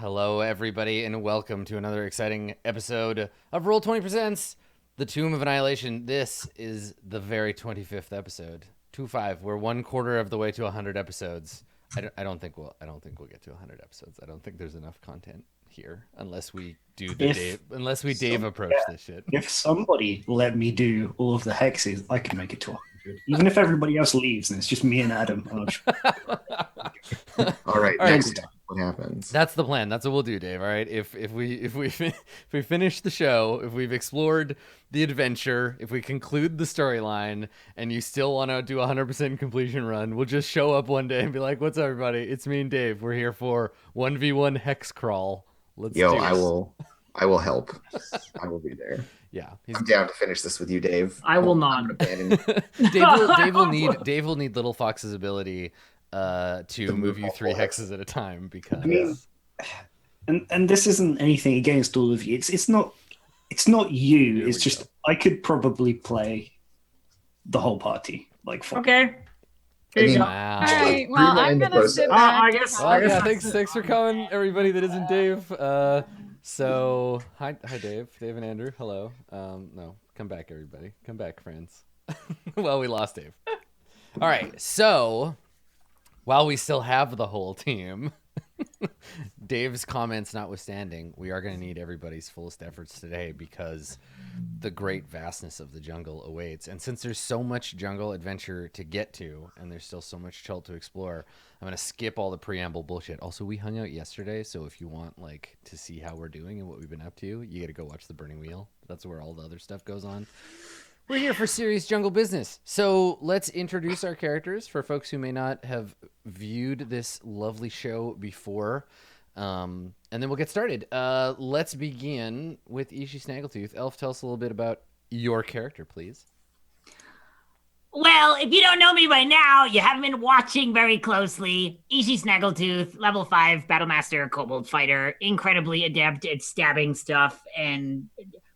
Hello, everybody, and welcome to another exciting episode of Roll20 Presents The Tomb of Annihilation. This is the very 25th episode. 25. We're one quarter of the way to 100 episodes. I don't think we'll get to 100 episodes. I don't think there's enough content here unless we do the Dave approach this shit. If somebody let me do all of the hexes, I can make it to 100. Even if everybody else leaves and it's just me and Adam. All right, next time, what happens? That's the plan. That's what we'll do, Dave. All right. If we finish the show, if we've explored the adventure, if we conclude the storyline, and you still want to do a 100% completion run, we'll just show up one day and be like, "What's up, everybody? It's me and Dave. We're here for 1v1 hex crawl. Let's do this." I will help. I will be there. Yeah, I'm down to finish this with you, Dave. I will not. Dave will need Little Fox's ability to move you 3 hexes at a time because. I mean, and this isn't anything against all of you. It's not you. It's just I could probably play the whole party. Okay. Wow. All right. Well, I'm gonna sit back. I guess. Thanks for coming, everybody that isn't Dave. So hi Dave and Andrew. Hello. No, come back, everybody. Come back, friends. Well, we lost Dave. All right. So while we still have the whole team, Dave's comments notwithstanding, we are going to need everybody's fullest efforts today because the great vastness of the jungle awaits. And since there's so much jungle adventure to get to and there's still so much Chult to explore, I'm going to skip all the preamble bullshit. Also, we hung out yesterday, so if you want to see how we're doing and what we've been up to, you got to go watch The Burning Wheel. That's where all the other stuff goes on. We're here for serious jungle business. So let's introduce our characters for folks who may not have viewed this lovely show before. And then we'll get started. Let's begin with Ishi Snaggletooth. Elf, tell us a little bit about your character, please. Well, if you don't know me by now, you haven't been watching very closely. Ishi Snaggletooth, level 5 Battlemaster Kobold Fighter, incredibly adept at stabbing stuff and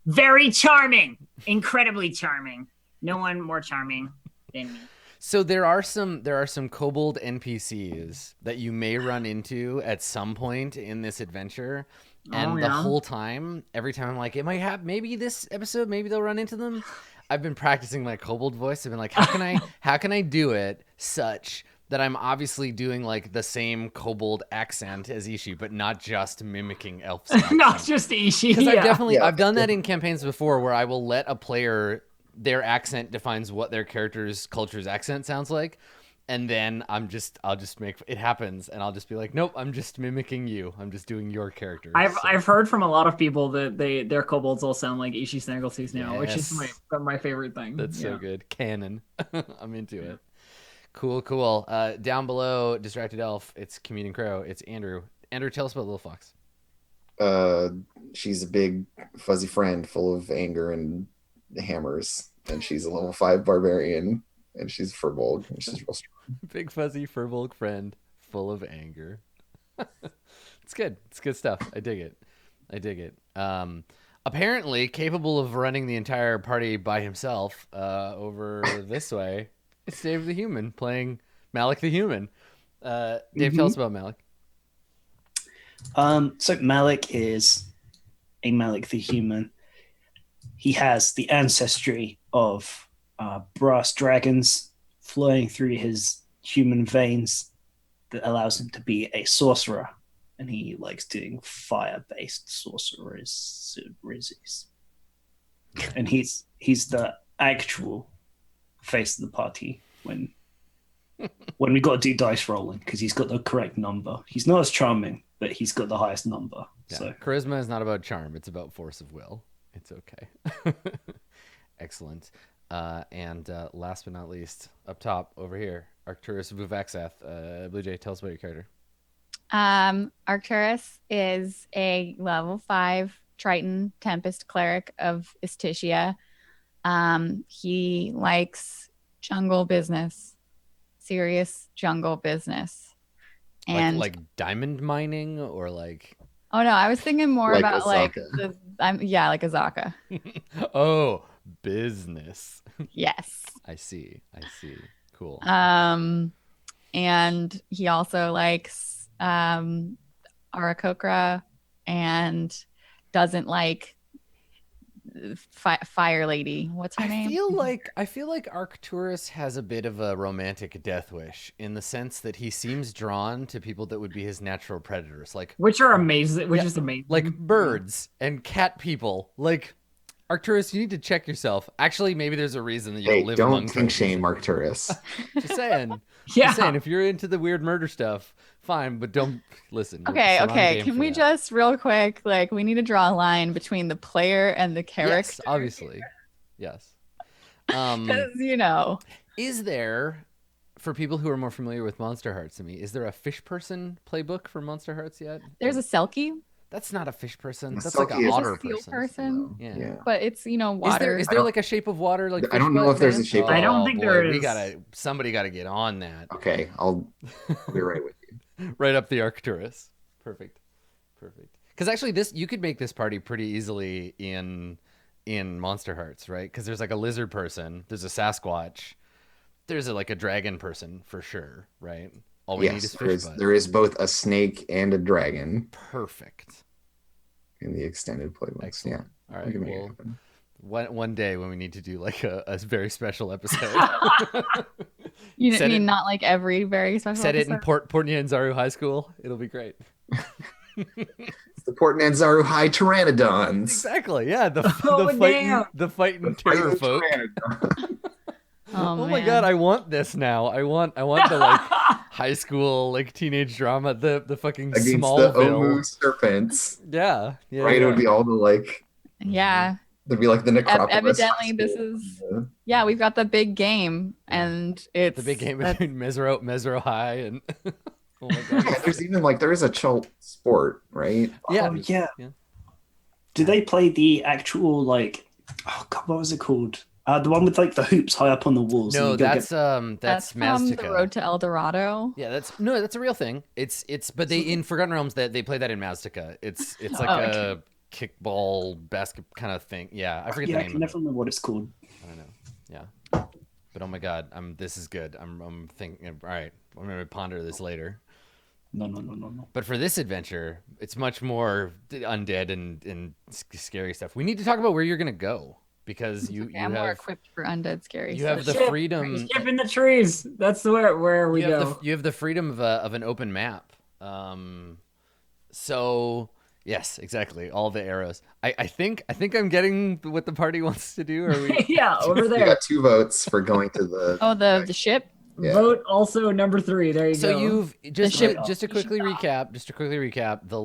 very charming. Incredibly charming. No one more charming than me. So there are some kobold NPCs that you may run into at some point in this adventure, and the whole time, every time I'm like, it might happen. Maybe this episode, maybe they'll run into them. I've been practicing my kobold voice. I've been like, how can I do it such that I'm obviously doing like the same kobold accent as Ishi, but not just mimicking elf stuff. Not just Ishi. Because I've done that in campaigns before where I will let a player, their accent defines what their character's culture's accent sounds like. And then I'll just make it happens, and I'll just be like, nope, I'm just mimicking you. I'm just doing your character. I've heard from a lot of people that their kobolds all sound like Ishi Snaggletooth now, which is my favorite thing. That's so good. Canon. I'm into it. Cool. Down below, Distracted Elf, it's Comedian Crow. It's Andrew. Andrew, tell us about Little Fox. She's a big fuzzy friend full of anger and hammers, and she's a level 5 barbarian, and she's Furbolg, and she's real strong. Big fuzzy Furbolg friend full of anger. It's good. It's good stuff. I dig it. Apparently capable of running the entire party by himself over this way. It's Dave the Human playing Malik the Human. Dave, tell us about Malik. So Malik is a Malik the Human. He has the ancestry of brass dragons flowing through his human veins that allows him to be a sorcerer, and he likes doing fire-based sorceries. And he's the actual face of the party when we got to do dice rolling, because he's got the correct number. He's not as charming, but he's got the highest number. Yeah. So Charisma is not about charm, it's about force of will. It's okay. Excellent. And last but not least, up top over here, Arcturus Vuvaxath. Blue Jay, tell us about your character. Arcturus is a level 5 Triton Tempest Cleric of Istitia. He likes jungle business, serious jungle business. And like diamond mining or like... Oh no, I was thinking more Like about Azaka. like Azaka. Oh, business. Yes. I see. Cool. And he also likes Arakokra and doesn't like Fire Lady. What's her name? I feel like Arcturus has a bit of a romantic death wish in the sense that he seems drawn to people that would be his natural predators, like Which are amazing. Which is amazing. like birds and cat people. Like Arcturus, you need to check yourself. Actually, maybe there's a reason that you Hey, live don't among kink trophies. shame Arcturus. Just saying. Yeah. Just saying, if you're into the weird murder stuff, fine, but don't listen. Okay, we're on okay. game Can for we that. just real quick, like, we need to draw a line between the player and the character? Yes, obviously. Yes. 'Cause, you know, Is there, for people who are more familiar with Monster Hearts than me, is there a fish person playbook for Monster Hearts yet? there's a Selkie, That's not a fish person. A That's like Selkie an is a otter seal person. person, Yeah. but it's, you know, Is water. there like a shape of water? Like I don't fish know butt if there's a man? shape of I don't Oh, think boy, there We is. somebody gotta get on that. Okay, I'll be right with you. Right up the Arcturus. Perfect. Because actually, you could make this party pretty easily in Monster Hearts, right? Because there's like a lizard person, there's a Sasquatch, there's like a dragon person for sure, right? All we need is fish butt. there is both a snake and a dragon Perfect. in the extended playlist. Excellent. All Yeah, we right. can make it Well, happen. one day when we need to do like a very special episode, You set mean it- not like every very special set it in episode? Port Nyanzaru High School. It'll be great. It's the Port Nanzaru High Pteranodons. Exactly. Yeah. The Oh, fighting damn. the fighting terror Fighting folk. Pteranodon. Oh, my man. god, I want this now. I want the like high school like teenage drama, the fucking Against the Smallville. Omu serpents. Yeah. Right? It would be all the like Yeah. there'd be like the necropolis. Evidently, this is yeah. We've got the big game, and it's the big game that's- between Mesro High and oh my god. Yeah, there's even like there is a Chult sport, right? Yeah. Oh, yeah. Yeah. Do they play the actual like? Oh God, what was it called? The one with like the hoops high up on the walls. and No, you go that's get- from the Maztica. Road to El Dorado. Yeah, that's a real thing. It's but they in Forgotten Realms that they play that in Maztica. It's like Oh, a kickball basket kind of thing. Yeah, I forget Yeah, the I name can of never remember what it's called. it. I don't know. Yeah. But oh my god, this is good. I'm thinking all right, I'm going to ponder this later. No. But for this adventure, it's much more undead and scary stuff. We need to talk about where you're going to go because you I'm more have equipped for undead scary. you stuff. have the Ship. freedom Skip in the trees. That's where we you have go. you have the freedom of an open map. So yes, exactly. All the arrows. I think I'm getting what the party wants to do. Are we? Yeah, over You there. got 2 votes for going to the Oh, the ship. Yeah. Vote also number 3. There you So go. you've just ship- to quickly recap. The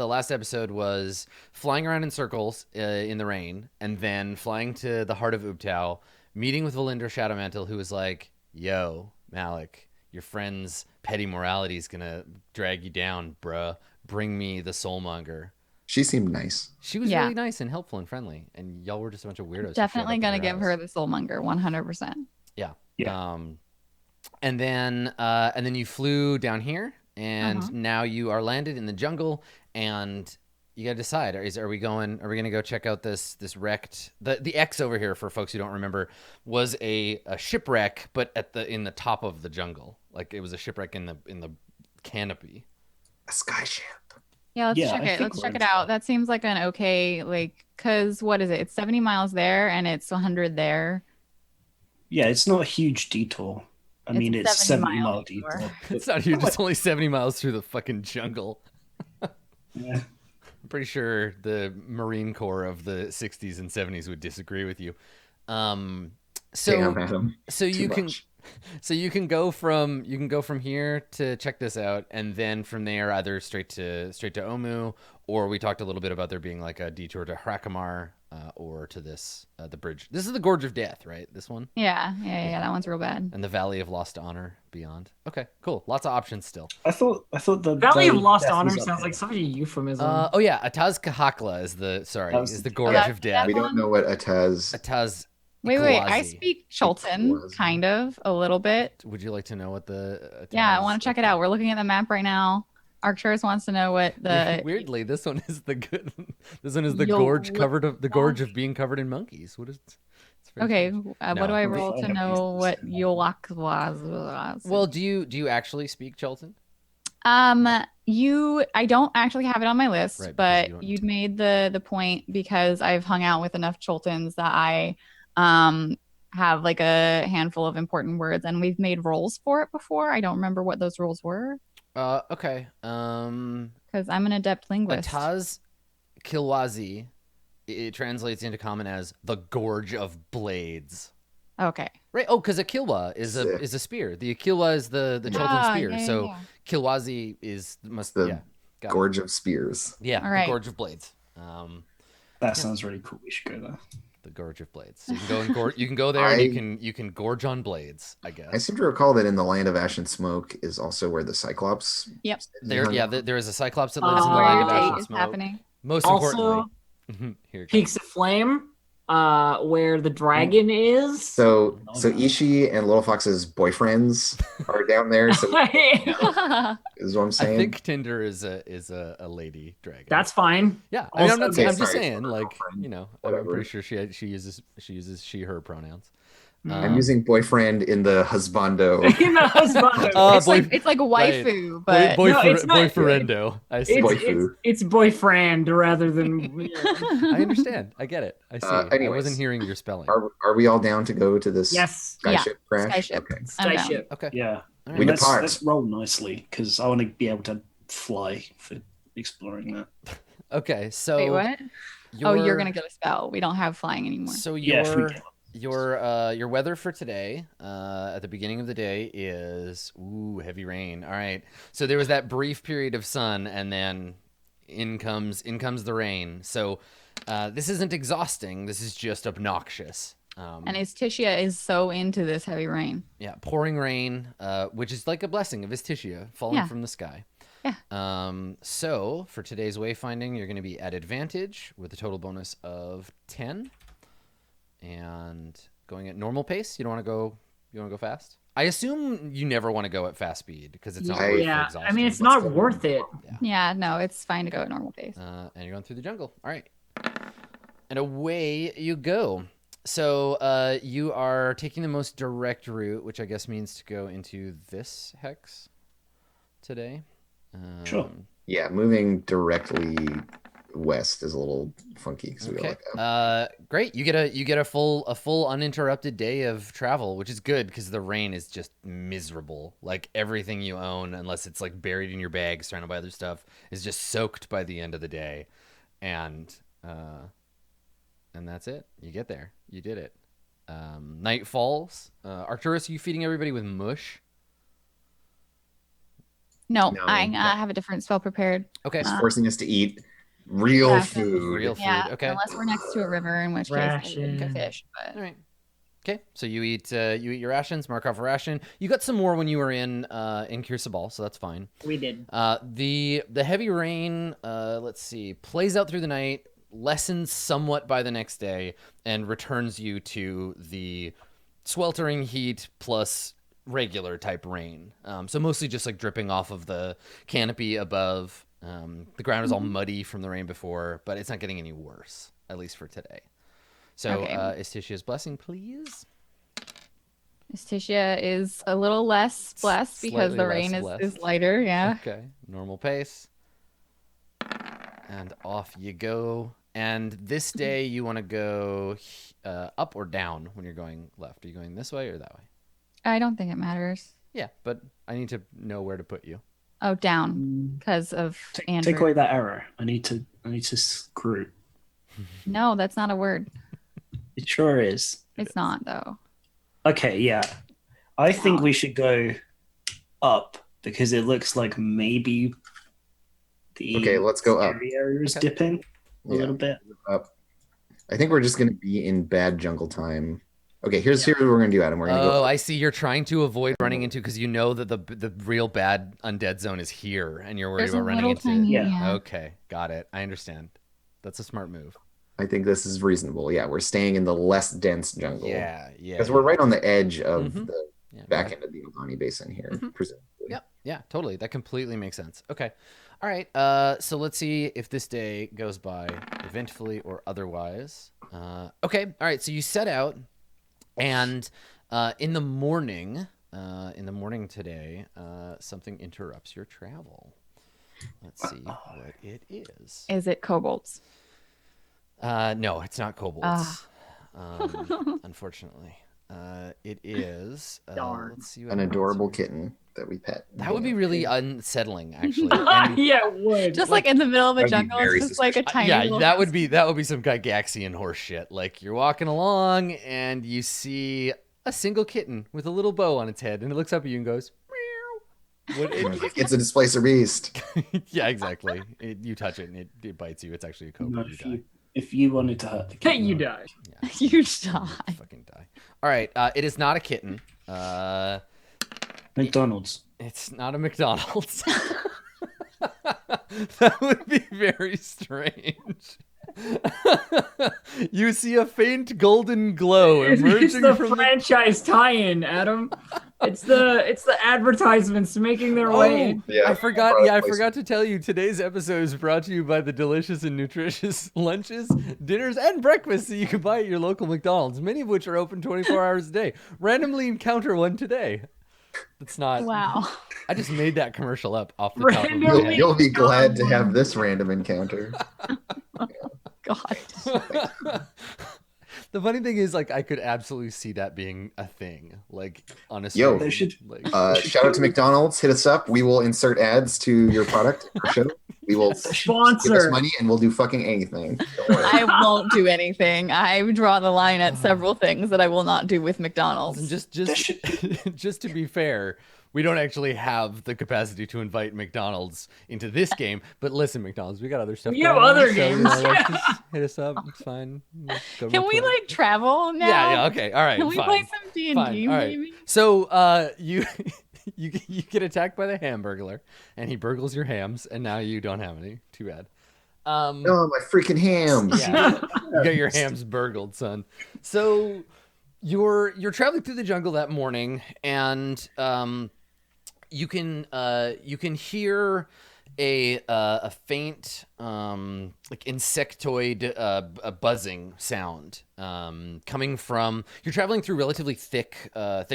last episode was flying around in circles in the rain, and then flying to the heart of Ubtao, meeting with Valindra Shadowmantle, who was like, "Yo, Malik, your friend's petty morality is gonna drag you down, bruh. Bring me the Soulmonger." She seemed nice. She was Yeah. really nice and helpful and friendly, and y'all were just a bunch of weirdos. who showed Definitely up gonna at give her her house. the Soulmonger, 100%. Yeah. Yeah. And then you flew down here, and now you are landed in the jungle, and you gotta decide: are we gonna go check out this wrecked the X over here? For folks who don't remember, was a shipwreck, but in the top of the jungle, like it was a shipwreck in the canopy. A skyship. Yeah, let's Yeah, check I it. think Let's we're check in it out. spot. That seems like an okay, like, cause what is it? It's 70 miles there, and it's 100 there. Yeah, it's not a huge detour. I It's mean, a it's 70 70 mile mile detour. detour. It's not huge. It's only 70 miles through the fucking jungle. Yeah. I'm pretty sure the Marine Corps of the 60s and 70s would disagree with you. So Damn, Adam. so Too you can much. so you can go from here to check this out, and then from there either straight to Omu, or we talked a little bit about there being like a detour to Hrakamar, or to this the bridge. This is the Gorge of Death, right? This one, Yeah. That one's real bad. and the Valley of Lost Honor beyond. Okay, cool. Lots of options still. I thought the Valley of Lost Death Honor was up sounds there. like such a euphemism. Oh yeah, Ataz Kahakla is the That Gorge that's of Death. We don't know what Ataz. Ataz. Wait. I Ikawazi. speak Cholton, Ikawazi. kind of, a little bit. Would you like to know what the? Yeah, I Ataz- want to check it out. We're looking at the map right now. Arcturus wants to know what the. Weirdly, this one is the good. This one is the Yo- gorge of being covered in monkeys. What is? It's very Okay, strange. what No. do I We'll roll find to out know these what things. Yolak was? Well, do you actually speak Cholton? I don't actually have it on my list, Right, because but you don't- you'd made the point because I've hung out with enough Choltons that I have like a handful of important words, and we've made rolls for it before. I don't remember what those rolls were Okay. because I'm an adept linguist. Ataz Kilwazi, it translates into common as the Gorge of Blades. Okay. Right. Oh, because a kilwa is Sick. a spear. The kilwa is the Cholton Ah, spear. yeah, So yeah. Kilwazi is The yeah. Got it. Gorge of Spears. Yeah, All the right. Gorge of Blades. That sounds really cool. We should go there. The Gorge of Blades. So you can go and you can go there and you can gorge on blades, I I guess. seem to recall that in the Land of Ash and Smoke is also where the Cyclops. Yep. There is a Cyclops that lives in the Where land your of ash date and is smoke. happening. Most Also, importantly, here it Peaks comes. of Flame, where the dragon is. So Ishi and Little Fox's boyfriends are down there. So is what I'm I saying. think Tinder is a lady dragon. That's fine. yeah. I mean, I'm also- not. Okay, I'm just sorry, saying, for like, girlfriend, you know, I'm whatever. pretty sure she uses she/her pronouns. I'm using boyfriend in the husbando. In the husband. It's like a waifu, but boy No, it's not- boyfriendo. I see. It's boyfriend rather than. I understand. I get it. I see. I anyways. wasn't hearing your spelling. Are we all down to go to this Yes. skyship crash? Skyship. Okay. I'm down. Skyship. Okay. Yeah. All We right. depart. Let's roll nicely because I want to be able to fly for exploring that. Okay. So wait, what? Oh, you're gonna get a spell. We don't have flying anymore. So Yeah, if we your weather for today at the beginning of the day is heavy rain. All right. So there was that brief period of sun, and then in comes the rain. So this isn't exhausting. This is just obnoxious. And Istitia is so into this heavy rain. Yeah, pouring rain, which is like a blessing of Istitia falling Yeah. from the sky. Yeah. So for today's wayfinding, you're going to be at advantage with a total bonus of 10, and going at normal pace. You don't want to go. You want to go fast. I assume you never want to go at fast speed because it's not worth the Yeah, exhaustion. I mean, it's not worth it. Yeah, no, it's fine to go at normal pace. And you're going through the jungle. All right, and away you go. So you are taking the most direct route, which I guess means to go into this hex today. Sure. Yeah, moving directly west is a little funky because we Okay. go Great. You get a full uninterrupted day of travel, which is good because the rain is just miserable. Like everything you own, unless it's like buried in your bag, surrounded by other stuff, is just soaked by the end of the day, and that's it. You get there. You did it. Night falls. Arcturus, are you feeding everybody with mush? No, No, I okay. have a different spell prepared. Okay. It's forcing us to eat real Rations. food. Real food. Yeah, Okay. unless we're next to a river, in which case I would go Ration. fish. But All right. Okay, so you eat your rations. Mark off a ration. You got some more when you were in Kirsabal, so that's fine. We did. The heavy rain, let's see, plays out through the night, lessens somewhat by the next day, and returns you to the sweltering heat plus regular type rain. So mostly just like dripping off of the canopy above. The ground is all muddy from the rain before, but it's not getting any worse, at least for today. So Okay. Istitia's blessing, please. Istitia is a little less blessed because Slightly the rain less is blessed. lighter. Yeah. Okay, normal pace. And off you go. And this day you want to go up or down when you're going left. Are you going this way or that way? I don't think it matters. Yeah, but I need to know where to put you. Oh, down because of Andrew. Take away that error. I need to screw. No, that's not a word. It sure is. It's not though. Okay, yeah. I think we should go up because it looks like maybe the Okay, let's go up. scary area is Okay. dipping a Yeah. little bit. Up. I think we're just gonna be in bad jungle time. Okay, here's what we're gonna do, Adam. We're gonna Oh, go. I see. You're trying to avoid running into because you know that the real bad undead zone is here, and you're worried There's a about running little into. tiny. Yeah. Okay, got it. I understand. That's a smart move. I think this is reasonable. Yeah, we're staying in the less dense jungle. Yeah. Because we're right on the edge of Mhm. the Yeah, back end of the Aldani Basin here, Mhm. presumably. Yep. Yeah, totally. That completely makes sense. Okay. All right. So let's see if this day goes by eventfully or otherwise. Okay. All right. So you set out, and in the morning, in the morning today, something interrupts your travel. Let's see what it is. Is it kobolds? No, it's not kobolds. Unfortunately. It is. Darn. Let's see what An happens adorable here. kitten that we pet. That would be really unsettling, actually. And, Yeah, it would. Just like in the middle of a That'd be jungle, very it's just like a tiny yeah, little that would be some Gygaxian horse shit. Like you're walking along and you see a single kitten with a little bow on its head, and it looks up at you and goes, meow. What It's a displacer beast. yeah, exactly. You touch it and it bites you. It's actually a cobra. Not You if die. if you wanted to hurt the Hey, kitten, you I'd- die. Yeah. You die. Fucking die. All right. It is not a kitten. McDonald's. It's not a McDonald's. That would be very strange. You see a faint golden glow It's emerging the from franchise tie-in, Adam. It's the advertisements making their way in. Yeah, I forgot. product Yeah, I placement. forgot to tell you. Today's episode is brought to you by the delicious and nutritious lunches, dinners, and breakfasts that you can buy at your local McDonald's. Many of which are open 24 hours a day. Randomly encounter one today. That's not. Wow. I just made that commercial up off the top of my Randomly- head. You'll be glad to have this random encounter. God. The funny thing is, like, I could absolutely see that being a thing. Like, honestly, Yo. They should- Like, Shout out to McDonald's. Hit us up. We will insert ads to your product or show. We will give us Sponsor. money and we'll do fucking anything. Don't worry. I won't do anything. I draw the line at several things that I will not do with McDonald's. and just That should- just to be fair, we don't actually have the capacity to invite McDonald's into this game. But listen, McDonald's, we got other stuff. We have going on, other so, games. like, just hit us up. It's fine. Go Can real we quick. like travel now? Yeah. Okay. All right. Can we fine. play some D&D Fine, all right. maybe? So you you get attacked by the Hamburglar, and he burgles your hams, and now you don't have any. Too bad. Oh, my freaking hams. Yeah, you got your hams burgled, son. So you're traveling through the jungle that morning, and you can hear a faint like insectoid a buzzing sound coming from. You're traveling through relatively thick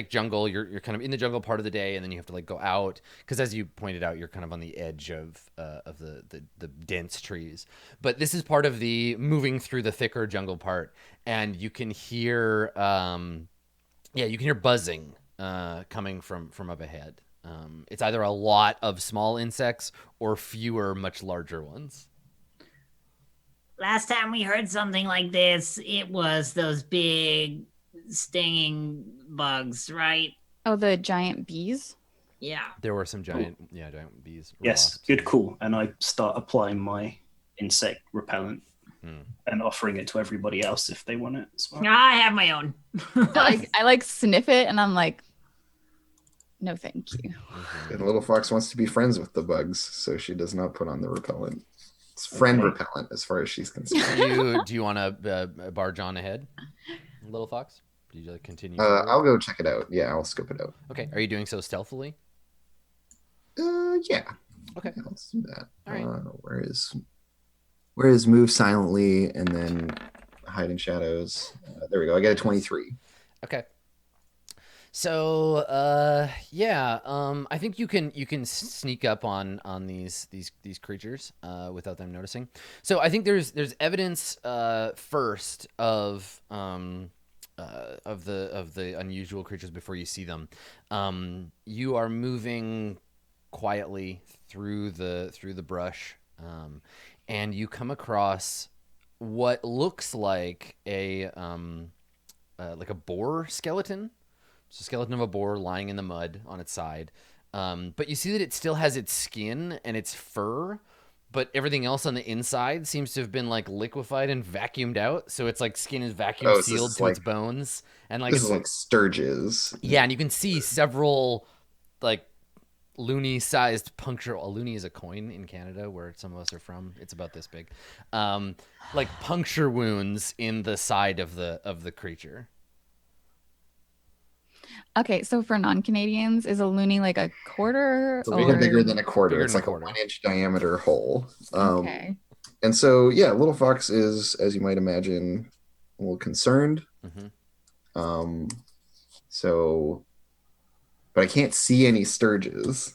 jungle. You're kind of in the jungle part of the day, and then you have to like go out because, as you pointed out, you're kind of on the edge of the dense trees. But this is part of the moving through the thicker jungle part, and you can hear buzzing coming from up ahead. It's either a lot of small insects or fewer, much larger ones. Last time we heard something like this, it was those big stinging bugs, right? Oh, the giant bees? Yeah. There were some giant bees. or Yes, wasps. good call. And I start applying my insect repellent and offering it to everybody else if they want it as well. I have my own. I like sniff it and I'm like, no, thank you. And Little Fox wants to be friends with the bugs, so she does not put on the repellent. It's friend Okay. repellent as far as she's concerned. Do you want to barge on ahead, Little Fox? Do you like continue? I'll go check it out. Yeah, I'll scope it out. Okay. Are you doing so stealthily? Yeah. Okay. Yeah, let's do that. All right. Where is move silently and then hide in shadows? There we go. I got a 23. Okay. So I think you can sneak up on these creatures without them noticing. So I think there's evidence first of the unusual creatures before you see them. You are moving quietly through the brush, and you come across what looks like a boar skeleton. It's a skeleton of a boar lying in the mud on its side. But you see that it still has its skin and its fur, but everything else on the inside seems to have been like liquefied and vacuumed out. So it's like skin is vacuum Oh, so this sealed is to its like- bones. And like This is like Sturges. yeah, and you can see several like loony sized puncture. A loony is a coin in Canada where some of us are from. It's about this big. Like puncture wounds in the side of the creature. Okay, so for non-Canadians, is a loony like a quarter? It's a little or- bigger than a quarter. Bigger It's than like a a quarter. 1-inch diameter hole. Okay. And so, yeah, Little Fox is, as you might imagine, a little concerned. Mhm. So, but I can't see any Sturges.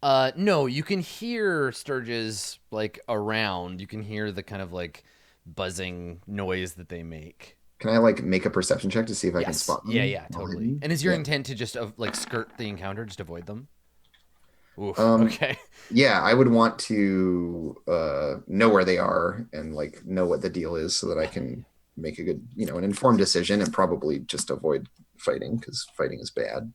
No, you can hear Sturges like around. You can hear the kind of like buzzing noise that they make. Can I like make a perception check to see if I can Yes. spot them? Yeah, while totally. hidden? And is your Yeah. intent to just like skirt the encounter, just avoid them? Oof. Um, Okay. Yeah, I would want to know where they are and like know what the deal is so that I can make a good, an informed decision and probably just avoid fighting because fighting is bad.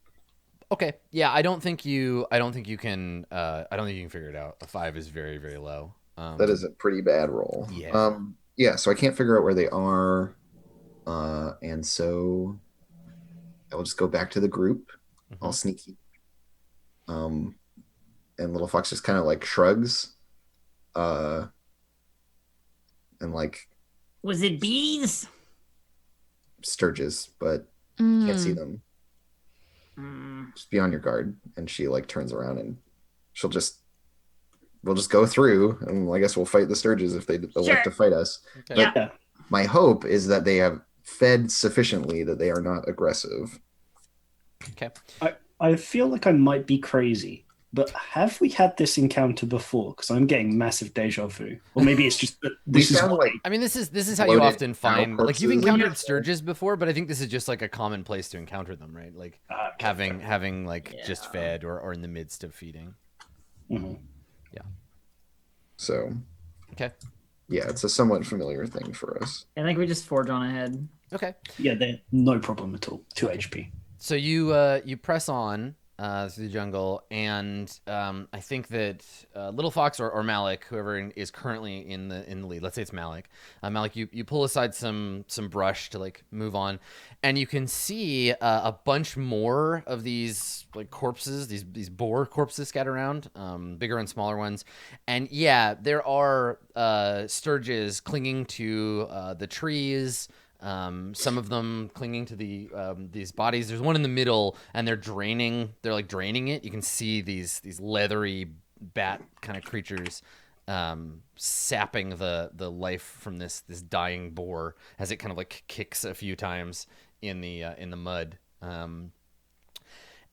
Okay. Yeah, I don't think you can. I don't think you can figure it out. A 5 is very, very low. That is a pretty bad roll. Yeah. Yeah, so I can't figure out where they are. And so I will just go back to the group, all sneaky. And Little Fox just kind of like shrugs. And like Was it bees? Sturges, but can't see them. Mm. Just be on your guard. And she like turns around and we'll just go through and I guess we'll fight the Sturges if they elect to fight us. Okay. But my hope is that they have fed sufficiently that they are not aggressive. Okay. I feel like I might be crazy, but have we had this encounter before? Because I'm getting massive deja vu, or maybe it's just that We this is found like I mean, this is how you Bloated often find cow like you've corpses. encountered Sturges before, but I think this is just like a common place to encounter them, right? Like having like just fed or in the midst of feeding. Mhm. so. Okay. Yeah, it's a somewhat familiar thing for us. I think we just forge on ahead. Okay. Yeah, they're no problem at all. 2 HP. So you press on through the jungle, and I think that Little Fox or Malik, whoever is currently in the lead, let's say it's Malik. Malik, you pull aside some brush to like move on, and you can see a bunch more of these like corpses, these boar corpses scattered around, bigger and smaller ones, and yeah, there are Sturges clinging to the trees. Some of them clinging to these bodies. There's one in the middle, and they're like draining it. You can see these leathery bat kind of creatures sapping the life from this dying boar as it kind of like kicks a few times in the mud.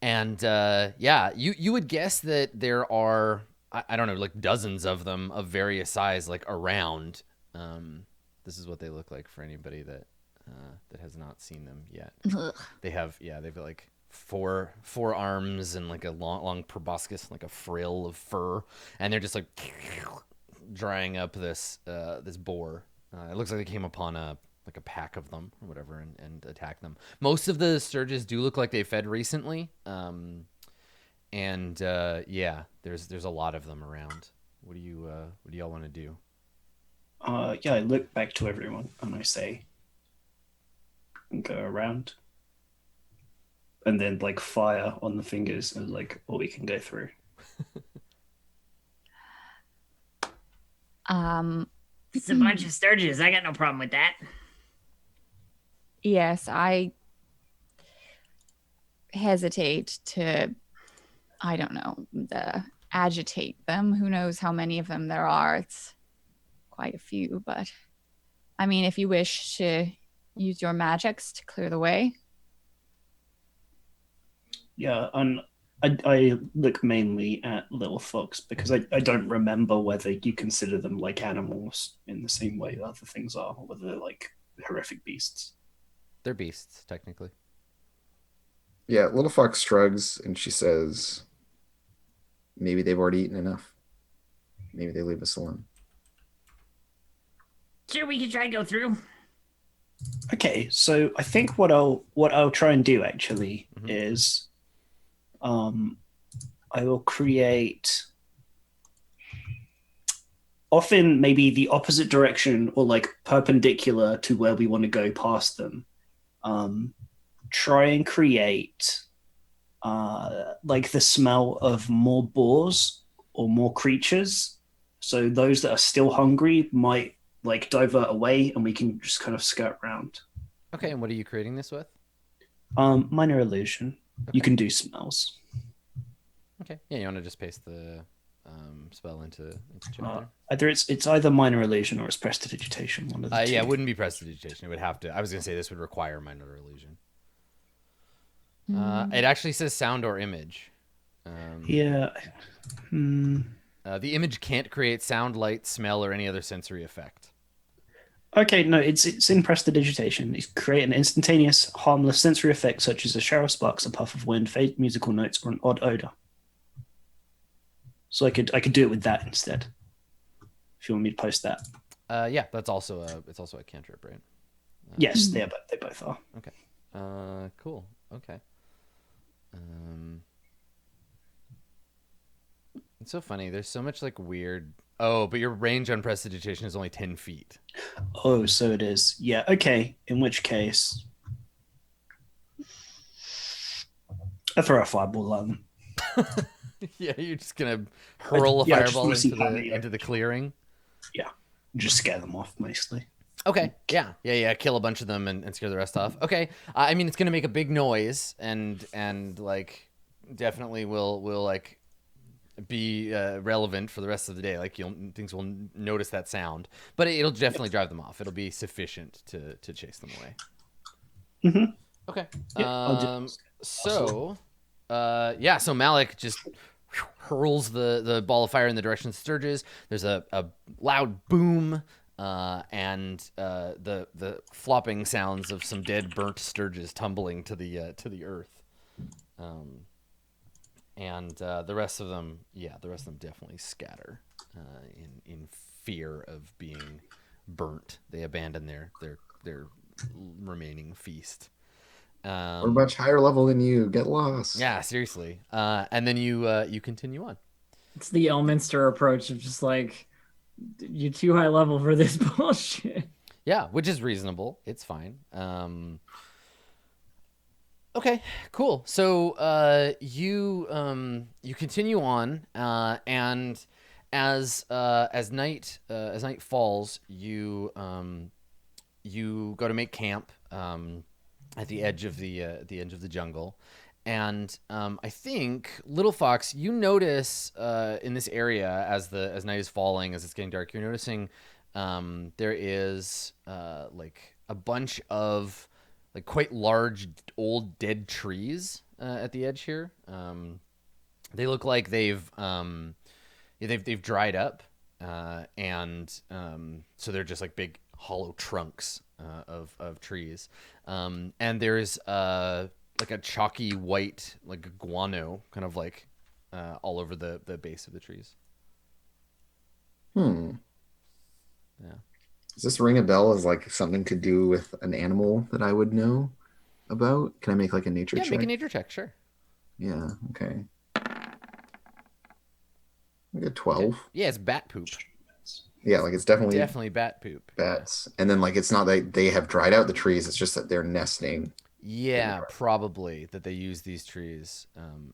Yeah, you would guess that there are I don't know, like dozens of them of various size like around. This is what they look like for anybody that has not seen them yet. They've got like four arms and like a long proboscis, like a frill of fur, and they're just like drying up this boar. It looks like they came upon a pack of them or whatever and attacked them. Most of the Sturges do look like they fed recently, and yeah, there's a lot of them around. What do y'all want to do? Yeah, I look back to everyone and I say, go around, and then like fire on the fingers and like, or we can go through. It's a bunch of Sturges. I got no problem with that. Yes, I hesitate to, I don't know, agitate them. Who knows how many of them there are? It's quite a few, but I mean, if you wish to use your magics to clear the way. Yeah, and I look mainly at Little Fox because I don't remember whether you consider them like animals in the same way other things are, or whether they're like horrific beasts. They're beasts, technically. Yeah, Little Fox shrugs and she says, maybe they've already eaten enough. Maybe they leave us alone. Sure, we can try and go through. Okay, so I think what I'll try and do actually is I will create often maybe the opposite direction or like perpendicular to where we want to go past them. Try and create like the smell of more boars or more creatures. So those that are still hungry might like divert away and we can just kind of skirt around. Okay, and what are you creating this with? Minor illusion. Okay. You can do smells. Okay. Yeah, you want to just paste the spell into chapter? It's either minor illusion or it's prestidigitation. One of the two. Yeah, it wouldn't be prestidigitation. It would have to. I was gonna say this would require minor illusion. It actually says sound or image. Yeah. The image can't create sound, light, smell, or any other sensory effect. Okay, no, it's in prestidigitation. It's create an instantaneous, harmless sensory effect such as a shower of sparks, a puff of wind, faint musical notes, or an odd odor. So I could do it with that instead. If you want me to post that. Yeah, that's also a cantrip, right? Yes, they both are. Okay. Cool. Okay. It's so funny. There's so much like weird. Oh, but your range on prestidigitation is only 10 feet. Oh, so it is. Yeah. Okay. In which case, I throw a fireball at them. Yeah, you're just gonna hurl a yeah, I just fireball wanna see into how the many- into the clearing. Yeah, just scare them off mostly. Okay. Yeah. Kill a bunch of them and scare the rest off. Okay. I mean, it's gonna make a big noise and like definitely will like be relevant for the rest of the day. Like things will notice that sound, but it'll definitely drive them off. It'll be sufficient to chase them away. Mm-hmm. Okay. Yeah, I'll do- So Malik just hurls the ball of fire in the direction of Sturges. There's a loud boom, and the flopping sounds of some dead, burnt Sturges tumbling to the earth. And the rest of them definitely scatter in fear of being burnt. They abandon their remaining feast. We're much higher level than you. Get lost. Yeah, seriously. And then you continue on. It's the Elminster approach of just like, you're too high level for this bullshit. Yeah, which is reasonable. It's fine. Okay, cool. So you continue on, and as night falls, you go to make camp at the edge of the jungle, and I think Little Fox, you notice in this area as night is falling, as it's getting dark, you're noticing there is like a bunch of like quite large old dead trees at the edge here. They look like they've dried up, and so they're just like big hollow trunks of trees. And there's like a chalky white like guano kind of like all over the base of the trees. Yeah. Does this ring a bell as like something to do with an animal that I would know about? Can I make like a nature check? Make a nature check, sure. Yeah, okay. I got 12. Okay. Yeah, it's bat poop. Yeah, like it's definitely bat poop. bats. And then like it's not that they have dried out the trees, it's just that they're nesting. Yeah, probably that they use these trees.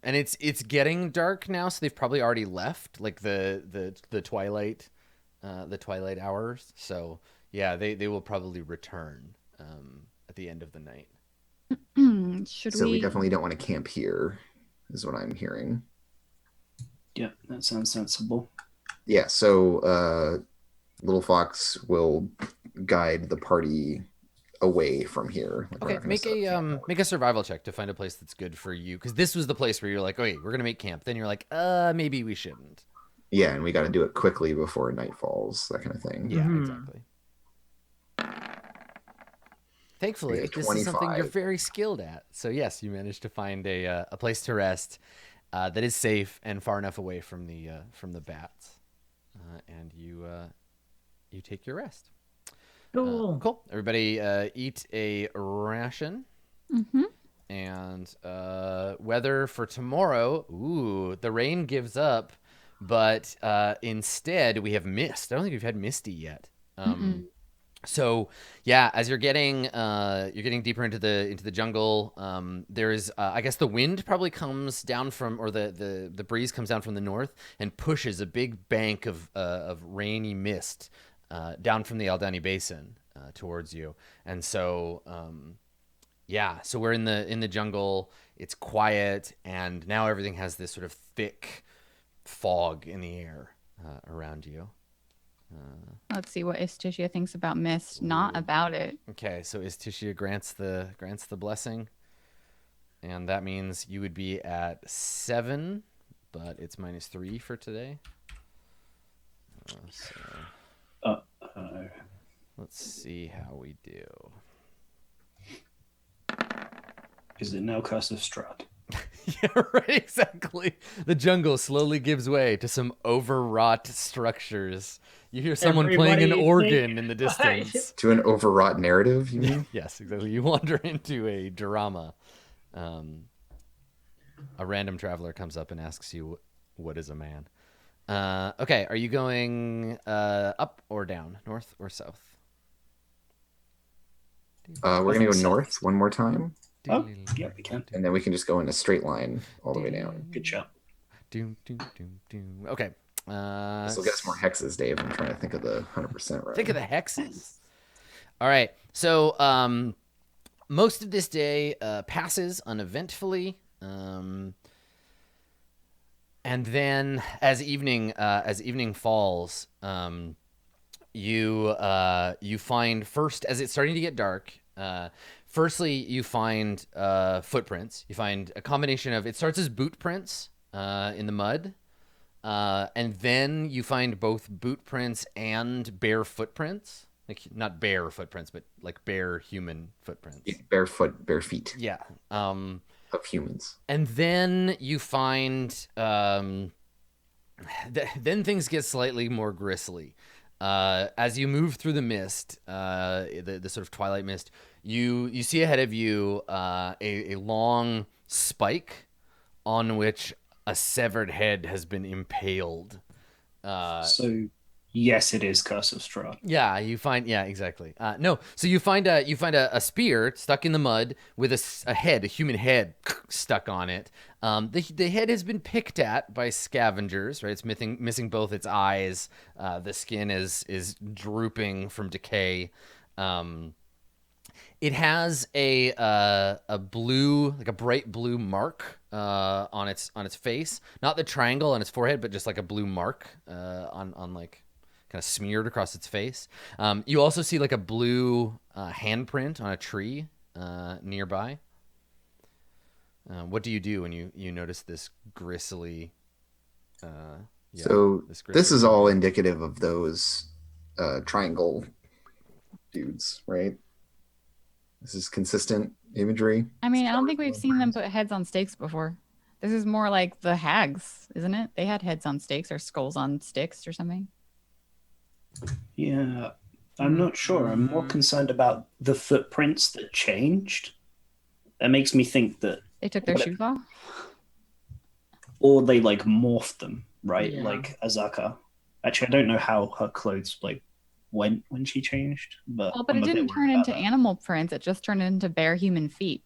And it's getting dark now, so they've probably already left like the twilight hours. So yeah, they will probably return at the end of the night. So we definitely don't want to camp here, is what I'm hearing. Yeah, that sounds sensible. Yeah, so Little Fox will guide the party away from here. Like, Okay, make a survival check to find a place that's good for you, because this was the place where you're like, okay, we're gonna make camp. Then you're like, maybe we shouldn't. Yeah, and we got to do it quickly before night falls, that kind of thing. Yeah, exactly. Thankfully, Yeah, this is something you're 25. very skilled at. So yes, you managed to find a place to rest that is safe and far enough away from the bats, and you take your rest. Cool. Cool. Everybody eat a ration. Mm-hmm. And weather for tomorrow. Ooh, the rain gives up, but instead we have mist. I don't think we've had misty yet. So yeah, as you're getting deeper into the jungle, there's I guess the wind probably comes down from, or the breeze comes down from the north and pushes a big bank of rainy mist down from the Aldani Basin towards you, and so yeah, so we're in the jungle. It's quiet, and now everything has this sort of thick fog in the air around you. Let's see what Istishia thinks about mist. Not about it. Okay, so Istishia grants the blessing, and that means you would be at 7, but it's -3 for today. So let's see how we do. Is it now Curse of Strahd? Yeah, right, exactly. The jungle slowly gives way to some overwrought structures. You hear someone playing an Everybody organ think- in the distance. To an overwrought narrative, you mean? Yes, exactly. You wander into a drama. A random traveler comes up and asks you, what is a man? Okay, are you going up or down, north or south? We're gonna go north one more time, Oh, yeah, we can. and then we can just go in a straight line all the way down. Good job. Doom, doom, doom, doom. Okay. This will get us more hexes, Dave. I'm trying to think of the 100% right. Think of the hexes. All right. So most of this day passes uneventfully. And then as evening falls, you find first, as it's starting to get dark, firstly you find footprints. You find a combination of, it starts as boot prints in the mud, and then you find both boot prints and bare footprints. Like not bare footprints, but like bare human footprints. Yeah, bare feet Yeah. of humans. And then you find, then things get slightly more grisly. As you move through the mist, the sort of twilight mist, you see ahead of you a long spike on which a severed head has been impaled. So, yes, it is Curse of Strahd. Yeah, you find, yeah, exactly. No, so you find a spear stuck in the mud with a human head stuck on it. The head has been picked at by scavengers, right? It's missing both its eyes. The skin is drooping from decay. It has a blue, like a bright blue mark on its face, not the triangle on its forehead, but just like a blue mark on like kind of smeared across its face. You also see like a blue handprint on a tree nearby. What do you do when you notice this gristly? This is all indicative of those triangle dudes, right? This is consistent imagery. I mean, I don't think we've seen them put heads on stakes before. This is more like the hags, isn't it? They had heads on stakes or skulls on sticks or something. Yeah, I'm not sure. I'm more concerned about the footprints that changed. That makes me think that, They took their shoes off. or they like morphed them, right? Yeah. Like Azaka. Actually, I don't know how her clothes like went when she changed, but Well, but I'm it a bit didn't turn worried about into that. animal prints. It just turned into bare human feet.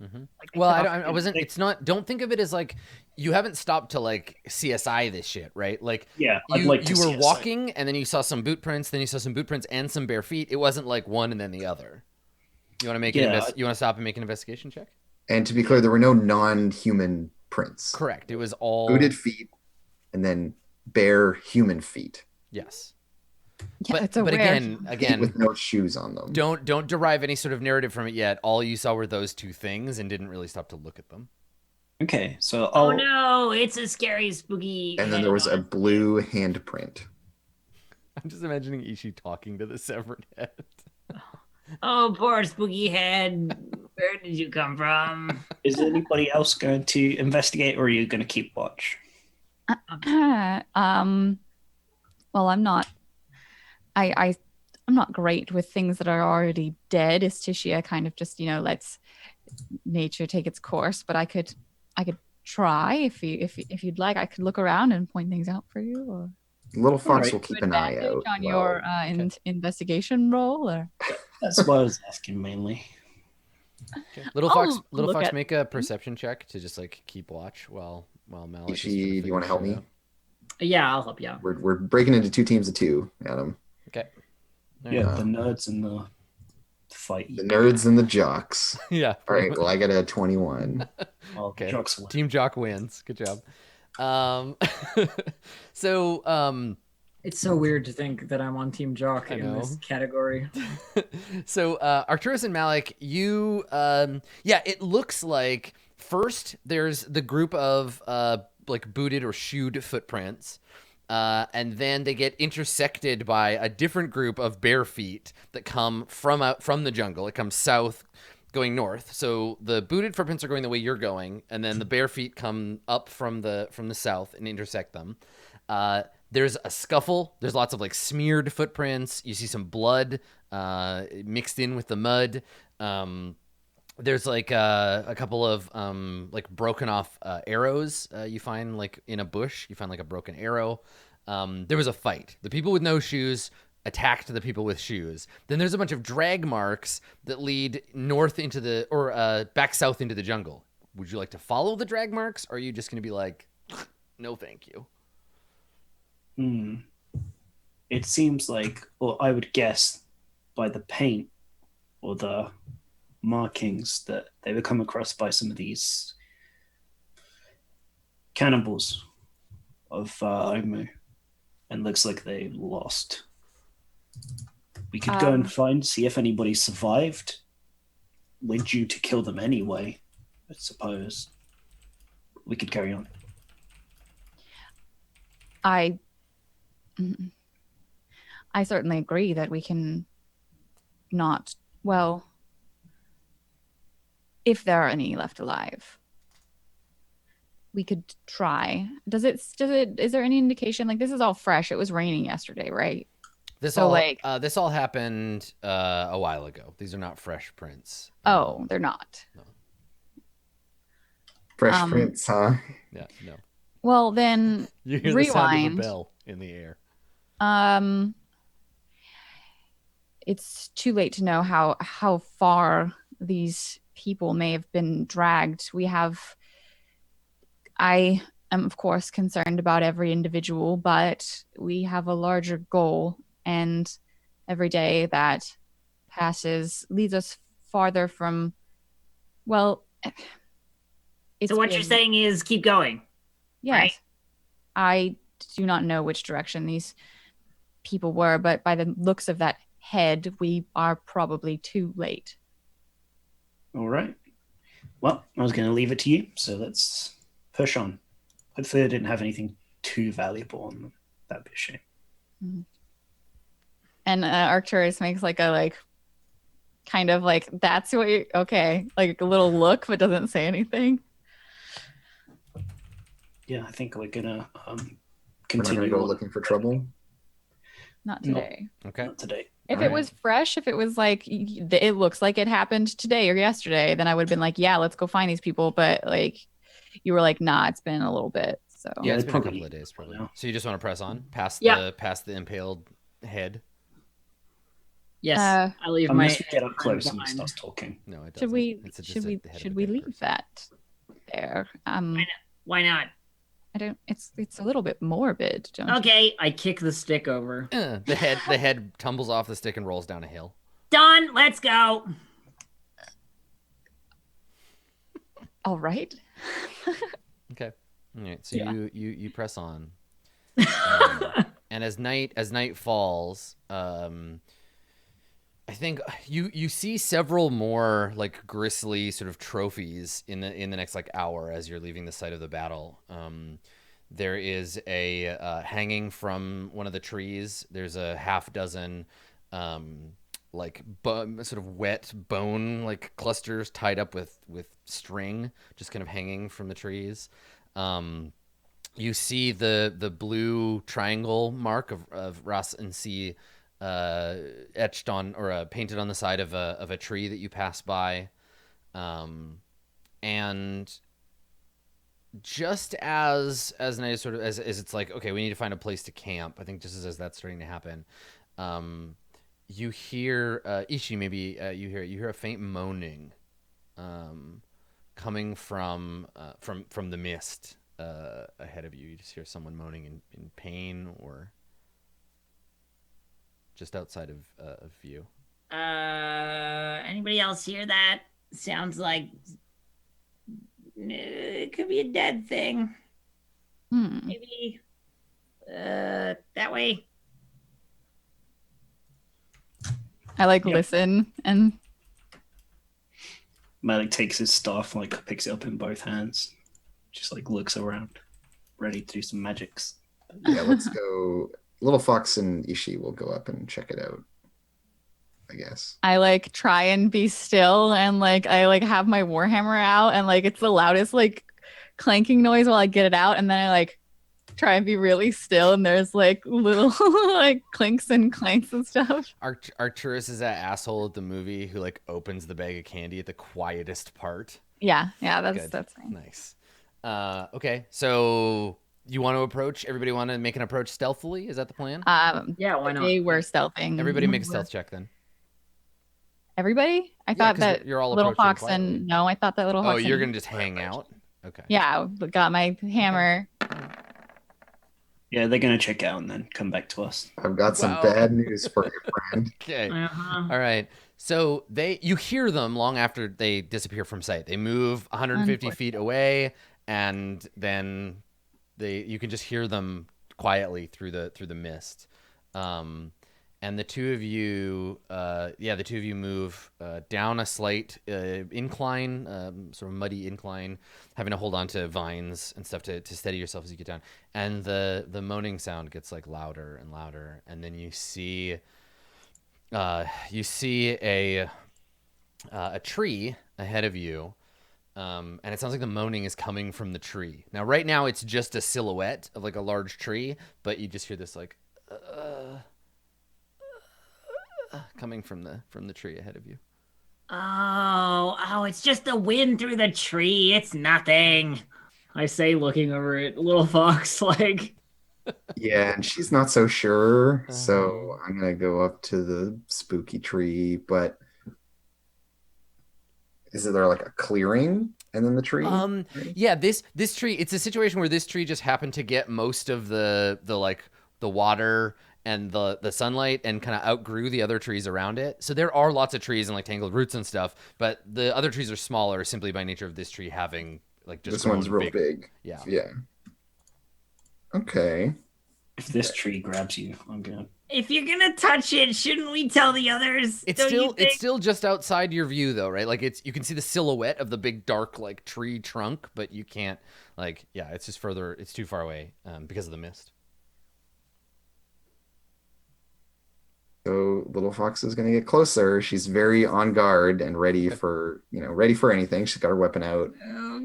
Mhm. Like, they Well, took I off- wasn't. It's not. Don't think of it as like you haven't stopped to like CSI this shit, right? Like Yeah, I'd you like to you see were a walking and then you saw some boot prints, then you saw some boot prints and some bare feet. It wasn't like one and then the other. You want to make Yeah, you want to stop and make an investigation check? And to be clear, there were no non-human prints. Correct. It was all Booted feet, and then bare human feet. Yes. Yeah, But it's a but rare. Feet again, with no shoes on them. don't derive any sort of narrative from it yet. All you saw were those two things and didn't really stop to look at them. Okay, so Oh I'll no, it's a scary, spooky. And then head there was a on- blue handprint. I'm just imagining Ishi talking to the severed head. Oh, poor spooky head. Where did you come from? Is anybody else going to investigate, or are you going to keep watch? Well, I'm not. I'm not great with things that are already dead. Is Tishia kind of just lets nature take its course? But I could try if you'd like. I could look around and point things out for you. Or Little Fox Alright. will keep an eye advantage out. on your investigation roll. Or That's what I was asking mainly. Little I'll Fox, look at- make a perception check to just like keep watch while Malik. is Ishi, sort of do you want to help figuring me? shit Yeah, I'll help you out. We're breaking into 2 teams of 2, Adam. out. Okay. All Yeah, right. the nerds and the fight. The nerds and the jocks. Yeah. All right, well, I got a 21. Well, Okay. jokes away. Team Jock wins. Good job. So It's so weird to think that I'm on Team Jock I in know. this category. so Arcturus and Malik, you it looks like First, there's the group of like booted or shoed footprints. And then they get intersected by a different group of bare feet that come from the jungle. It comes south, going north. So the booted footprints are going the way you're going, and then the bare feet come up from the south and intersect them. There's a scuffle. There's lots of like smeared footprints. You see some blood mixed in with the mud. There's like a couple of like broken off arrows you find like in a bush. You find like a broken arrow. There was a fight. The people with no shoes attacked the people with shoes. Then there's a bunch of drag marks that lead north into the or back south into the jungle. Would you like to follow the drag marks, or are you just going to be like, no, thank you? It seems like, or I would guess, by the paint or the markings that they were come across by some of these cannibals of Omu, and looks like they lost. We could go and see if anybody survived. We're due to kill them anyway, I suppose. We could carry on. I certainly agree that we can not, well, if there are any left alive, we could try. Is there any indication, like, this is all fresh? It was raining yesterday, right? This all happened a while ago. These are not fresh prints. Oh, they're not. No. Fresh prints, huh? Yeah, no. Well, then You hear rewind. the sound of a bell in the air. It's too late to know how far these people may have been dragged. I am of course concerned about every individual, but we have a larger goal, and every day that passes leads us farther from, well, So what you're saying is keep going. Yes. Right? I do not know which direction these people were, but by the looks of that head, we are probably too late. All right. Well, I was going to leave it to you, so let's push on. Hopefully, I didn't have anything too valuable on them. That'd be a shame. Mm-hmm. And Arcturus makes like a kind of like, that's what you okay, like a little look, but doesn't say anything. Yeah, I think we're gonna We're not continue. gonna go looking for trouble. Not No. today. Okay. Not today. If All it right. was fresh, if it was like it looks like it happened today or yesterday, then I would have been like, yeah, let's go find these people. But like, you were like, nah, it's been a little bit. So Yeah, it's they're been a probably- couple of days probably. Yeah. So you just want to press on past Yeah. the impaled head? Yes, Uh, I leave my. Unless we get up close and he behind. starts talking. No, it doesn't. should we It's just should we the head of should a we dead leave person. that there? Why not? I don't. It's a little bit morbid, don't you? Okay, I kick the stick over. The head tumbles off the stick and rolls down a hill. done. Let's go. All right. Okay. All right. So Yeah. you press on, and as night falls, I think you see several more like grisly sort of trophies in the next like hour as you're leaving the site of the battle. There is a hanging from one of the trees. There's a half dozen like sort of wet bone like clusters tied up with string, just kind of hanging from the trees. You see the blue triangle mark of Ras and C etched on or painted on the side of a tree that you pass by, and just as night sort of as it's like, okay, we need to find a place to camp. I think just as that's starting to happen, you hear Ishi, maybe you hear a faint moaning coming from the mist ahead of you. You just hear someone moaning in pain or just outside of view. Anybody else hear that? Sounds like it could be a dead thing. Maybe that way. I like Yep. listen and Malik takes his staff, like picks it up in both hands, just like looks around, ready to do some magics. Yeah, let's go. Little Fox and Ishi will go up and check it out, I guess. I like try and be still, and like I like have my warhammer out, and like it's the loudest like clanking noise while I get it out, and then I like try and be really still, and there's like little like clinks and clanks and stuff. Arcturus is that asshole at the movie who like opens the bag of candy at the quietest part. Yeah, Good. that's fine. Nice. Okay, so you want to approach? Everybody want to make an approach stealthily? Is that the plan? Yeah, why not? They were stealthing. Everybody make a stealth check then. Everybody? I Yeah, thought 'cause that you're all Little approaching Fox quietly. and no, I thought that Little Fox. Oh, you're and- gonna just hang out? Okay. Yeah, got my hammer. Yeah, they're gonna check out and then come back to us. I've got some Wow. bad news for you, friend. Okay. Uh-huh. All right. So you hear them long after they disappear from sight. They move 150 feet away, and then you can just hear them quietly through the mist. And the two of you, move down a slight incline, sort of muddy incline, having to hold on to vines and stuff to steady yourself as you get down. And the moaning sound gets like louder and louder, and then you see a tree ahead of you, and it sounds like the moaning is coming from the tree. Now, right now, it's just a silhouette of like a large tree, but you just hear this like coming from the tree ahead of you. Oh, it's just the wind through the tree. It's nothing. I say, looking over at Little Fox, like, Yeah, and she's not so sure, so I'm gonna go up to the spooky tree. But is there like a clearing and then the tree? Yeah, this tree. It's a situation where this tree just happened to get most of the water and the sunlight and kind of outgrew the other trees around it. So there are lots of trees and like tangled roots and stuff, but the other trees are smaller simply by nature of this tree having like just This one's grown real big. Yeah. Yeah. Okay. If this tree grabs you, I'm gonna. If you're gonna touch it, shouldn't we tell the others? It's Don't you still think? just outside your view though, right? Like you can see the silhouette of the big dark like tree trunk, but you can't it's just further. It's too far away because of the mist. So Little Fox is gonna get closer. She's very on guard and ready for anything. She's got her weapon out.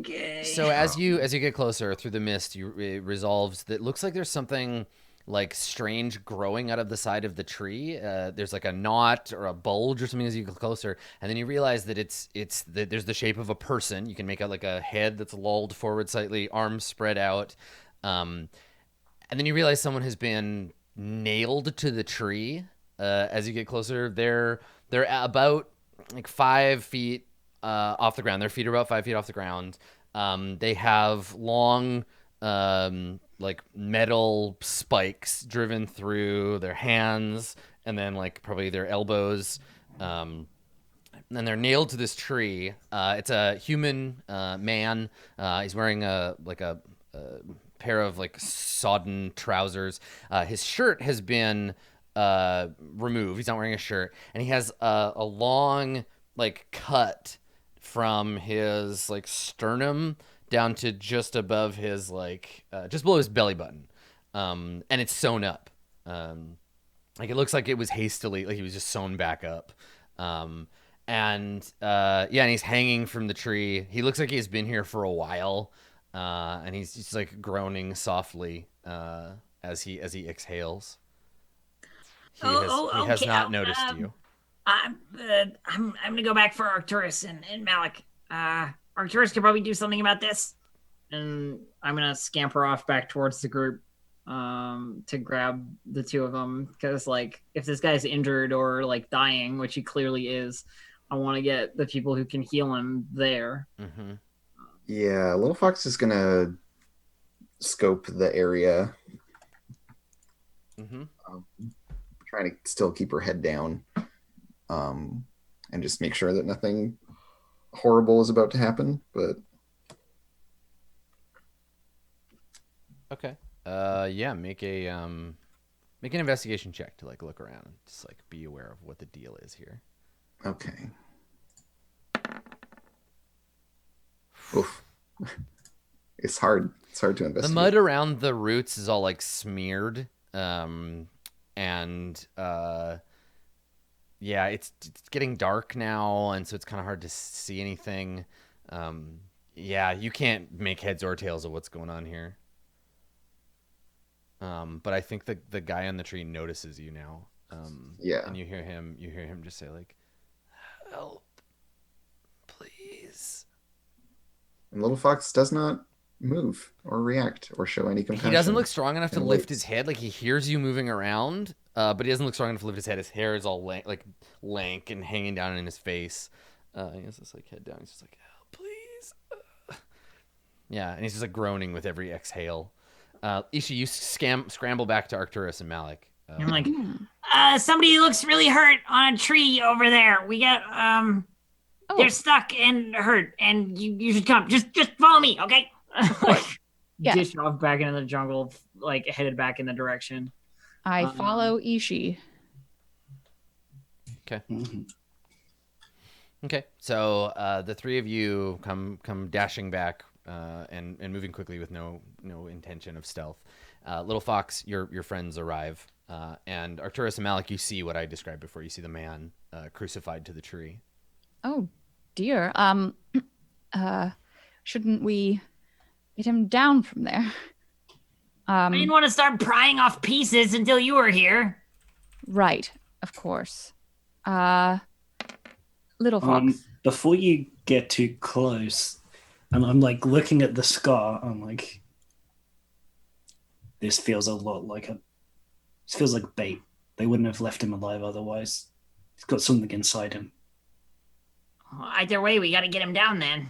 Okay. So as you get closer through the mist, it resolves that it looks like there's something like strange growing out of the side of the tree. There's like a knot or a bulge or something as you get closer, and then you realize that there's the shape of a person. You can make out like a head that's lolled forward slightly, arms spread out, and then you realize someone has been nailed to the tree. As you get closer, they're about like 5 feet off the ground. Their feet are about 5 feet off the ground. They have long like metal spikes driven through their hands and then like probably their elbows. And they're nailed to this tree. It's a human man. He's wearing a pair of like sodden trousers. His shirt has been removed. He's not wearing a shirt, and he has a long like cut from his like sternum down to just above his just below his belly button, and it's sewn up. Like it looks like it was hastily, like he was just sewn back up. And he's hanging from the tree. He looks like he's been here for a while, and he's just like groaning softly as he exhales. He has okay. not noticed you. I'm gonna go back for Arcturus and Malik. Arcturus could probably do something about this. and I'm gonna scamper off back towards the group to grab the two of them, because like if this guy's injured or like dying, which he clearly is, I want to get the people who can heal him there. Mm-hmm. Yeah, Little Fox is gonna scope the area, Mm-hmm. trying to still keep her head down, and just make sure that nothing horrible is about to happen. But Okay. Make an investigation check to like look around and just like be aware of what the deal is here. okay. Oof. It's hard. It's hard to The investigate. mud around the roots is all like smeared, and yeah, it's getting dark now, and so it's kind of hard to see anything. Yeah, you can't make heads or tails of what's going on here. But I think the guy on the tree notices you now. Yeah. And you hear him just say like, "Help, please." And Little Fox does not move or react or show any compassion. He doesn't look strong enough to and lift waits. his head. Like he hears you moving around, but he doesn't look strong enough to lift his head. His hair is all lank and hanging down in his face. He has this like head down. He's just like, "Help, please." Yeah, and he's just like groaning with every exhale. Ishi, you scramble back to Arcturus and Malik. I'm like, somebody looks really hurt on a tree over there. We got they're stuck and hurt, and you should come. Just follow me, okay? Yeah. Dish off back into the jungle, like headed back in the direction. I follow Ishi. Okay. Mm-hmm. Okay. So the three of you come dashing back and moving quickly with no intention of stealth. Little Fox, your friends arrive, and Arcturus and Malik, you see what I described before. You see the man crucified to the tree. Oh dear. Shouldn't we get him down from there? I didn't want to start prying off pieces until you were here. Right, of course. Little Fox. Before you get too close, and I'm like looking at the scar, I'm like, this feels a lot like this feels like bait. They wouldn't have left him alive otherwise. He's got something inside him. Either way, we got to get him down then.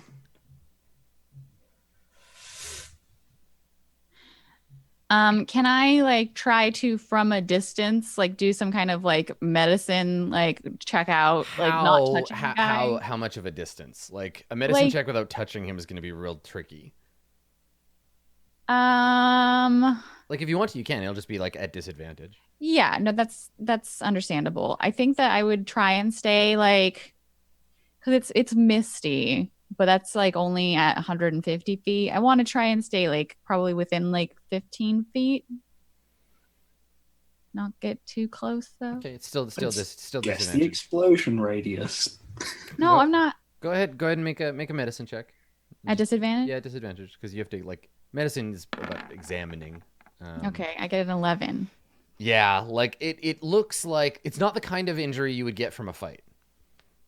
Can I like try to from a distance like do some kind of like medicine like check out like not touching the guy? How much of a distance? Like a medicine Like- check without touching him is going to be real tricky. Like if you want to, you can. It'll just be like at disadvantage. Yeah, no, that's understandable. I think that I would try and stay like because it's misty, but that's like only at 150 feet. I want to try and stay like probably within like 15 feet. Not get too close though. Okay, it's still Guess the disadvantage. explosion radius. No, I'm not Go ahead and make a medicine check. at disadvantage. Yeah, disadvantage because you have to like medicine is about examining. Okay, I get an 11. Yeah, like it looks like it's not the kind of injury you would get from a fight.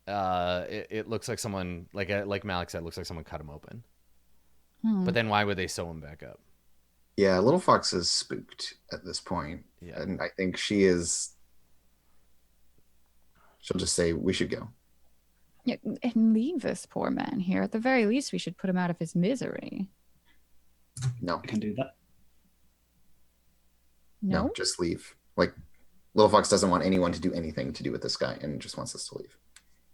It looks like someone like Malik said, looks like someone cut him open. But then why would they sew him back up? Yeah, Little Fox is spooked at this point. Yeah. And I think she'll just say, we should go. Yeah, and leave this poor man here. At the very least, we should put him out of his misery. No, I can do that. No, just leave. Like, Little Fox doesn't want anyone to do anything to do with this guy and just wants us to leave.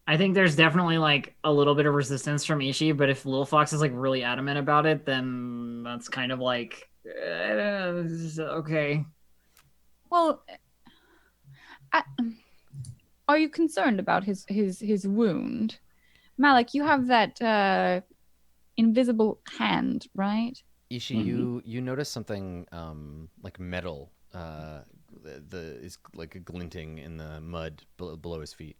I think there's definitely like a little bit of resistance from Ishi, but if Little Fox is like really adamant about it, then that's kind of like okay. Well, are you concerned about his wound, Malik? You have that invisible hand, right? Ishi, you notice something like metal is like glinting in the mud below his feet.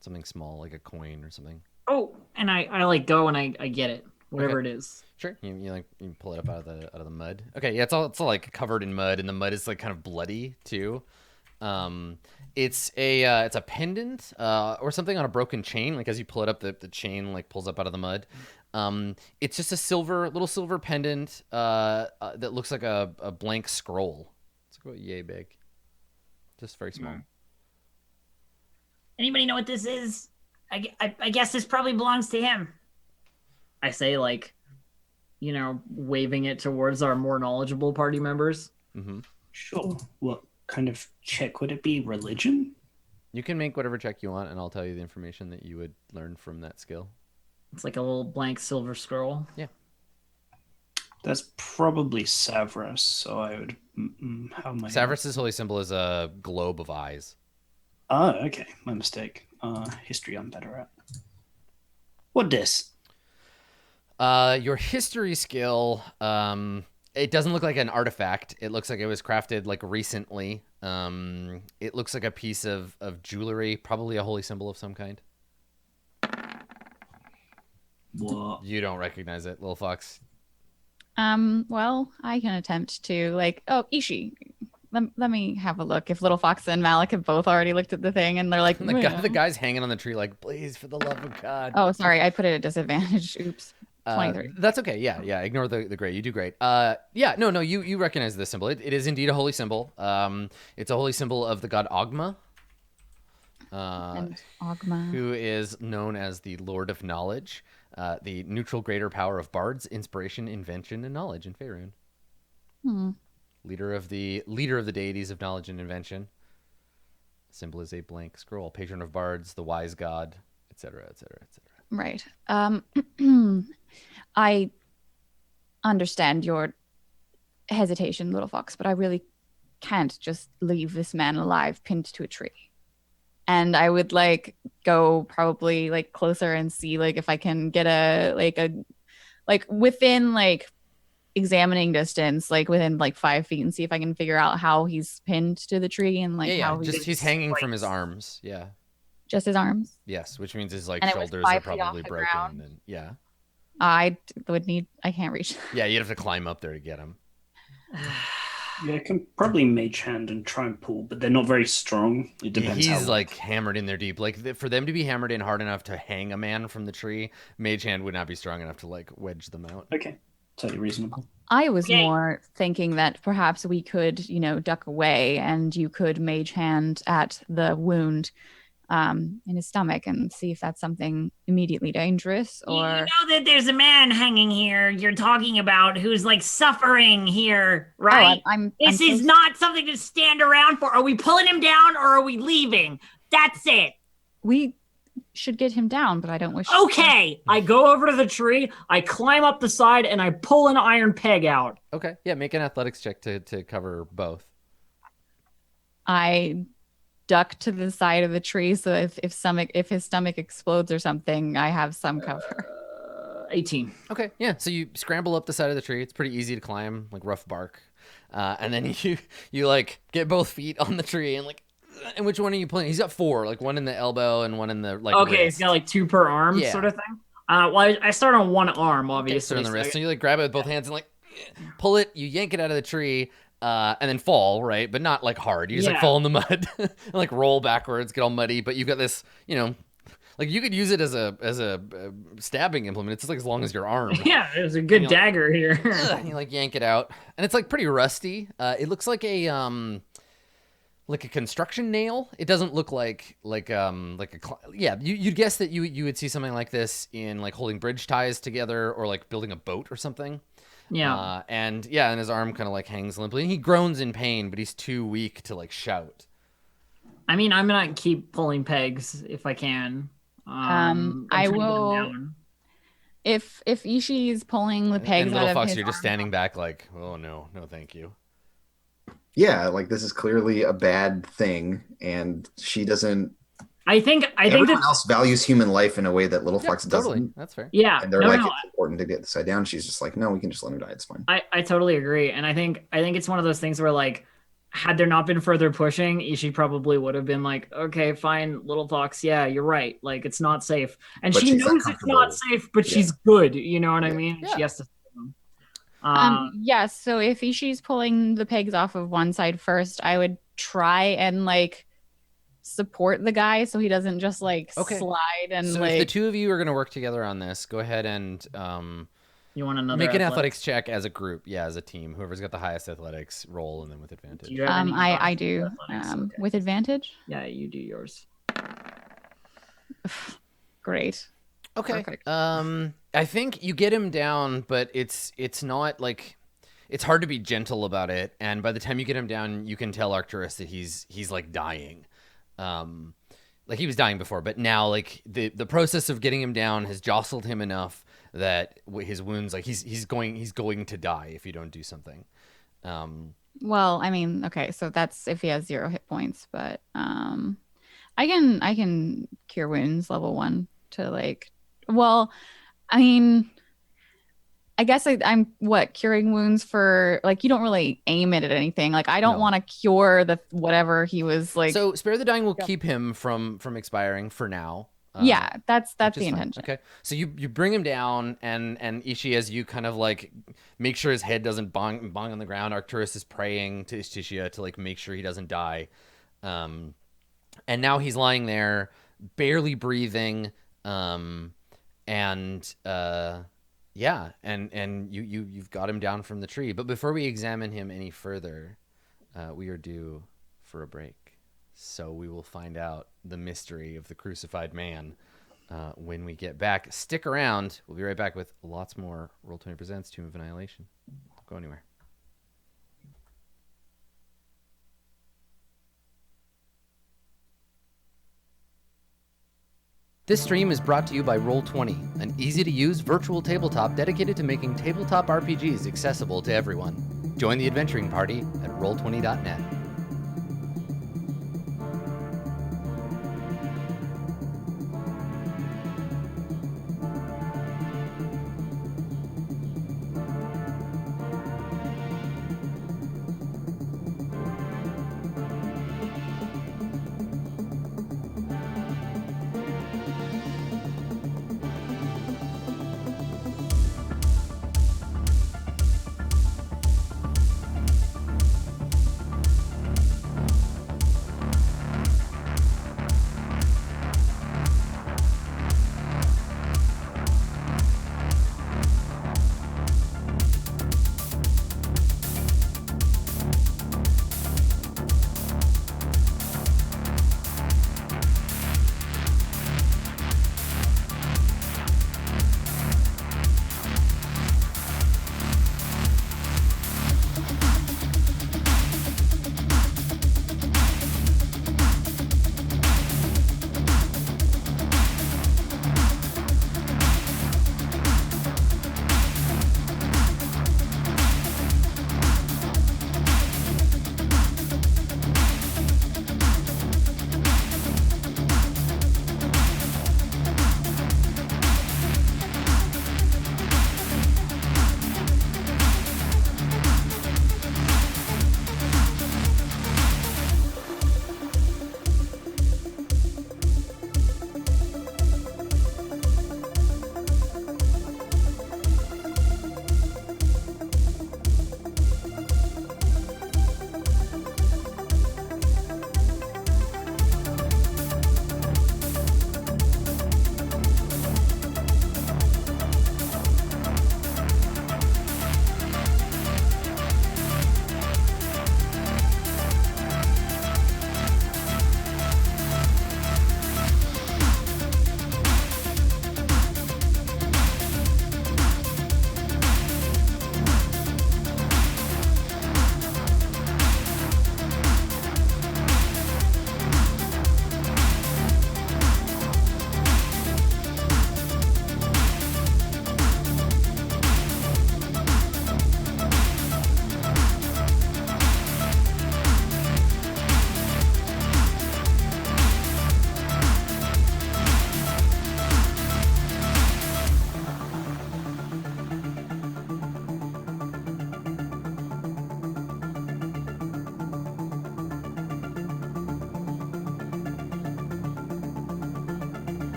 Something small, like a coin or something. Oh, and I like go and I get it, whatever Okay. it is. Sure, you pull it up out of the mud. Okay, yeah, it's all like covered in mud, and the mud is like kind of bloody too. It's a pendant or something on a broken chain. Like as you pull it up, the chain like pulls up out of the mud. It's just a little silver pendant that looks like a blank scroll. It's about yay big, just very small. Anybody know what this is? I guess this probably belongs to him. I say like, waving it towards our more knowledgeable party members. Mm-hmm. Sure. What kind of check would it be? Religion? You can make whatever check you want, and I'll tell you the information that you would learn from that skill. It's like a little blank silver scroll. Yeah. That's probably Savras, so I would. How am I? Savras' holy symbol is a globe of eyes. Oh, okay. My mistake. History I'm better at. What dis? Your history skill, it doesn't look like an artifact. It looks like it was crafted like recently. It looks like a piece of jewelry, probably a holy symbol of some kind. What? You don't recognize it, little fox. Well, I can attempt to Ishi. Let me have a look. If Little Fox and Malik have both already looked at the thing and they're like, The guy's hanging on the tree like, please, for the love of God. oh, sorry, I put it at disadvantage. Oops. 23. That's okay. Yeah. Ignore the gray. You do great. No. You recognize this symbol. It is indeed a holy symbol. It's a holy symbol of the god Ogma. And Ogma. Who is known as the Lord of Knowledge, the neutral greater power of bards, inspiration, invention, and knowledge in Faerun. Leader of the deities of knowledge and invention. Symbol is a blank scroll. Patron of bards, the wise god, etc., etc., etc. Right. I understand your hesitation, Little Fox, but I really can't just leave this man alive pinned to a tree. And I would go probably closer and see if I can get a within examining distance, within 5 feet, and see if I can figure out how he's pinned to the tree and how he's hanging from his arms. Yeah. Just his arms? Yes, which means his And shoulders are probably broken. And, yeah. I can't reach. Yeah, you'd have to climb up there to get him. Yeah, I can probably mage hand and try and pull, but they're not very strong. It depends. He's hammered in there deep. For them to be hammered in hard enough to hang a man from the tree, mage hand would not be strong enough to wedge them out. Okay, totally reasonable. I was more thinking that perhaps we could, duck away and you could mage hand at the wound in his stomach and see if that's something immediately dangerous. Or you know that there's a man hanging here you're talking about who's suffering here, right? This is not something to stand around for. Are we pulling him down or are we leaving? That's it. We should get him down, but I don't wish. Okay, I go over to the tree, I climb up the side, and I pull an iron peg out. Okay, yeah, make an athletics check to cover both. I duck to the side of the tree, so if his stomach explodes or something, I have some cover. 18. Okay, yeah. So you scramble up the side of the tree. It's pretty easy to climb, rough bark, and then you get both feet on the tree and And which one are you pulling? He's got 4, one in the elbow and one in the Okay, wrist. he's got 2 per arm, sort of thing. Well, I start on one arm, obviously. Start on the wrist. So you grab it with both hands and pull it. You yank it out of the tree. And then fall, right? But not hard. You just fall in the mud, and roll backwards, get all muddy. But you've got this, you could use it as a stabbing implement. It's just as long as your arm. Yeah, there's a good dagger here. And you yank it out, and it's pretty rusty. It looks like a construction nail. It doesn't look you'd guess that you would see something like this in holding bridge ties together or building a boat or something. Yeah. And his arm kind of hangs limply. And he groans in pain, but he's too weak to shout. I mean, I'm gonna keep pulling pegs if I can. I will. If Ishi's pulling the pegs and out Little of Fox, his you're just arm, standing back oh no, thank you. Yeah, this is clearly a bad thing, and she doesn't. I think everyone else values human life in a way that Little Fox totally. doesn't. That's fair. Yeah, and they're it's important to get this side down. She's just no, we can just let him die. It's fine. I totally agree, and I think it's one of those things where had there not been further pushing, Ishi probably would have been okay, fine, Little Fox, yeah, you're right. It's not safe, and she knows it's not safe, but she's good. You know what I mean? Yeah. She has to. yes. So if Ishi's pulling the pegs off of one side first, I would try and support the guy so he doesn't just slide and so if the two of you are going to work together on this, go ahead and you want another make an athletics check as a group, as a team. Whoever's got the highest athletics, roll, and then with advantage. Do you have any I do okay. With advantage. Yeah, you do yours. Great. Okay. Perfect. I think you get him down, but it's not it's hard to be gentle about it. And by the time you get him down, you can tell Arcturus that he's dying. He was dying before, but now the process of getting him down has jostled him enough that his wounds he's going to die if you don't do something. Well, I mean, okay, so that's if he has 0 hit points, but I can cure wounds level 1 to well, I mean, I guess I'm curing wounds for, like, you don't really aim it at anything. Like, I don't No. want to cure the whatever he was like. So Spare the Dying will keep him from expiring for now. Yeah, that's Which the is fine. intention. Okay, so you bring him down, and Ishii, as you kind of like make sure his head doesn't bong on the ground, Arcturus is praying to Ishishia to like make sure he doesn't die. And now he's lying there, barely breathing, and yeah, and you've got him down from the tree. But before we examine him any further, we are due for a break. So we will find out the mystery of the crucified man when we get back. Stick around. We'll be right back with lots more Roll20 Presents Tomb of Annihilation. Don't go anywhere. This stream is brought to you by Roll20, an easy-to-use virtual tabletop dedicated to making tabletop RPGs accessible to everyone. Join the adventuring party at roll20.net.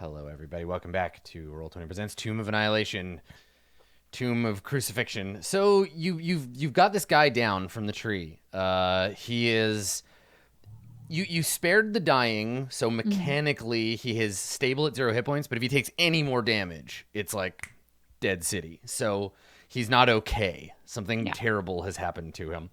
Hello, everybody. Welcome back to Roll20 Presents Tomb of Annihilation, Tomb of Crucifixion. So you've got this guy down from the tree. He is. You spared the dying, so mechanically he is stable at 0 hit points. But if he takes any more damage, it's like dead city. So he's not okay. Something terrible has happened to him.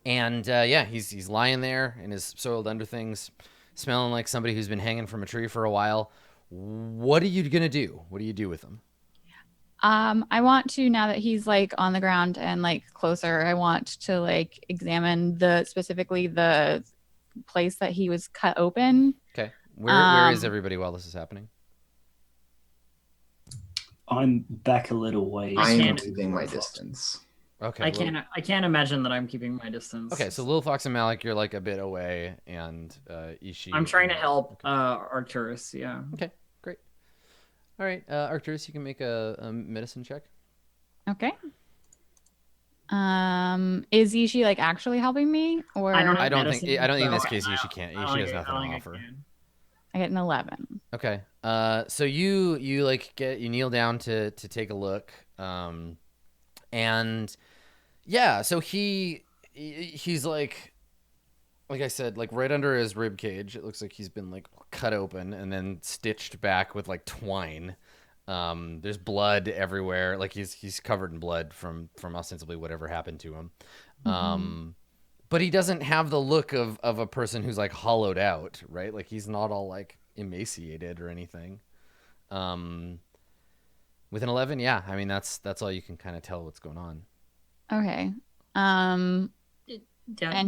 He's lying there in his soiled underthings, smelling like somebody who's been hanging from a tree for a while. What are you gonna do? What do you do with him? I want to, now that he's like on the ground and like closer, I want to like examine specifically the place that he was cut open. Okay. Where is everybody while this is happening? I'm back a little ways. I'm keeping my distance. Okay. I can't imagine that I'm keeping my distance. Okay, so Lil Fox and Malik, you're like a bit away, and Ishi. I'm trying to help Arcturus. Yeah. Okay, great. All right, Arcturus, you can make a medicine check. Okay. Is Ishi like actually helping me, or I don't think in this case Okay. Ishi can't. I don't Ishi has think- I nothing don't to think I offer. can. I get an 11. Okay. So you kneel down to take a look. And yeah, so he's like I said, like right under his rib cage. It looks like he's been like cut open and then stitched back with like twine. There's blood everywhere. Like he's covered in blood from ostensibly whatever happened to him. But he doesn't have the look of a person who's like hollowed out, right? Like he's not all like emaciated or anything. With an 11, yeah. I mean, that's all you can kind of tell what's going on. Okay. And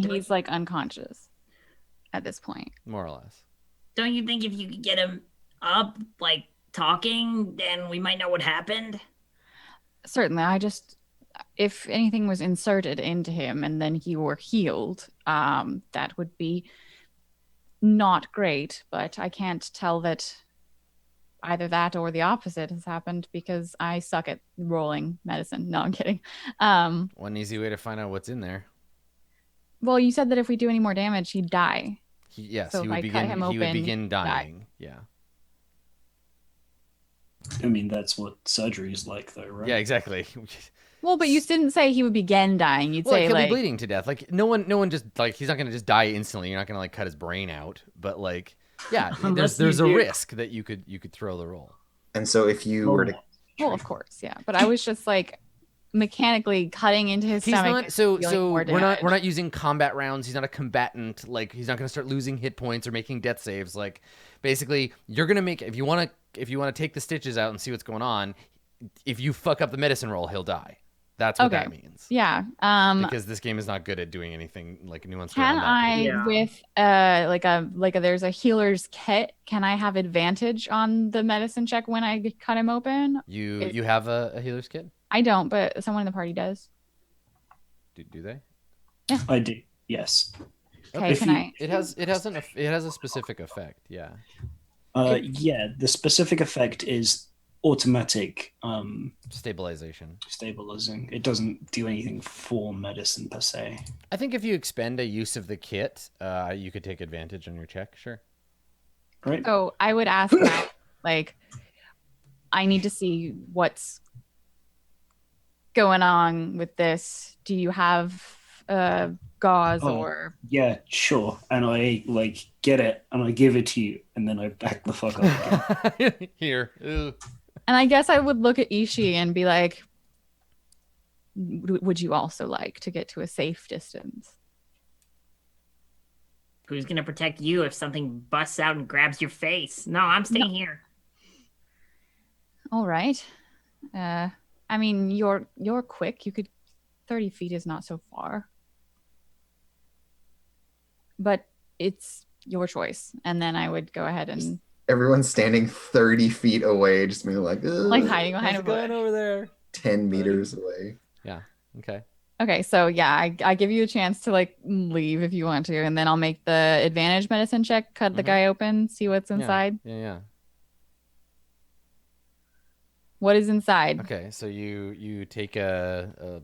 he's like unconscious at this point. More or less. Don't you think if you could get him up, like talking, then we might know what happened? Certainly. If anything was inserted into him and then he were healed, that would be not great, but I can't tell that either that or the opposite has happened because I suck at rolling medicine. No, I'm kidding. One easy way to find out what's in there. Well, you said that if we do any more damage, he'd die. Yes, So he if would I cut him begin open, dying. Yeah. I mean, that's what surgery is like, though, right? Yeah, exactly. Well, but you didn't say he would begin dying. You'd Well, say he'll like be bleeding to death. Like no one just like he's not gonna just die instantly. You're not gonna like cut his brain out. But like, yeah, Unless there's you a do. risk that you could throw the roll. And so if you were to well, of course, yeah. But I was just like mechanically cutting into his He's stomach. not and so dealing more we're damage. not using combat rounds. He's not a combatant. Like he's not gonna start losing hit points or making death saves. Like basically, you're gonna make if you wanna take the stitches out and see what's going on. If you fuck up the medicine roll, he'll die. That's what that means. Yeah. Because this game is not good at doing anything like nuanced. Can around that. I, Yeah. with there's a healer's kit, can I have advantage on the medicine check when I cut him open? You have a healer's kit? I don't, but someone in the party does. Do they? I do. Yes. Okay, If can you- I? It has a specific effect. Yeah. Yeah. The specific effect is automatic Stabilization. stabilizing. It doesn't do anything for medicine per se. I think if you expend a use of the kit, you could take advantage on your check. Sure. Right? So I would ask now, like, I need to see what's going on with this. Do you have gauze Oh. or? Yeah, sure. And I like get it and I give it to you and then I back the fuck up again. Here. Ooh. And I guess I would look at Ishi and be like, would you also like to get to a safe distance? Who's gonna protect you if something busts out and grabs your face? No, I'm staying here. All right. I mean, you're quick. 30 feet is not so far. But it's your choice. And then I would go ahead and everyone's standing 30 feet away, just being like, like hiding behind a How's it going bush. over there? 10 meters away. Okay. Okay, so yeah, I give you a chance to like leave if you want to, and then I'll make the advantage medicine check, cut the Mhm. guy open, see what's inside. Yeah. What is inside? Okay, so you take a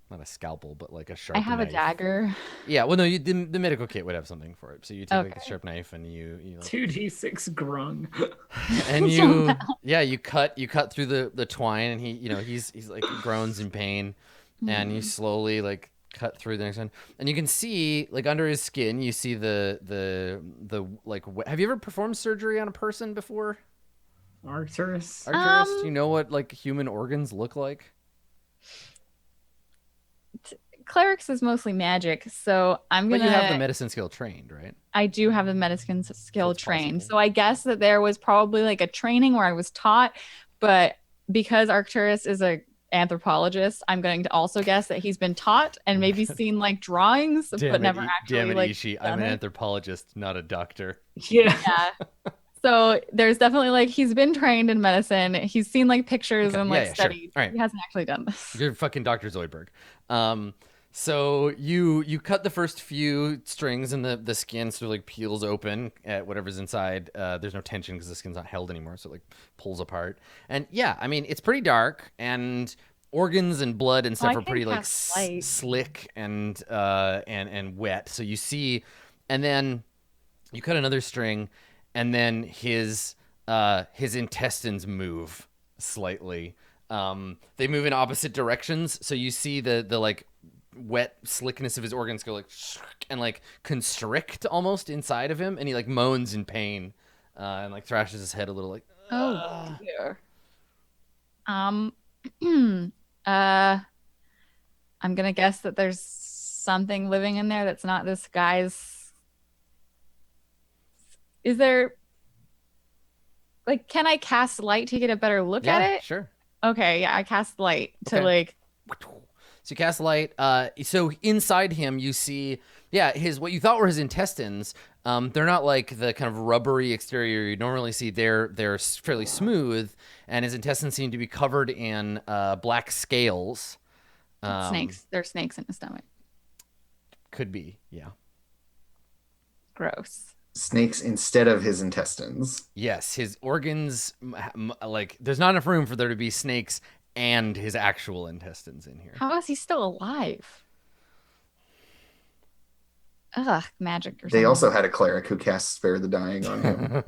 not a scalpel, but like a sharp I have knife. a dagger. Yeah, well, no, the medical kit would have something for it. So you take like a Okay. sharp knife and you 2d6 grung. and you cut through the twine, and he's like groans in pain, and you slowly like cut through the next one, and you can see like under his skin, you see the like. Have you ever performed surgery on a person before? Arcturus. Arcturus, do you know what like human organs look like? Clerics is mostly magic, so I'm But gonna. you have the medicine skill trained, right? I do have the medicine skill it's trained, possible. so I guess that there was probably like a training where I was taught, but because Arcturus is a anthropologist, I'm going to also guess that he's been taught and maybe seen like drawings, but never actually damn it, like Ishi. done I'm an it. anthropologist, not a doctor. Yeah. Yeah. So there's definitely like he's been trained in medicine. He's seen like pictures Okay, and yeah, like yeah, sure. studied. All right. He hasn't actually done this. You're fucking Dr. Zoidberg. So you cut the first few strings, and the skin sort of like peels open at whatever's inside. There's no tension because the skin's not held anymore, so it like pulls apart. And yeah, I mean it's pretty dark, and organs and blood and stuff I are pretty can like cast light. slick and wet. So you see, and then you cut another string, and then his intestines move slightly. They move in opposite directions, so you see the like wet slickness of his organs go like and like constrict almost inside of him, and he like moans in pain and like thrashes his head a little like Oh dear. I'm gonna guess that there's something living in there that's not this guy's. Is there like, can I cast light to get a better look yeah, at it? sure. Okay, yeah, I cast light to Okay. like. So you cast light. So inside him, you see, his what you thought were his intestines. They're not like the kind of rubbery exterior you normally see. They're fairly smooth, and his intestines seem to be covered in black scales. Snakes. There's snakes in his stomach. Could be, yeah. Gross. Snakes instead of his intestines. Yes, his organs, like, there's not enough room for there to be snakes and his actual intestines in here. How is he still alive? Ugh, magic or something. They also had a cleric who cast Spare the Dying on him.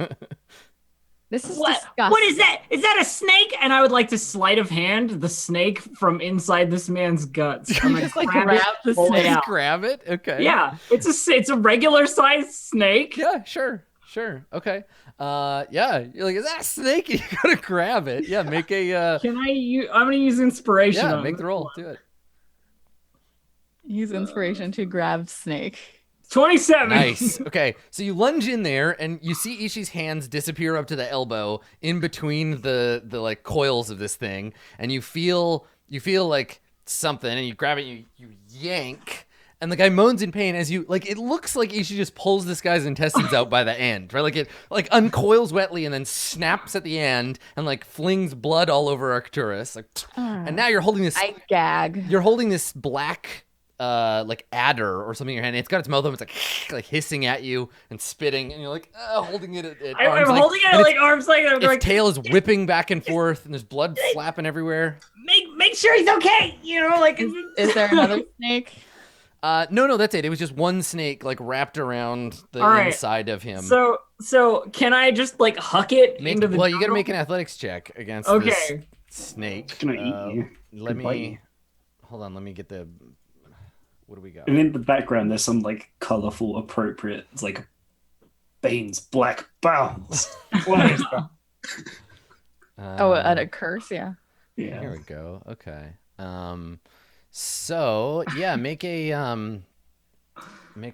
This is What? disgusting. What is that? Is that a snake? And I would like to sleight of hand the snake from inside this man's guts. I'm gonna Just like grab grab the pull it snake. out. Grab it? Okay. Yeah, it's a regular sized snake. Yeah, sure. Okay. Yeah, you're like, is that a snake? You gotta grab it. Yeah, make a, Can I use? I'm gonna use inspiration. yeah, on make it. the roll. Do it. Use inspiration to grab snake. 27. Nice. Okay, so you lunge in there, and you see Ishi's hands disappear up to the elbow in between the like coils of this thing, and you feel like something, and you grab it, you yank, and the guy moans in pain as you like. It looks like Ishi just pulls this guy's intestines out by the end, right? Like it like uncoils wetly and then snaps at the end and like flings blood all over Arcturus. Like, and now you're holding this. I gag. You're holding this black, like adder or something in your hand. It's got its mouth open. It's like hissing at you and spitting, and you're like holding it at I'm arms length, holding it and at like arms like I'm its like tail is whipping back and forth, and there's blood flapping everywhere. Make sure he's okay. You know, like Is there another snake? No, that's it. It was just one snake like wrapped around the All right. inside of him. So can I just like huck it into the you got to jungle? make an athletics check against Okay. this snake. It's gonna eat you. Let Could bite me you. hold on. Let me get the. What do we got? And in the background, there's some like colorful, appropriate, it's like Bane's black bounds. Oh, and a curse, yeah. Here Yeah. we go. Okay. So yeah, make a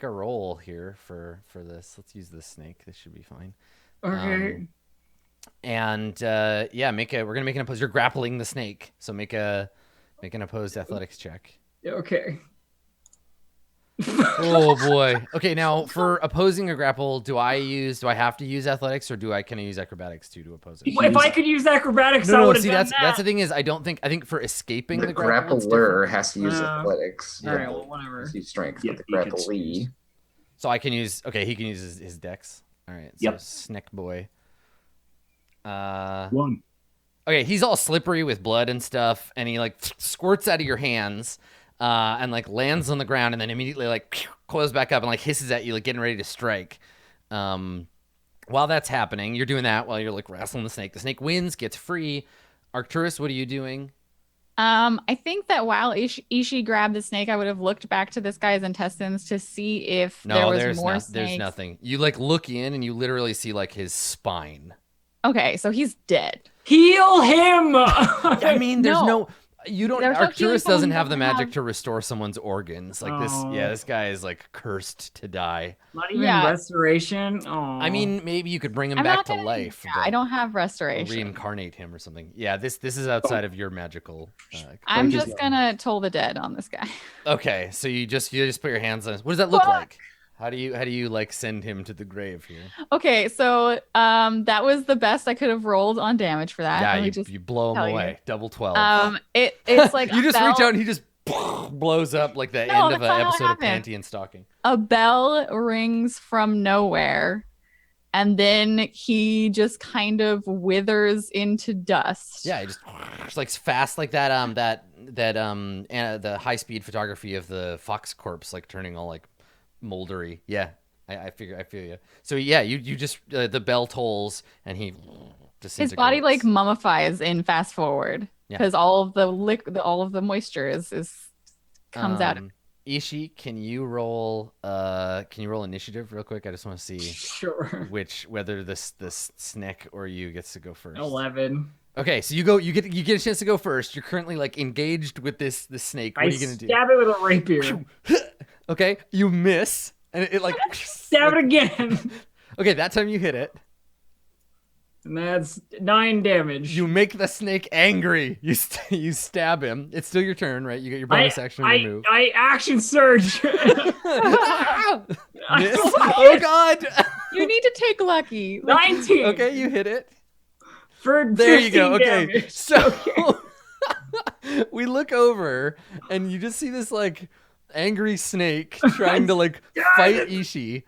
roll here for this. Let's use this snake. This should be fine. Okay. And we're gonna make an opposed. You're grappling the snake, so make an opposed athletics check. Okay. Oh boy. Okay, now for opposing a grapple, do I have to use athletics, or can I use acrobatics too to oppose it? If I could use acrobatics, I No. would have See, done that's the thing is, I think for escaping The the grapple, it's grappler different. has to use athletics. All right, well, whatever. Has to use strength, Yeah, but the you could grapplee. So I can use. Okay, he can use his dex. All right. So Yep. Snick boy. 1. Okay, he's all slippery with blood and stuff, and he like squirts out of your hands, and like lands on the ground, and then immediately like coils back up and like hisses at you, like getting ready to strike. While that's happening, you're doing that while you're like wrestling the snake. The snake wins, gets free. Arcturus, what are you doing? I think that while Ishi grabbed the snake, I would have looked back to this guy's intestines to see if there was more snakes. There's nothing. You like look in and you literally see like his spine. Okay, so he's dead. Heal him. I mean, there's no you don't. There's no Arcturus healing doesn't potion, have the doesn't magic have- to restore someone's organs. Like this, yeah, this guy is like cursed to die. Not even Yeah. restoration. Oh, I mean, maybe you could bring him I'm back not to gonna- life. Yeah, but- I don't have or restoration. reincarnate him or something. Yeah, this is outside of your magical. I'm Like, just gonna toll the dead on this guy. Okay, so you just put your hands on his. What does that look like? How do you like send him to the grave here? Okay, so that was the best I could have rolled on damage for that. Yeah, Let me just you blow him tell you. away. Double 12. it's like you a just bell, reach out and he just blows up like the No, end of that's an not how it episode of happened. Panty and Stocking. a bell rings from nowhere, and then he just kind of withers into dust. Yeah, he just like fast like that the high speed photography of the fox corpse like turning all like moldery. Yeah, I feel you. So yeah, you just the bell tolls and he His body like disintegrates. mummifies in fast forward Yeah. because all of the moisture is comes out of Ishi, can you roll initiative real quick? I just want to see sure. whether this Snick or you gets to go first. 11. Okay, so you get a chance to go first. You're currently like engaged with this snake. What I are you gonna do? stab it with a rapier. Okay, you miss, and it like Stab it again. okay. That time you hit it. And that's 9 damage. You make the snake angry. You stab him. It's still your turn, right? You get your bonus action on your move. I action surge. Miss. Oh God. You need to take lucky. 19. Okay, you hit it. For There you go. 15 Okay, damage. so we look over and you just see this like angry snake trying to like fight Ishi.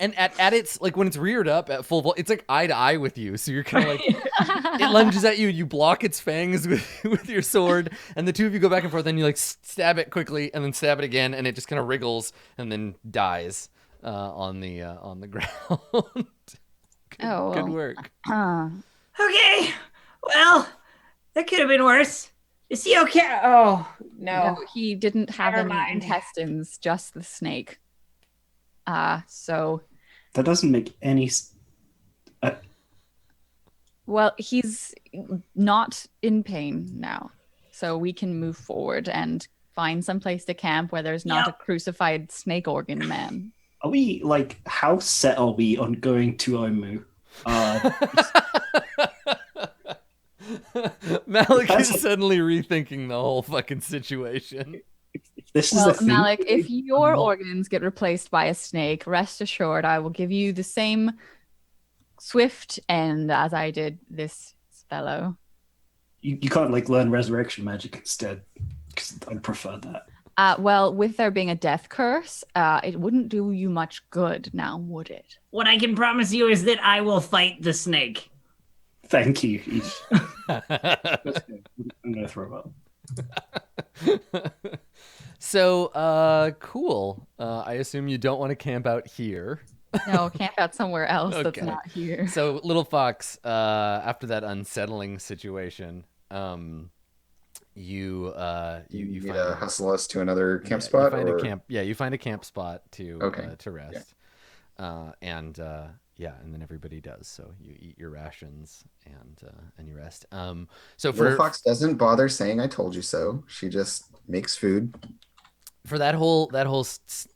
And at its like when it's reared up at full volt, it's like eye to eye with you. So you're kind of like it lunges at you. You block its fangs with your sword, and the two of you go back and forth. And you like stab it quickly, and then stab it again, and it just kind of wriggles and then dies on the ground. Good work. Okay. Well, that could have been worse. Is he okay? Oh, No, no. he didn't have Never any mind. intestines, just the snake. So That doesn't make any. well, he's not in pain now, so we can move forward and find some place to camp where there's not Yep. a crucified snake organ man. Are we like how set are we on going to Omu? Malik That's- is suddenly rethinking the whole fucking situation. If this is Well, the thing. Malik, if your I'm not- organs get replaced by a snake, rest assured I will give you the same swift end as I did this fellow. you can't like learn resurrection magic instead, because I'd prefer that. Well, with there being a death curse, it wouldn't do you much good now, would it? What I can promise you is that I will fight the snake. Thank you. I'm gonna throw up. So, cool. I assume you don't want to camp out here. No, camp out somewhere else Okay. that's not here. So, Little Fox, after that unsettling situation, you You need find to hustle us to another camp yeah, spot, You find or a camp. Yeah, you find a camp spot to Okay. To rest. And then everybody does. So you eat your rations and you rest. So Little for Fox doesn't bother saying "I told you so." She just makes food. for that whole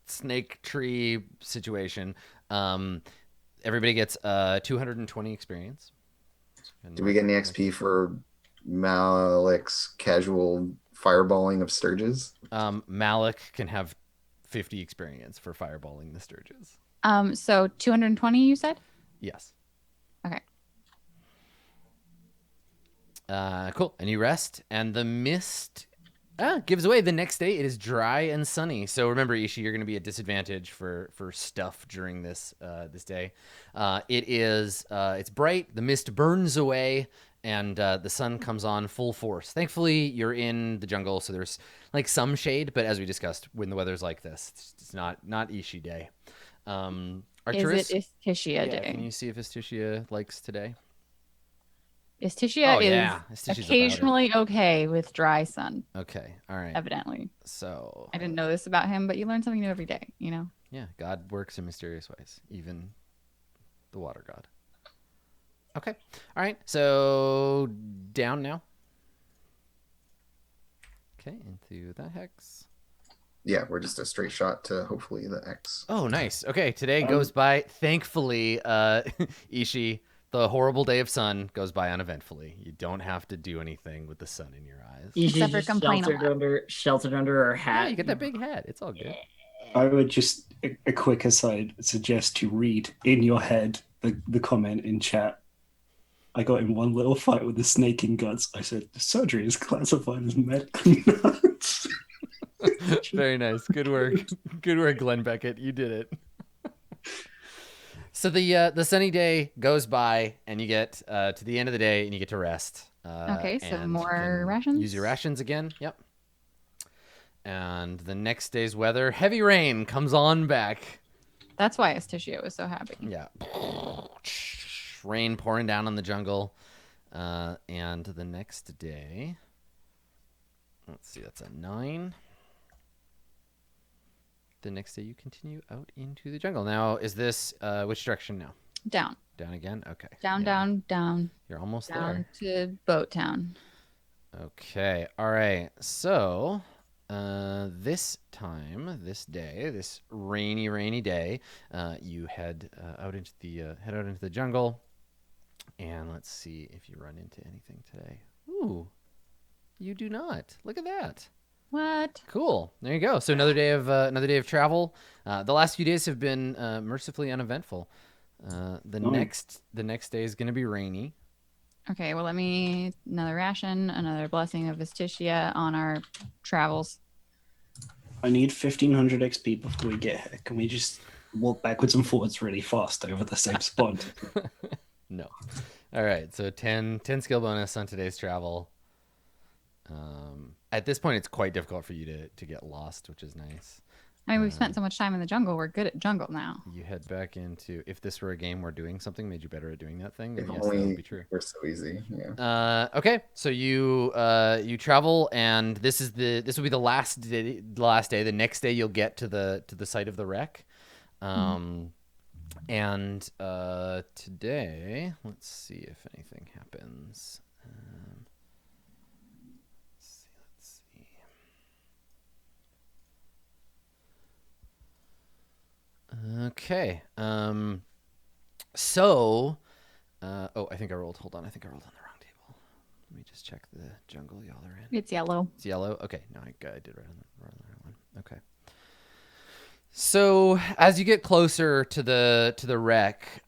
snake tree situation, everybody gets 220 experience. Do we get any XP for Malik's casual fireballing of Sturges? Malik can have 50 experience for fireballing the Sturges. So 220, you said? Yes. Okay. Cool. And you rest, and the mist gives away. The next day, it is dry and sunny. So remember, Ishi, you're going to be at disadvantage for stuff during this day. It's bright. The mist burns away, and the sun comes on full force. Thankfully, you're in the jungle, so there's like some shade. But as we discussed, when the weather's like this, it's not Ishi day. Arcturus, Is it Istitia yeah, day? can you see if Istitia likes today? Istitia Oh, is yeah. Istitia's about it. occasionally okay with dry sun, Okay, all right. evidently. So I didn't know this about him, but you learn something new every day, you know? yeah, God works in mysterious ways, even the water god. Okay, all right. So down now. Okay, into that hex. Yeah, we're just a straight shot to hopefully the X. Oh, nice. Okay, today goes by, thankfully, Ishi, the horrible day of sun goes by uneventfully. You don't have to do anything with the sun in your eyes. You Except for just complain a lot. sheltered under her Yeah, hat. you get that big hat. It's all good. I would just, a quick aside, suggest to read in your head the comment in chat. I got in one little fight with the snake in guts. I said, the surgery is classified as medically nuts. Very nice. Good work. Good work, Glenn Beckett. You did it. So the sunny day goes by, and you get to the end of the day, and you get to rest. Okay, so and you more can rations? Use your rations again. Yep. And the next day's weather, heavy rain comes on back. That's why Istitia was so happy. Yeah. Rain pouring down on the jungle. And the next day, let's see, that's a 9. The next day you continue out into the jungle. Now, is this which direction now? Down. Down again? Okay. Down, Yeah. down, down. You're almost Down there. to Boat Town. Okay. All right. So, this day, this rainy day, you head out into the jungle, and let's see if you run into anything today. Ooh, you do not. Look at that. What? Cool. There you go. So another day of travel. The last few days have been mercifully uneventful. The next day is going to be rainy. Okay, well, another ration, another blessing of Istitia on our travels. I need 1500 XP before we get here. Can we just walk backwards and forwards really fast over the same spot? No. All right. So 10 skill bonus on today's travel. At this point, it's quite difficult for you to get lost, which is nice. I mean, we've spent so much time in the jungle. We're good at jungle now. You head back into, if this were a game where doing something made you better at doing that thing, then If yes, that only would be true. we're so easy. Yeah. Okay, so you travel, and this will be the last day. The next day, you'll get to the site of the wreck. And today, let's see if anything happens. Let's see. Okay. So, I think I rolled. Hold on. I think I rolled on the wrong table. Let me just check the jungle y'all are in. It's yellow. It's yellow. Okay. No, I did right on the right one. Okay. So as you get closer to the wreck,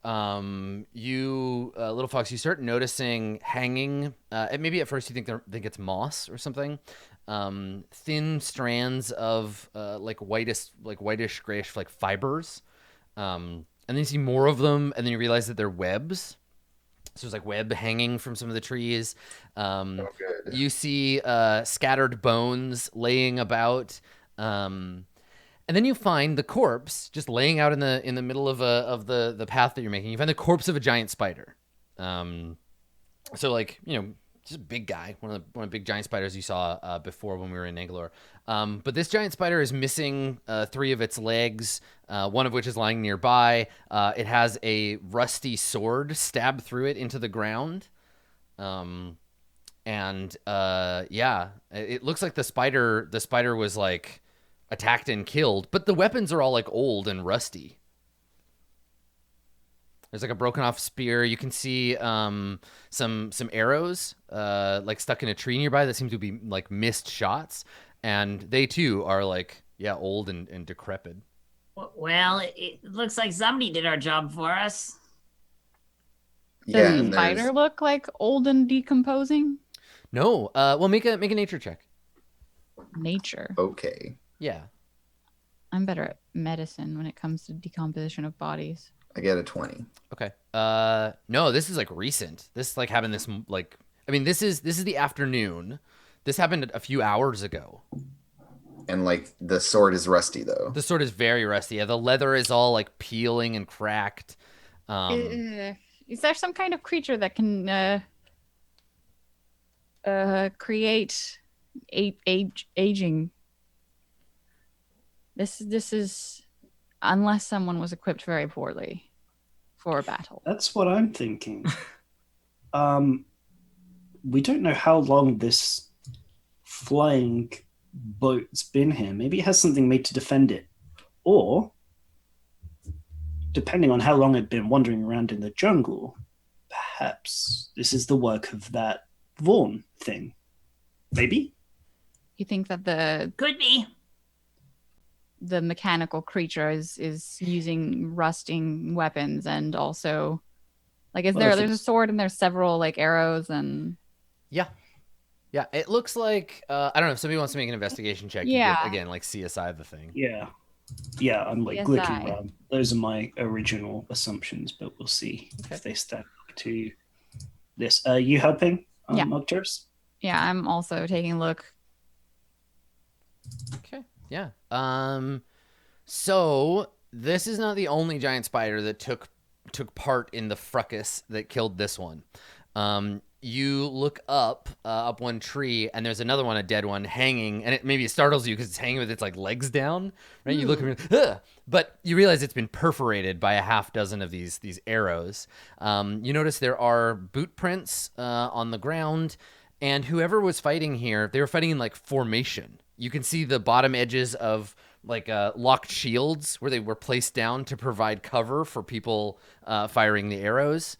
you little fox, you start noticing hanging. And maybe at first you think it's moss or something. Thin strands of like whitish grayish like fibers. And then you see more of them, and then you realize that they're webs. So there's like web hanging from some of the trees. Good. You see scattered bones laying about. And then you find the corpse just laying out in the middle of the path that you're making. You find the corpse of a giant spider. So like, just a big guy, one of the big giant spiders you saw before when we were in Nangalore. But this giant spider is missing 3 of its legs, one of which is lying nearby. It has a rusty sword stabbed through it into the ground. It looks like the spider was like attacked and killed, but the weapons are all like old and rusty. There's like a broken off spear. You can see some arrows like stuck in a tree nearby that seem to be like missed shots, and they too are like old and decrepit. Well, it looks like somebody did our job for us. Yeah. Does the And there's spider look like old and decomposing? No, well make a nature check. Nature. okay. Yeah. I'm better at medicine when it comes to decomposition of bodies. I get a 20. Okay. No, this is like recent. This like happened this like I mean, this is the afternoon. This happened a few hours ago. And like the sword is rusty though. The sword is very rusty. Yeah, the leather is all like peeling and cracked. Is there some kind of creature that can create aging? This is unless someone was equipped very poorly for a battle. That's what I'm thinking. We don't know how long this flying boat's been here. Maybe it has something made to defend it. Or, depending on how long it'd been wandering around in the jungle, perhaps this is the work of that Vaughn thing. Maybe? You think that the Could be. mechanical creature is using rusting weapons, and also like there's a sword and there's several like arrows and Yeah, it looks like I don't know if somebody wants to make an investigation check. You Yeah. get, again, like CSI the thing. Yeah. Yeah, I'm like Yes, looking around. Those are my original assumptions, but we'll see if they stack up to this. You helping, Yeah. Arcturus? yeah, I'm also taking a look. Okay. Yeah. So this is not the only giant spider that took part in the fracas that killed this one. You look up one tree, and there's another one, a dead one, hanging, and maybe it startles you because it's hanging with its like legs down, right? You look at it, ugh! But you realize it's been perforated by a half dozen of these arrows. You notice there are boot prints on the ground, and whoever was fighting here, they were fighting in like formation. You can see the bottom edges of like locked shields where they were placed down to provide cover for people firing the arrows.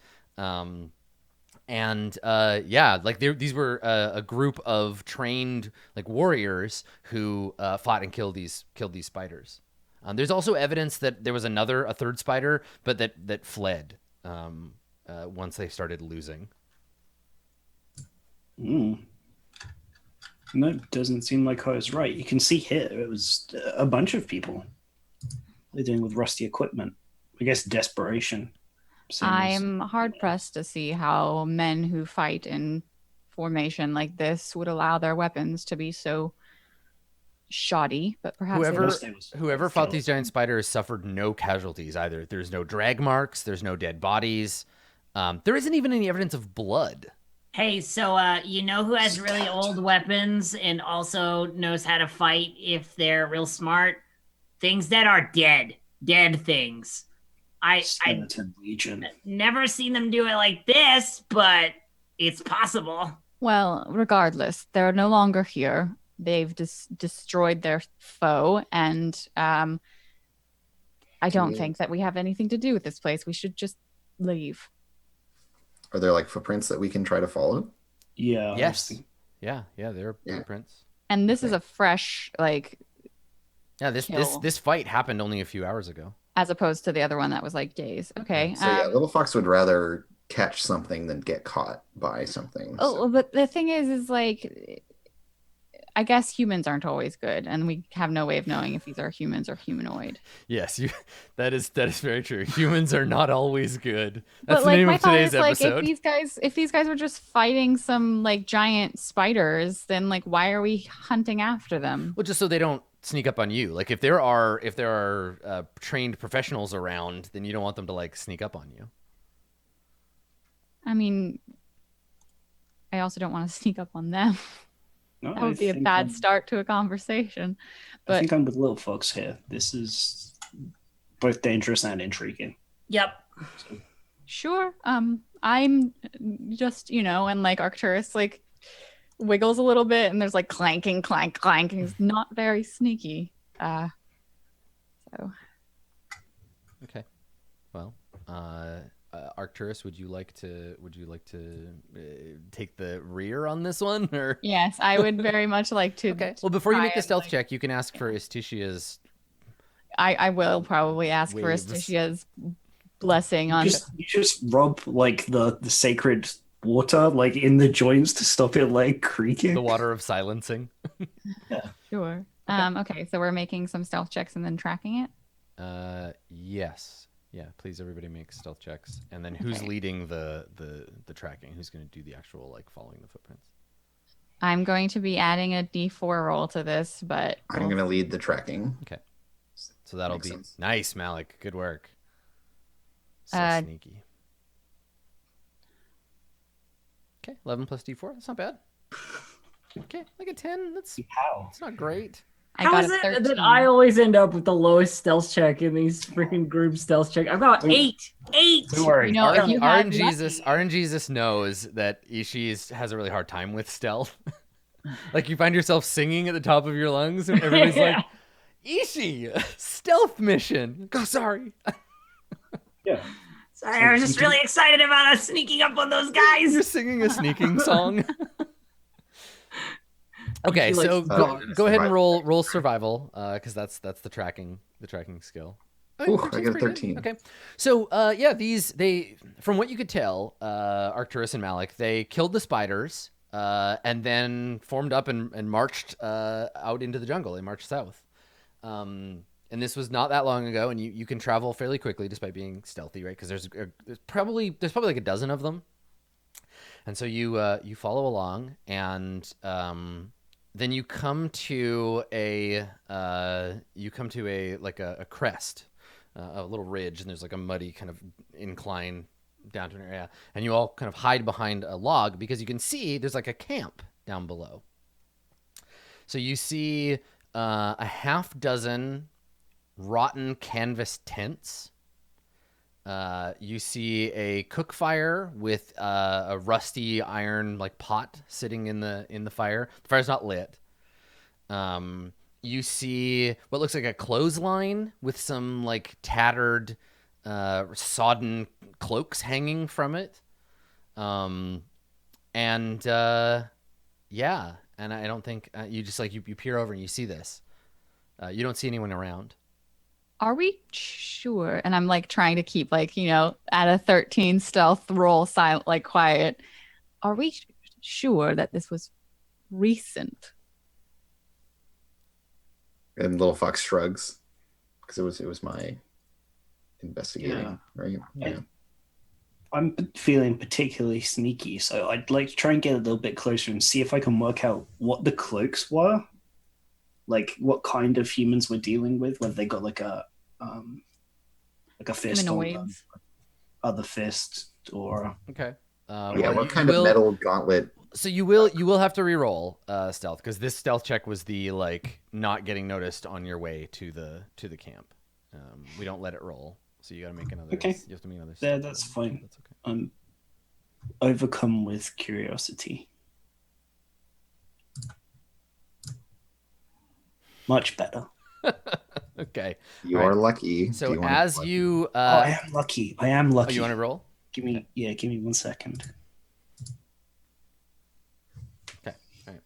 These were a group of trained like warriors who fought and killed these spiders. There's also evidence that there was a third spider, but that fled once they started losing. No, doesn't seem like I was right. You can see here it was a bunch of people. They're dealing with rusty equipment. I guess desperation. I'm hard pressed to see how men who fight in formation like this would allow their weapons to be so shoddy. But perhaps Whoever fought these giant spiders suffered no casualties either. There's no drag marks. There's no dead bodies. There isn't even any evidence of blood. Hey, so you know who has really old weapons and also knows how to fight if they're real smart? Things that are dead things. I Legion. never seen them do it like this, but it's possible. Well, regardless, they're no longer here. They've destroyed their foe, and I don't think that we have anything to do with this place. We should just leave. Are there like footprints that we can try to follow? Yeah. Yes. Yeah, there are footprints. And this is a fresh This fight happened only a few hours ago. As opposed to the other one that was like days. Okay. So Little Fox would rather catch something than get caught by something. Oh, but the thing is like, I guess humans aren't always good, and we have no way of knowing if these are humans or humanoid. Yes, that is very true. Humans are not always good. That's But the like name my of thought today's is like, episode. if these guys were just fighting some like giant spiders, then like why are we hunting after them? Well, just so they don't sneak up on you. Like if there are trained professionals around, then you don't want them to like sneak up on you. I mean, I also don't want to sneak up on them. No, That would be a bad start to a conversation. I But think I'm with Little Fox here. This is both dangerous and intriguing. Yep. sure, I'm just, and like Arcturus like wiggles a little bit, and there's like clanking, clank, clank. He's not very sneaky. So Okay. Well, Arcturus, would you like to take the rear on this one, or? yes, I would very much like to. Okay. Well, before you try make the and, stealth like- check, you can ask for Istitia's. I will probably ask for Waves. Asticia's blessing on. You just rub like the sacred water like in the joints to stop it like creaking. The water of silencing. Sure. Okay, so we're making some stealth checks and then tracking it. Yes. Yeah, please everybody make stealth checks. And then who's Okay. leading the tracking? Who's going to do the actual like following the footprints? I'm going to be adding a D4 roll to this, but I'm going to lead the tracking. Okay. So that'll Makes be sense. nice, Malik. Good work. So sneaky. Okay, 11 plus D4. That's not bad. Okay, like a 10. That's not great. I How got is a it 13. that I always end up with the lowest stealth check in these freaking group stealth check? I've got 8. 8. Don't worry. You know, if you had RNGesus knows that Ishi has a really hard time with stealth. Like you find yourself singing at the top of your lungs, and everybody's like, "Ishi, stealth mission." Oh, sorry. Yeah. Sorry, I was just really excited about us sneaking up on those guys. You're singing a sneaking song. Okay, She so likes go ahead and roll survival, because that's the tracking skill. Ooh, 13's I got a pretty good. 13. Okay, so yeah, they from what you could tell, Arcturus and Malik, they killed the spiders, and then formed up and marched out into the jungle. They marched south, and this was not that long ago. And you can travel fairly quickly despite being stealthy, right? Because there's probably like a dozen of them, and so you follow along, and then you come to a crest, a little ridge, and there's like a muddy kind of incline down to an area, and you all kind of hide behind a log because you can see there's like a camp down below. So you see a half dozen rotten canvas tents. You see a cook fire with a rusty iron like pot sitting in the fire. The fire's not lit. You see what looks like a clothesline with some like tattered, sodden cloaks hanging from it. And yeah, and I don't think you just like you peer over and you see this. You don't see anyone around. Are we sure? And I'm like trying to keep like, at a 13 stealth roll silent, like quiet. Are we sure that this was recent? And Little Fox shrugs because it was my investigating, right? Yeah. I'm feeling particularly sneaky, so I'd like to try and get a little bit closer and see if I can work out what the cloaks were, like what kind of humans we're dealing with, whether they got like a fist on them, Humanoids. other fist, or Okay. What kind of metal gauntlet? So you will have to re-roll stealth because this stealth check was the like not getting noticed on your way to the camp. We don't let it roll, so you got to make another. Okay. You have to make another. Yeah, stealth that's roll. fine. That's okay. I'm overcome with curiosity. Much better. Okay. You All are right. lucky. Do So you wanna as be lucky? you, I am lucky. I am lucky. you want to roll? Give me 1 second. Okay. All right.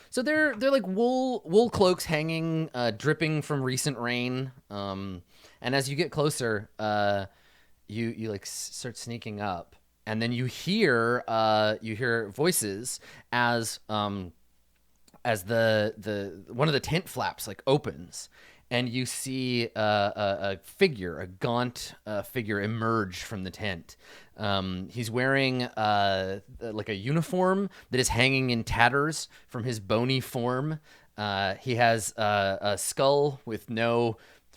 So they're like wool cloaks hanging, dripping from recent rain. And as you get closer, you like start sneaking up, and then you hear voices as the one of the tent flaps like opens, and you see a gaunt figure emerge from the tent. He's wearing like a uniform that is hanging in tatters from his bony form. He has a skull with no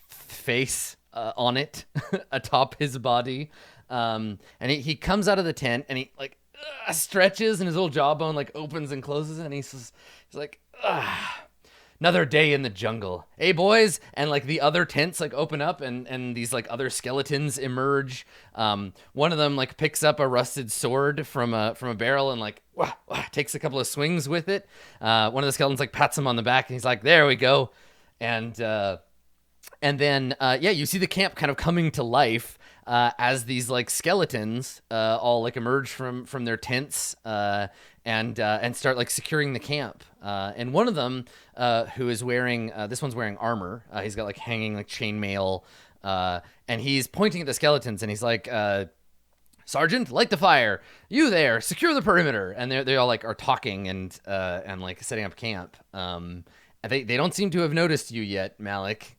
face on it atop his body. And he comes out of the tent and he like stretches, and his little jawbone like opens and closes, and he's like, another day in the jungle, hey boys. And like the other tents like open up, and these like other skeletons emerge. One of them like picks up a rusted sword from a barrel and like takes a couple of swings with it. One of the skeletons like pats him on the back, and he's like, there we go. And then you see the camp kind of coming to life as these like skeletons all like emerge from their tents and start like securing the camp. And one of them who is wearing this one's wearing armor. He's got like hanging like chainmail, and he's pointing at the skeletons, and he's like, Sergeant, light the fire. You there, secure the perimeter. And they all like are talking and like setting up camp. They don't seem to have noticed you yet, Malik.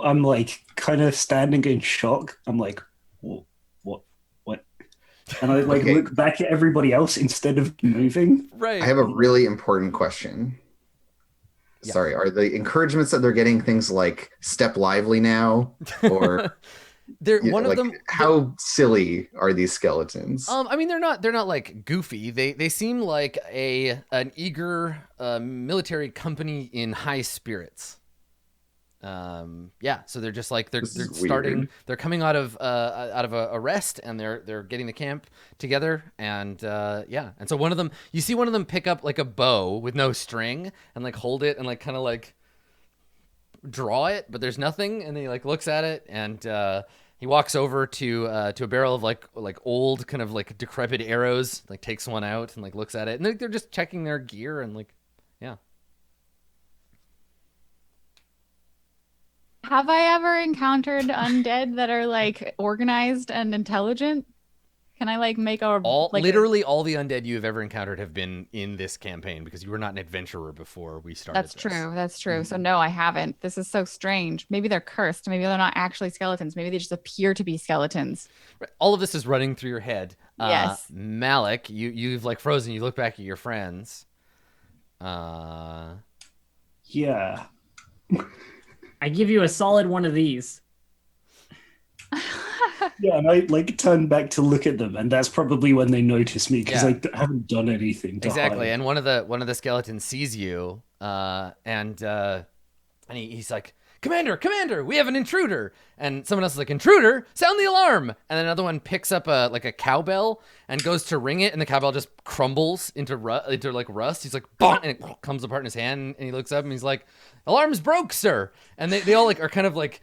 I'm like kind of standing in shock. I'm like, what? And I like Okay. look back at everybody else instead of moving. Right. I have a really important question. Yeah. Sorry, are the encouragements that they're getting things like step lively now? Or One of like them. how silly are these skeletons? I mean, they're not like goofy. They seem like an eager military company in high spirits. Yeah, so they're just like they're This is starting. weird. They're coming out of a rest, and they're getting the camp together, and yeah, and so you see one of them pick up like a bow with no string and like hold it and like kind of like draw it, but there's nothing, and he like looks at it, and he walks over to a barrel of like old kind of like decrepit arrows, like takes one out and like looks at it, and they're just checking their gear and like, yeah. Have I ever encountered undead that are like organized and intelligent? Can I like make a Literally all the undead you have ever encountered have been in this campaign because you were not an adventurer before we started. That's true. That's true. So no, I haven't. This is so strange. Maybe they're cursed. Maybe they're not actually skeletons. Maybe they just appear to be skeletons. All of this is running through your head. Yes. Malik, you've like frozen. You look back at your friends. Yeah. I give you a solid one of these. Yeah, and I like turn back to look at them, and that's probably when they notice me because Yeah. I haven't done anything to Exactly, hide. and one of the skeletons sees you, and he's like, Commander, we have an intruder. And someone else is like, intruder, sound the alarm. And then another one picks up a cowbell and goes to ring it, and the cowbell just crumbles into like rust. He's like, bonk, and it comes apart in his hand, and he looks up and he's like, alarm's broke, sir. And they all like are kind of like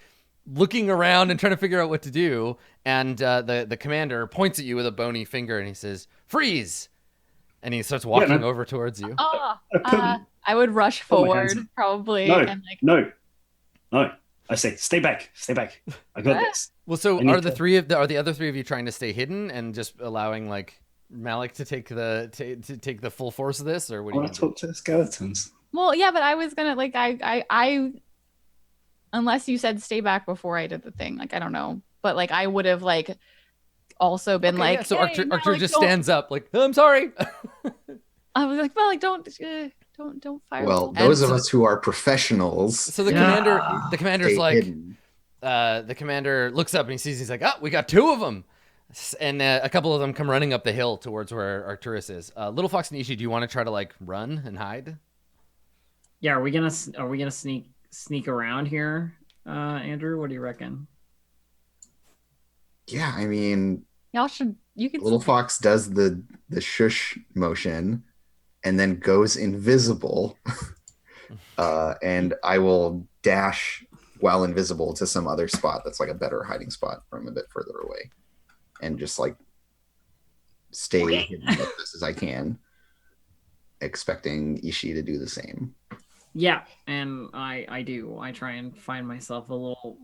looking around and trying to figure out what to do. And the commander points at you with a bony finger and he says, freeze. And he starts walking over towards you. I would rush Put my forward hands up. probably. No, And like, no. I say, stay back. I got this. Well, so I need are the to- are the other three of you trying to stay hidden and just allowing like Malik to take the full force of this, or what I do you want to talk to the skeletons. well, yeah, but I was gonna like I unless you said stay back before I did the thing, like I don't know, but like I would have like also been Okay, like, yeah, so hey, Arctur no, like, just don't- stands up like, oh, I'm sorry. I was like, well, like don't fire. Well, the- those And of so- us who are professionals So the Yeah. commander's stay like, hidden. the commander looks up and he sees, he's like, oh, we got two of them. And a couple of them come running up the hill towards where Arcturus is. Little Fox and Ishi, do you want to try to like run and hide? Yeah, are we gonna sneak around here, Andrew? What do you reckon? Yeah, I mean, Y'all should. You could. Little Fox does the shush motion and then goes invisible. And I will dash while invisible to some other spot that's like a better hiding spot from a bit further away. And just like stay hidden as best as I can, expecting Ishii to do the same. Yeah, and I do. I try and find myself a little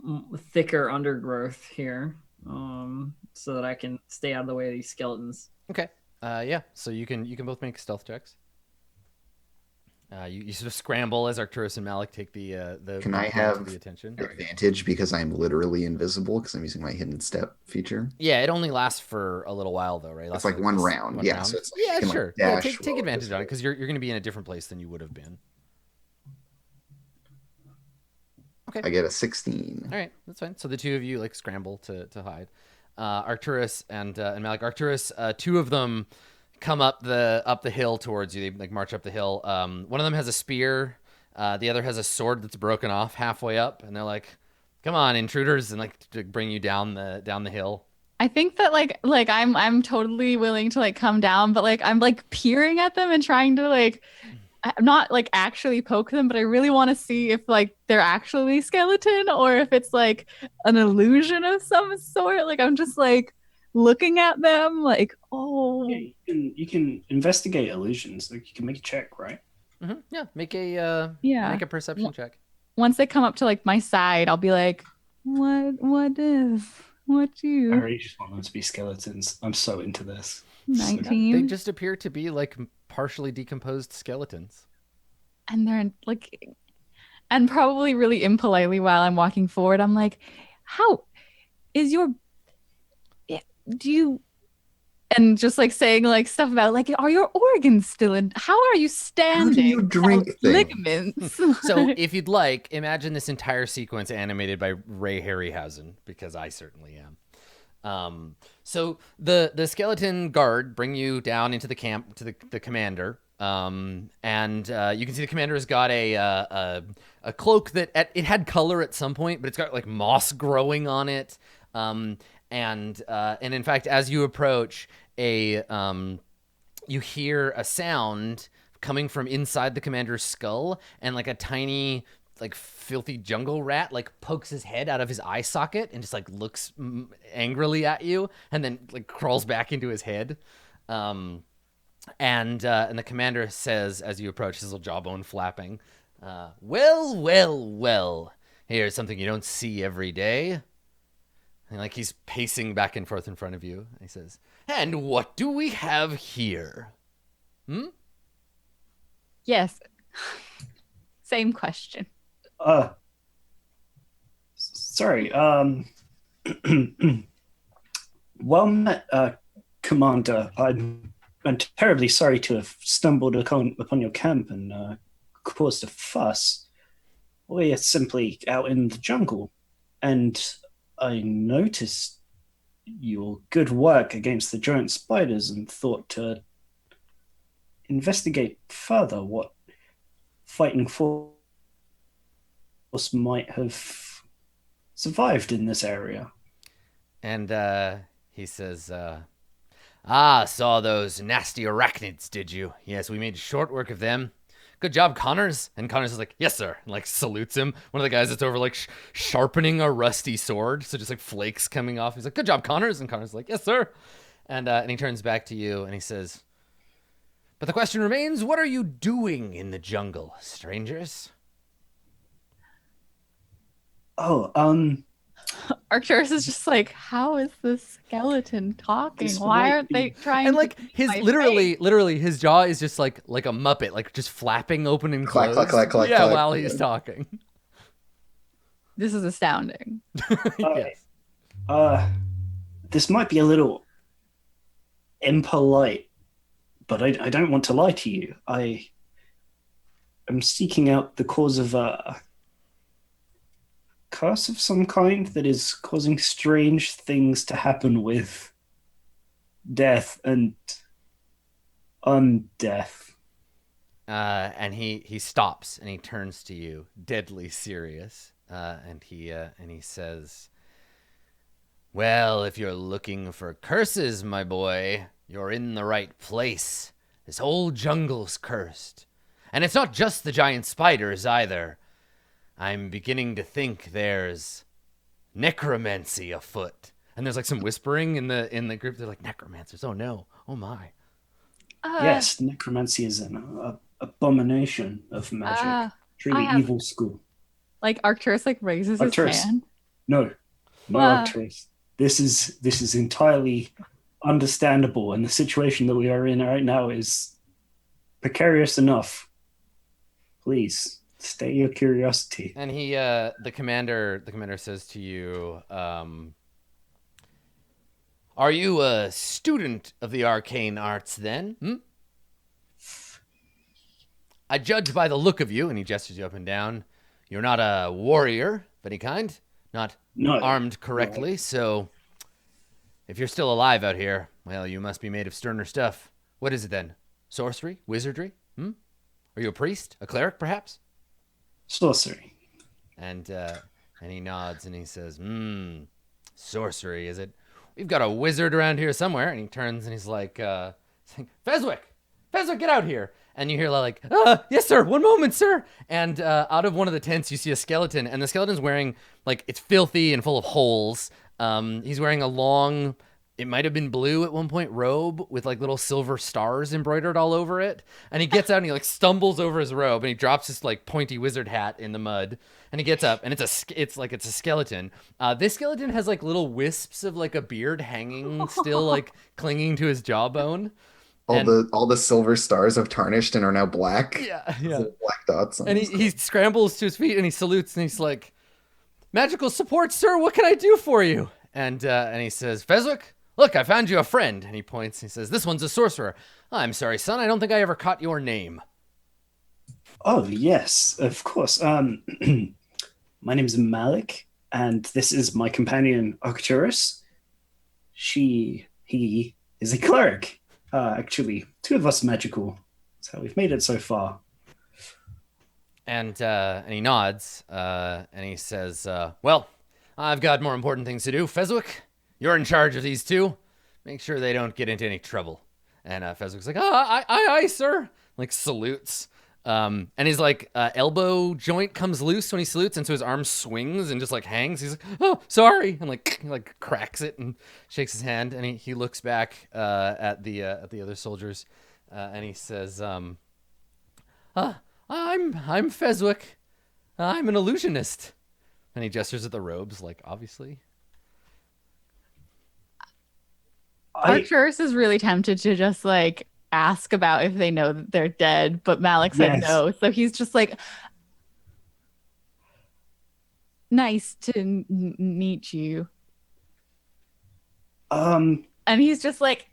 thicker undergrowth here, so that I can stay out of the way of these skeletons. Okay. Yeah. So you can both make stealth checks. You sort of scramble as Arcturus and Malik take the Can I to have the attention. advantage because I'm literally invisible because I'm using my hidden step feature? Yeah, it only lasts for a little while though, right? It It's lasts like for, one this- round. Yeah, so it's like you yeah, can, like, sure. Yeah, dash take while advantage on it invisible. because you're going to be in a different place than you would have been. I get a 16. All right, that's fine. So the two of you like scramble to hide. Arcturus and Malik. Arcturus, two of them come up the hill towards you. They like march up the hill. One of them has a spear. The other has a sword that's broken off halfway up, and they're like, "Come on, intruders!" and like to bring you down the hill. I think that like I'm totally willing to like come down, but like I'm like peering at them and trying to like not like actually poke them, but I really want to see if like they're actually skeleton or if it's like an illusion of some sort. Like I'm just like looking at them like, oh, Yeah, you can investigate illusions. Like you can make a check, right? Yeah, make a yeah. make a perception check. Once they come up to like my side, I'll be like, what I you really just want them to be skeletons. I'm so into this. 19? They just appear to be like partially decomposed skeletons. And they're like, And probably really impolitely while I'm walking forward, I'm like, how is your, do you, and just like saying like stuff about like, are your organs still in, how are you standing? How do you drink without things? ligaments? So if you'd like, imagine this entire sequence animated by Ray Harryhausen, because I certainly am. So the skeleton guard bring you down into the camp to the commander. And you can see the commander has got a cloak that it had color at some point, but it's got like moss growing on it. And in fact, as you approach, you hear a sound coming from inside the commander's skull, and like a tiny, like filthy jungle rat like pokes his head out of his eye socket and just like looks angrily at you, and then like crawls back into his head. And the commander says, as you approach, his little jawbone flapping, well, here's something you don't see every day. And like he's pacing back and forth in front of you. And he says, and what do we have here? Yes. Same question. Sorry. Well met, Commander. I'm terribly sorry to have stumbled upon your camp and caused a fuss. We're simply out in the jungle, and I noticed your good work against the giant spiders and thought to investigate further what fighting force might have survived in this area. And he says, saw those nasty arachnids, did you? Yes, we made short work of them. Good job, Connors. And Connors is like, yes, sir. And like salutes him. One of the guys that's over like sharpening a rusty sword. So just like flakes coming off. He's like, good job, Connors. And Connors is like, yes, sir. And he turns back to you and he says, but the question remains, what are you doing in the jungle, strangers? Oh, Arcturus is just like, how is this skeleton talking? This Why might aren't they trying And like to his my literally his jaw is just like a Muppet, like just flapping open and Clack, closed. clack, clack, clack, yeah, clack. while he's talking. This is astounding. Yes. This might be a little impolite, but I don't want to lie to you. I am seeking out the cause of a curse of some kind that is causing strange things to happen with death and undeath. And he stops and he turns to you, deadly serious, and he says, well, if you're looking for curses, my boy, you're in the right place. This whole jungle's cursed. And it's not just the giant spiders either. I'm beginning to think there's necromancy afoot. And there's like some whispering in the group. They're like, necromancers, oh no, oh my. Yes, necromancy is an abomination of magic. Truly evil school. Like Arcturus like raises Arcturus. his hand. No, Arcturus. This is entirely understandable, and the situation that we are in right now is precarious enough. Please stay your curiosity. And he, the commander says to you, are you a student of the arcane arts then? I judge by the look of you, and he gestures you up and down. You're not a warrior of any kind, not armed correctly, so if you're still alive out here, well, you must be made of sterner stuff. What is it then? Sorcery? Wizardry? Are you a priest? A cleric, perhaps? Sorcery. And he nods and he says, sorcery, is it? We've got a wizard around here somewhere. And he turns and he's like, Fezwick, get out here. And you hear like, yes, sir, one moment, sir. And out of one of the tents, you see a skeleton. And the skeleton's wearing, like, it's filthy and full of holes. He's wearing a long, it might have been blue at one point, robe with like little silver stars embroidered all over it. And he gets out and he like stumbles over his robe and he drops his like pointy wizard hat in the mud. And he gets up and it's a skeleton. This skeleton has like little wisps of like a beard hanging still like clinging to his jawbone. All the silver stars have tarnished and are now black. Yeah, yeah. Little black dots. On And his he scrambles to his feet and he salutes and he's like, "Magical support, sir. What can I do for you?" And he says, "Fezwick, look, I found you a friend." And he points. He says, "This one's a sorcerer. I'm sorry, son. I don't think I ever caught your name." Oh, yes, of course. My name is Malik, and this is my companion, Arcturus. He is a cleric. Actually, two of us magical. That's how we've made it so far. And he nods and he says, "Well, I've got more important things to do. Fezwick, you're in charge of these two. Make sure they don't get into any trouble." And Fezwick's like, aye, sir." Like salutes. And his like elbow joint comes loose when he salutes, and so his arm swings and just like hangs. He's like, "Oh, sorry," and like cracks it and shakes his hand. And he looks back at the other soldiers, and he says, I'm Fezwick. I'm an illusionist." And he gestures at the robes, like obviously. Arcturus is really tempted to just like ask about if they know that they're dead, but Malik said no. So he's just like, "Nice to meet you." And he's just like,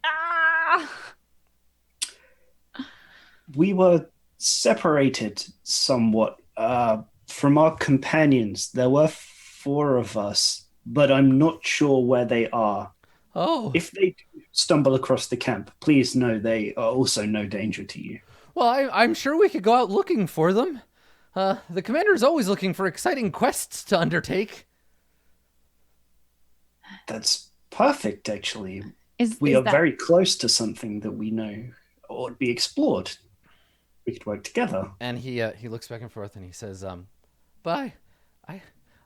We were separated somewhat from our companions. There were 4 of us, but I'm not sure where they are. Oh. If they do stumble across the camp, please know they are also no danger to you. Well, I'm sure we could go out looking for them. The commander is always looking for exciting quests to undertake. That's perfect, actually. We is are that- very close to something that we know ought to be explored. We could work together. And he looks back and forth and he says, "But I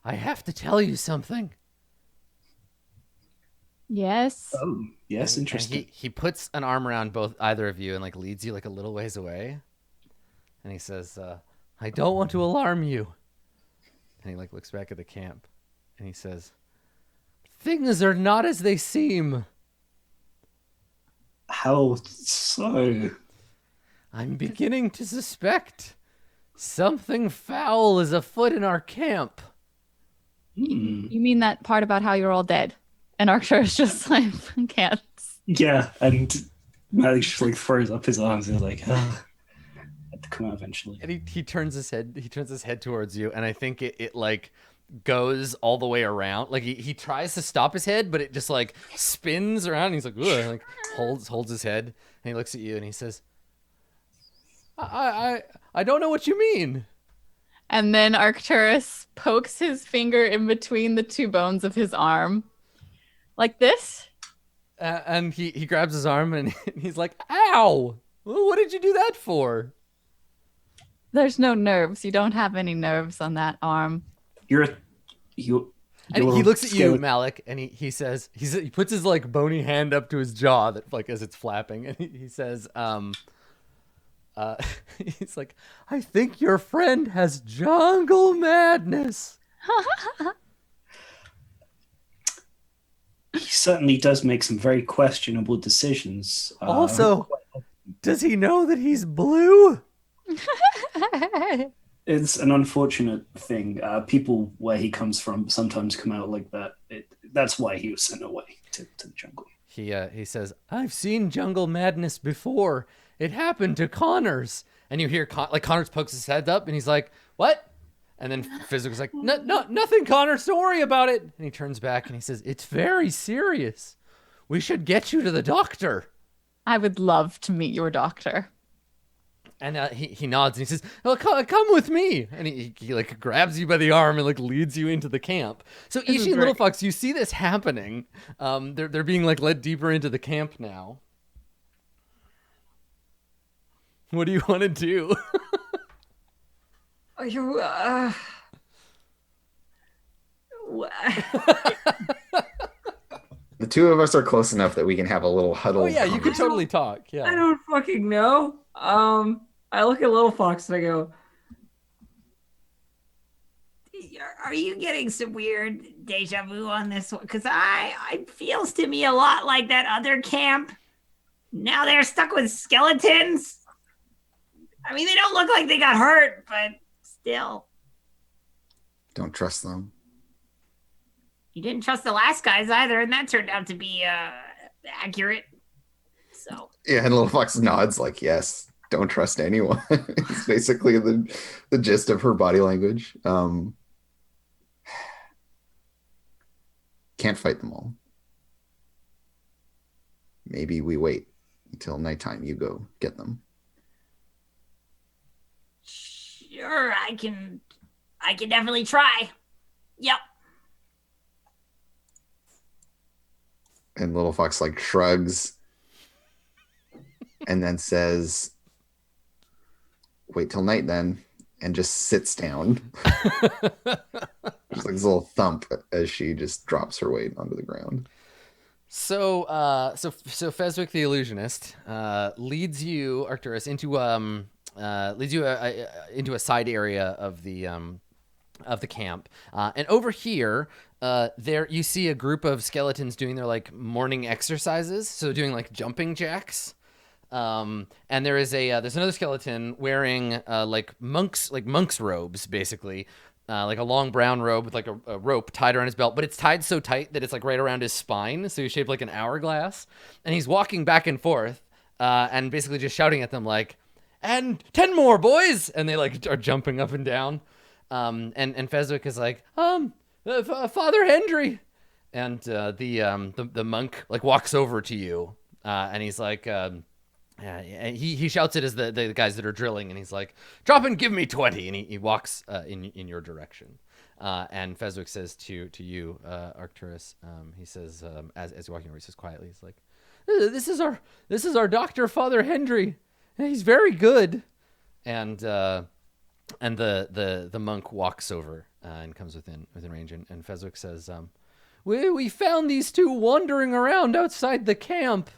have to tell you something." Yes. Oh, yes, And interesting. he puts an arm around either of you and like leads you like a little ways away. And he says, "I don't want to alarm you." And he like looks back at the camp and he says, "Things are not as they seem. How so? I'm beginning to suspect something foul is afoot in our camp." You mean that part about how you're all dead? And Arcturus just like can't. Yeah, and Malik just like throws up his arms and is like, had to come out eventually. And he turns his head towards you, and I think it like goes all the way around. Like he tries to stop his head, but it just like spins around and he's like, "Ugh," like holds his head, and he looks at you and he says, I don't know what you mean." And then Arcturus pokes his finger in between the 2 bones of his arm. Like this? And he grabs his arm and he's like, "Ow! What did you do that for?" There's no nerves. You don't have any nerves on that arm. And he looks at you, Malik, and he says, he puts his like bony hand up to his jaw that like as it's flapping, and he says, he's like, "I think your friend has jungle madness." He certainly does make some very questionable decisions. Also, does he know that he's blue? It's an unfortunate thing. People where he comes from sometimes come out like that. That's why he was sent away to the jungle. He says, "I've seen jungle madness before. It happened to Connors." And you hear like Connors pokes his head up and he's like, "What?" And then Physic's like, "No, nothing, Connors. Don't worry about it." And he turns back and he says, "It's very serious. We should get you to the doctor." I would love to meet your doctor. And he nods and he says, "Oh, come with me." And he like grabs you by the arm and like leads you into the camp. So Ishi and Little Fox, you see this happening. They're being like led deeper into the camp now. What do you want to do? Are you, The 2 of us are close enough that we can have a little huddle. Oh yeah, you could totally talk. I Yeah. don't fucking know. I look at Little Fox and I go, Are you getting some weird deja vu on this one? Because I feels to me a lot like that other camp. Now they're stuck with skeletons. I mean, they don't look like they got hurt, but still. Don't trust them. You didn't trust the last guys either, and that turned out to be accurate. So Yeah, and Little Fox nods like, yes, don't trust anyone. It's basically the gist of her body language. Can't fight them all. Maybe we wait until nighttime. You go get them. sure, I can definitely try. Yep. And Little Fox like shrugs and then says, wait till night then, and just sits down. Just like this little thump as she just drops her weight onto the ground. So Fezwick the illusionist leads you, Arcturus, into into a side area of the camp, and over here, there you see a group of skeletons doing their like morning exercises, so doing like jumping jacks. And there is there's another skeleton wearing like monks robes, basically. Like a long brown robe with like a rope tied around his belt, but it's tied so tight that it's like right around his spine, so he's shaped like an hourglass. And he's walking back and forth, and basically just shouting at them like, "And 10 more, boys!" And they like are jumping up and down. And Fezwick is like, Father Hendry, and the monk like walks over to you, and he's like, he shouts it as the guys that are drilling, and he's like, "Drop and give me 20," and he walks in your direction. And Fezwick says to you, Arcturus, he says, as you're walking over, he says quietly, he's like, this is our doctor, Father Hendry. He's very good." And the monk walks over and comes within range, and Fezwick says, we found these two wandering around outside the camp.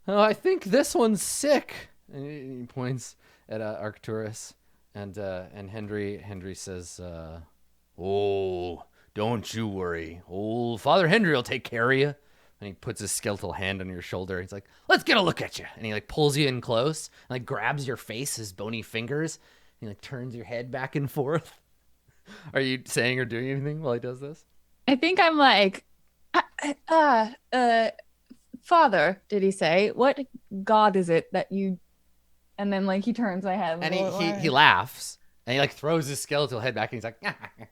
I think this one's sick." And he points at Arcturus, and Hendry says, "Oh, don't you worry. Old Father Hendry will take care of you." And he puts his skeletal hand on your shoulder. He's like, "Let's get a look at you." And he like pulls you in close, and like grabs your face, his bony fingers. He like turns your head back and forth. Are you saying or doing anything while he does this? I think I'm like, Father, did he say? What god is it that you... And then like he turns my head. And he laughs. And he like throws his skeletal head back, and he's like,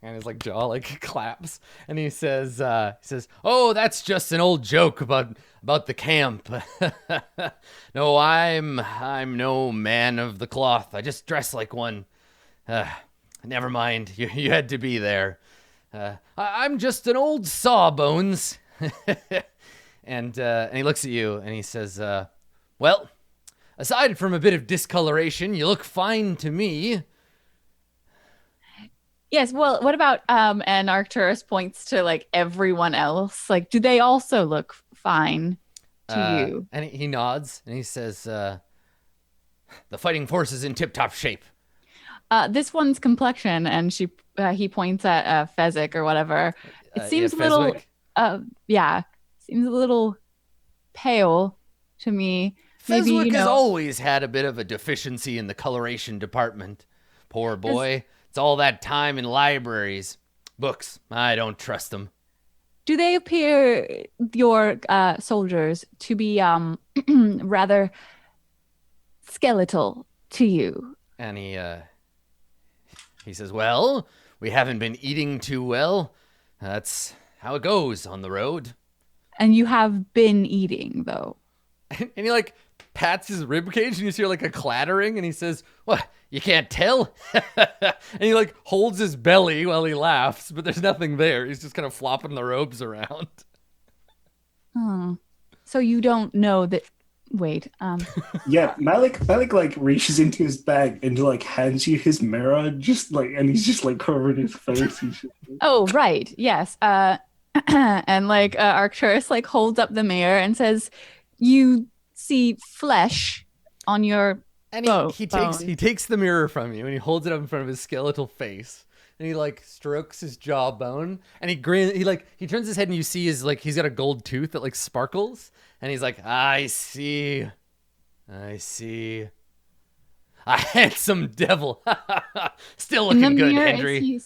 and his like jaw like claps. And he says, "Oh, that's just an old joke about the camp. No, I'm no man of the cloth. I just dress like one. Never mind. You had to be there. I'm just an old sawbones." And he looks at you and he says, "Well, aside from a bit of discoloration, you look fine to me." Yes, well, what about and Arcturus points to like everyone else. Like, do they also look fine to you? And he nods and he says, "The fighting force is in tip-top shape." This one's complexion, and he points at Fezzik or whatever. It seems a little seems a little pale to me. Maybe, Fezwick has always had a bit of a deficiency in the coloration department. Poor boy. It's all that time in libraries. Books. I don't trust them. Do they appear, your soldiers, to be rather skeletal to you? And he says, "Well, we haven't been eating too well. That's how it goes on the road." And you have been eating, though. And he like pats his ribcage, and you hear like a clattering, and he says, "What? You can't tell?" And he like holds his belly while he laughs, but there's nothing there. He's just kind of flopping the robes around. Oh, so you don't know that? Wait. Yeah, Malik like reaches into his bag and like hands you his mirror, just like, and he's just like covering his face. Oh, right. Yes. And like Arcturus like holds up the mirror and says, "You see flesh on your..." And he takes the mirror from you, and he holds it up in front of his skeletal face, and he like strokes his jawbone, and he grins. He turns his head, and you see his like he's got a gold tooth that like sparkles, and he's like, I see, a handsome devil. Still looking good, Henry.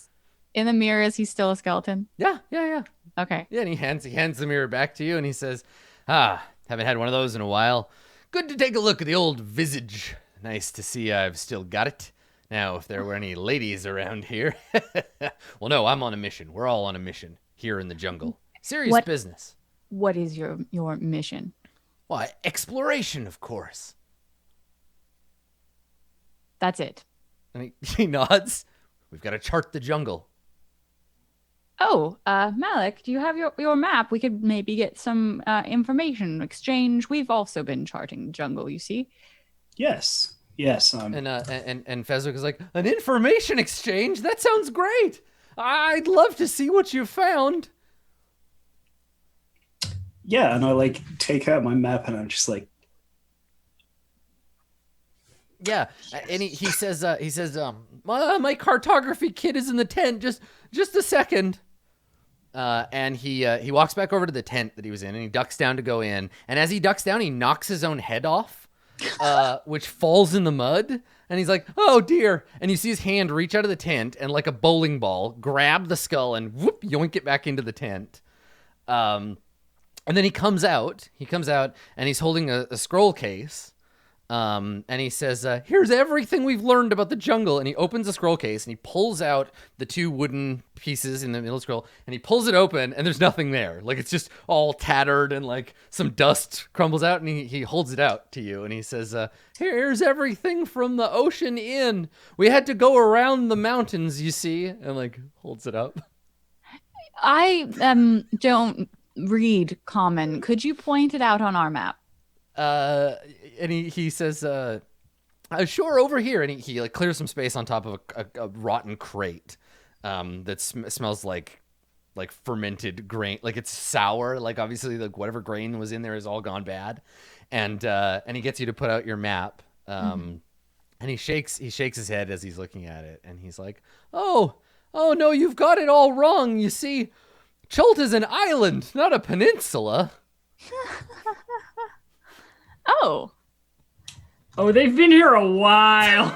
In the mirror, is he still a skeleton? Yeah. Okay. Yeah, and he hands the mirror back to you, and he says, haven't had one of those in a while. Good to take a look at the old visage. Nice to see I've still got it. Now, if there were any ladies around here. Well, no, I'm on a mission. We're all on a mission here in the jungle. Serious business. What is your mission? Why, exploration, of course. That's it. And he nods. We've got to chart the jungle. Oh, Malik, do you have your map? We could maybe get some information exchange. We've also been charting the jungle, you see. Yes. And Fezzik is like, an information exchange? That sounds great. I'd love to see what you found. Yeah, and I like take out my map and I'm just like, yeah, and he says, my cartography kit is in the tent. Just a second. And he walks back over to the tent that he was in, and he ducks down to go in. And as he ducks down, he knocks his own head off, which falls in the mud. And he's like, oh dear. And you see his hand reach out of the tent and like a bowling ball, grab the skull and whoop, yoink it back into the tent. And then he comes out and he's holding a scroll case. And he says, here's everything we've learned about the jungle. And he opens the scroll case and he pulls out the two wooden pieces in the middle scroll and he pulls it open and there's nothing there. Like it's just all tattered and like some dust crumbles out, and he holds it out to you and he says, here's everything from the ocean inn. We had to go around the mountains, you see, and like holds it up. I don't read common. Could you point it out on our map? And he says, sure, over here. And he like clears some space on top of a rotten crate, that smells like fermented grain. Like it's sour. Like obviously like whatever grain was in there is all gone bad. And he gets you to put out your map. And he shakes his head as he's looking at it. And he's like, oh no, you've got it all wrong. You see, Chult is an island, not a peninsula. Oh, they've been here a while.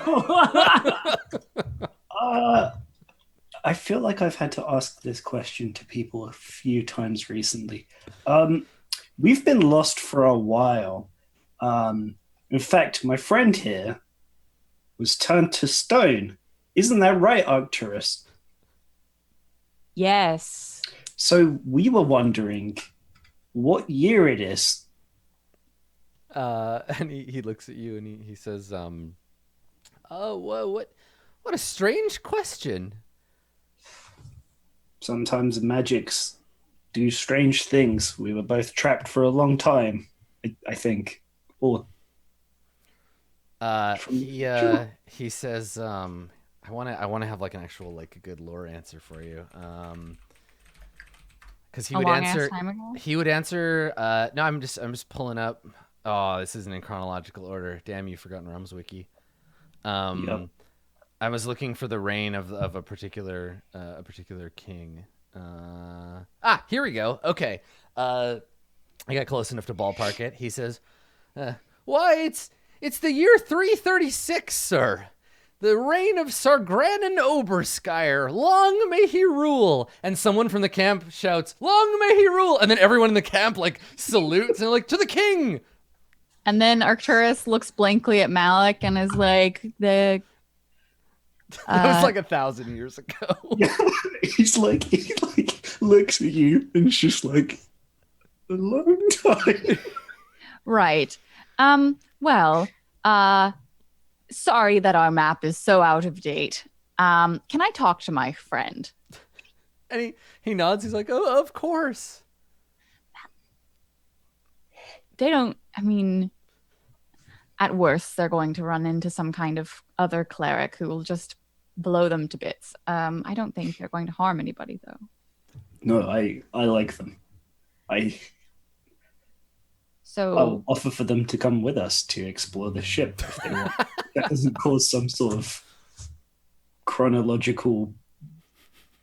I feel like I've had to ask this question to people a few times recently. We've been lost for a while. In fact, my friend here was turned to stone. Isn't that right, Arcturus? yes. So we were wondering what year it is. And he looks at you and he says, oh, what a strange question. Sometimes magics do strange things. We were both trapped for a long time, I think. Or he says, I want to have like an actual like a good lore answer for you. Because he would answer. No, I'm just pulling up. Oh, this isn't in chronological order. Damn, you've forgotten Rum's wiki. Yep. I was looking for the reign of a particular king. Here we go. Okay. I got close enough to ballpark it. He says, "Why, it's the year 336, sir. The reign of Sargranan Oberskire. Long may he rule." And someone from the camp shouts, "Long may he rule!" And then everyone in the camp like salutes and they're like, "To the king!" And then Arcturus looks blankly at Malik and is like, That was like 1,000 years ago. Yeah, he looks at you and it's just like a long time. right. Well, sorry that our map is so out of date. Can I talk to my friend? And he nods. He's like, "Oh, of course." They don't, I mean, at worst, they're going to run into some kind of other cleric who will just blow them to bits. I don't think they're going to harm anybody, though. No, I like them. I'll offer for them to come with us to explore the ship if they want. That doesn't cause some sort of chronological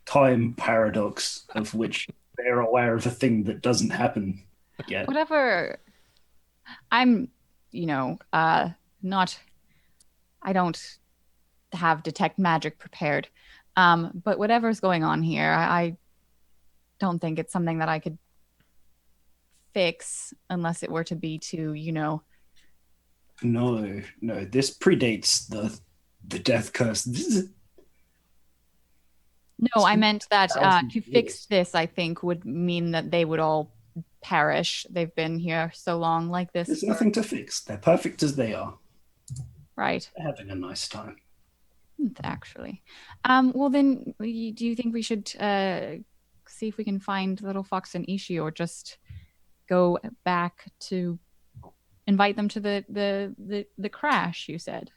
time paradox of which they're aware of a thing that doesn't happen yet. Whatever. I'm, not. I don't have detect magic prepared. But whatever's going on here, I don't think it's something that I could fix unless it were to be to, No, this predates the death curse. This is No, I meant that Thousands to of fix years. this, I think, would mean that they would all perish. They've been here so long like this. there's nothing to fix. They're perfect as they are. Right, They're having a nice time. actually. Well, then, do you think we should see if we can find Little Fox and Ishi, or just go back to invite them to the crash, you said?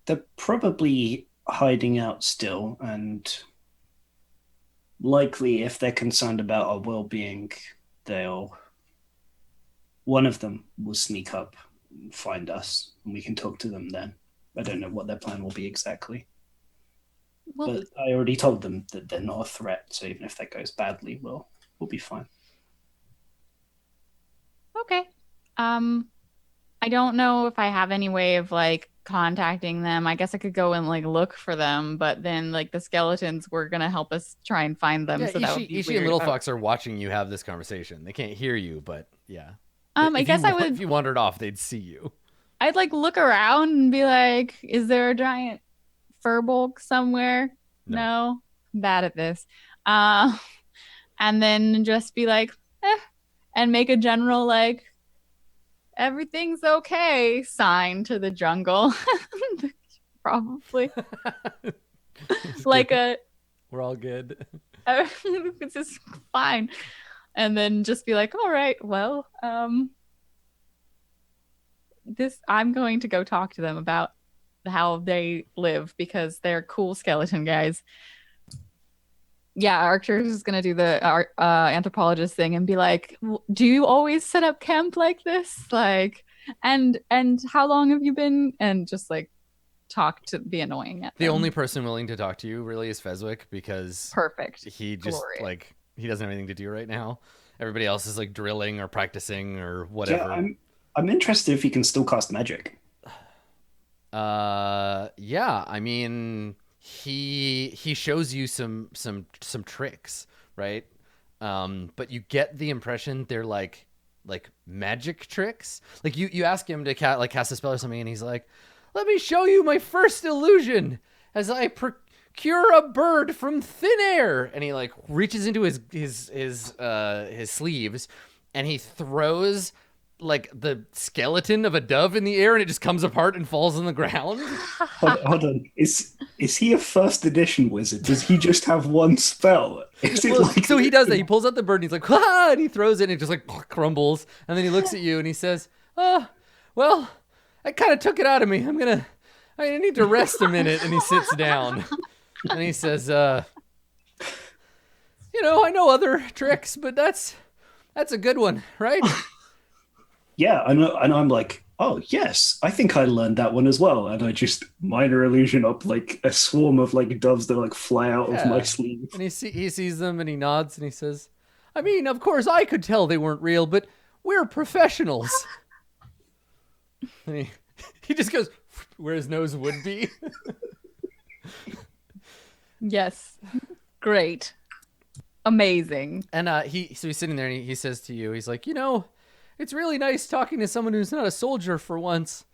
They're probably hiding out still, and likely, if they're concerned about our well-being, one of them will sneak up and find us, and we can talk to them then. I don't know what their plan will be exactly, Well, but I already told them that they're not a threat. So even if that goes badly, we'll be fine. okay. I don't know if I have any way of contacting them. I guess I could go and look for them, but then the skeletons were gonna help us try and find them. Yeah, So that would be Ishi weird. and Little Fox are watching you have this conversation. They can't hear you, but yeah. I If guess you I wa- would. If you wandered off, they'd see you. I'd look around and be like, "Is there a giant furbolg somewhere?" No, I'm bad at this. And then just be like, and make a general everything's okay sign to the jungle. Probably Just like kidding. a We're all good. it's just fine. And then just be like, all right, well, I'm going to go talk to them about how they live because they're cool skeleton guys. Yeah, Arcturus is gonna do the anthropologist thing and be like, "Do you always set up camp like this? And how long have you been?" And just be annoying at The them. only person willing to talk to you really is Fezwick because Perfect. he just Glorious. he doesn't have anything to do right now. Everybody else is drilling or practicing or Yeah, whatever. I'm interested if he can still cast magic. Yeah, I mean he shows you some tricks, right? But you get the impression they're like magic tricks. Like you ask him to cast a spell or something, and he's like, "Let me show you my first illusion as I procure a bird from thin air." And he reaches into his sleeves, and he throws the skeleton of a dove in the air, and it just comes apart and falls on the ground. Hold on. Is he a first edition wizard? Does he just have one spell? Is it Well, so he does that. He pulls out the bird and he's like, "Ah!" and he throws it and it just crumbles. And then he looks at you and he says, "Oh, well, I kind of took it out of me. I need to rest a minute." And he sits down and he says, "I know other tricks, but that's a good one, right?" Yeah, I know. And I'm like, oh, yes, I think I learned that one as well. And I just minor illusion up a swarm of doves that fly out of my Yeah. sleeve. And he sees them and he nods and he says, "I mean, of course I could tell they weren't real, but we're professionals." And he just goes where his nose would be. Yes. Great. Amazing. And he's sitting there and he says to you, he's like, "It's really nice talking to someone who's not a soldier for once.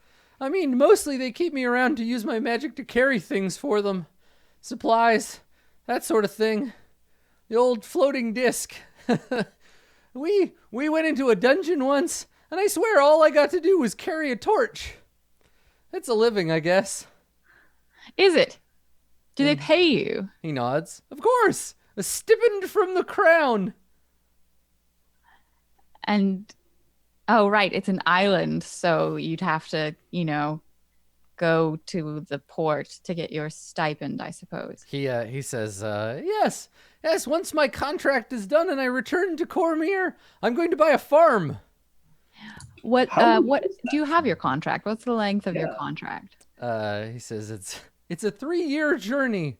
I mean, mostly they keep me around to use my magic to carry things for them. Supplies, that sort of thing. The old floating disc. We went into a dungeon once, and I swear all I got to do was carry a torch. It's a living, I guess." Is it? Do they pay you? He nods. "Of course, a stipend from the crown." And oh, right, it's an island, so you'd have to, go to the port to get your stipend, I suppose. He says, yes, once my contract is done and I return to Cormyr, I'm going to buy a farm." What How what is do you have your contract? What's the length of your Yeah. contract? He says it's a 3-year journey.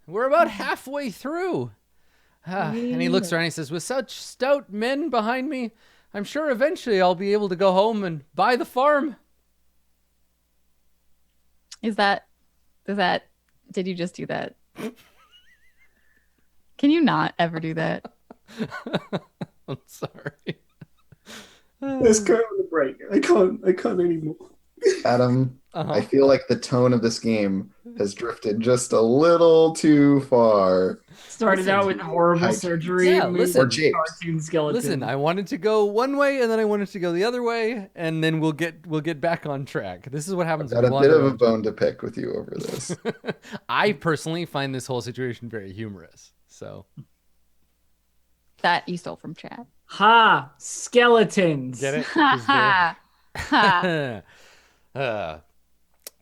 We're about halfway through. And he looks around and he says, with such stout men behind me, I'm sure eventually I'll be able to go home and buy the farm. Did you just do that? Can you not ever do that? I'm sorry. Let's go on the break. I can't anymore. Adam, Uh-huh. I feel like the tone of this game has drifted just a little too far. Started out with horrible Hi- surgery, Yeah, moved listen. Or japes. cartoon skeleton. Listen, I wanted to go one way and then I wanted to go the other way, and then we'll get back on track. This is what happens Got when a you bit wander of a off bone to pick with you over this. I personally find this whole situation very humorous. So That you stole from Chad. Ha! Skeletons. get it? 'Cause they're- Ha.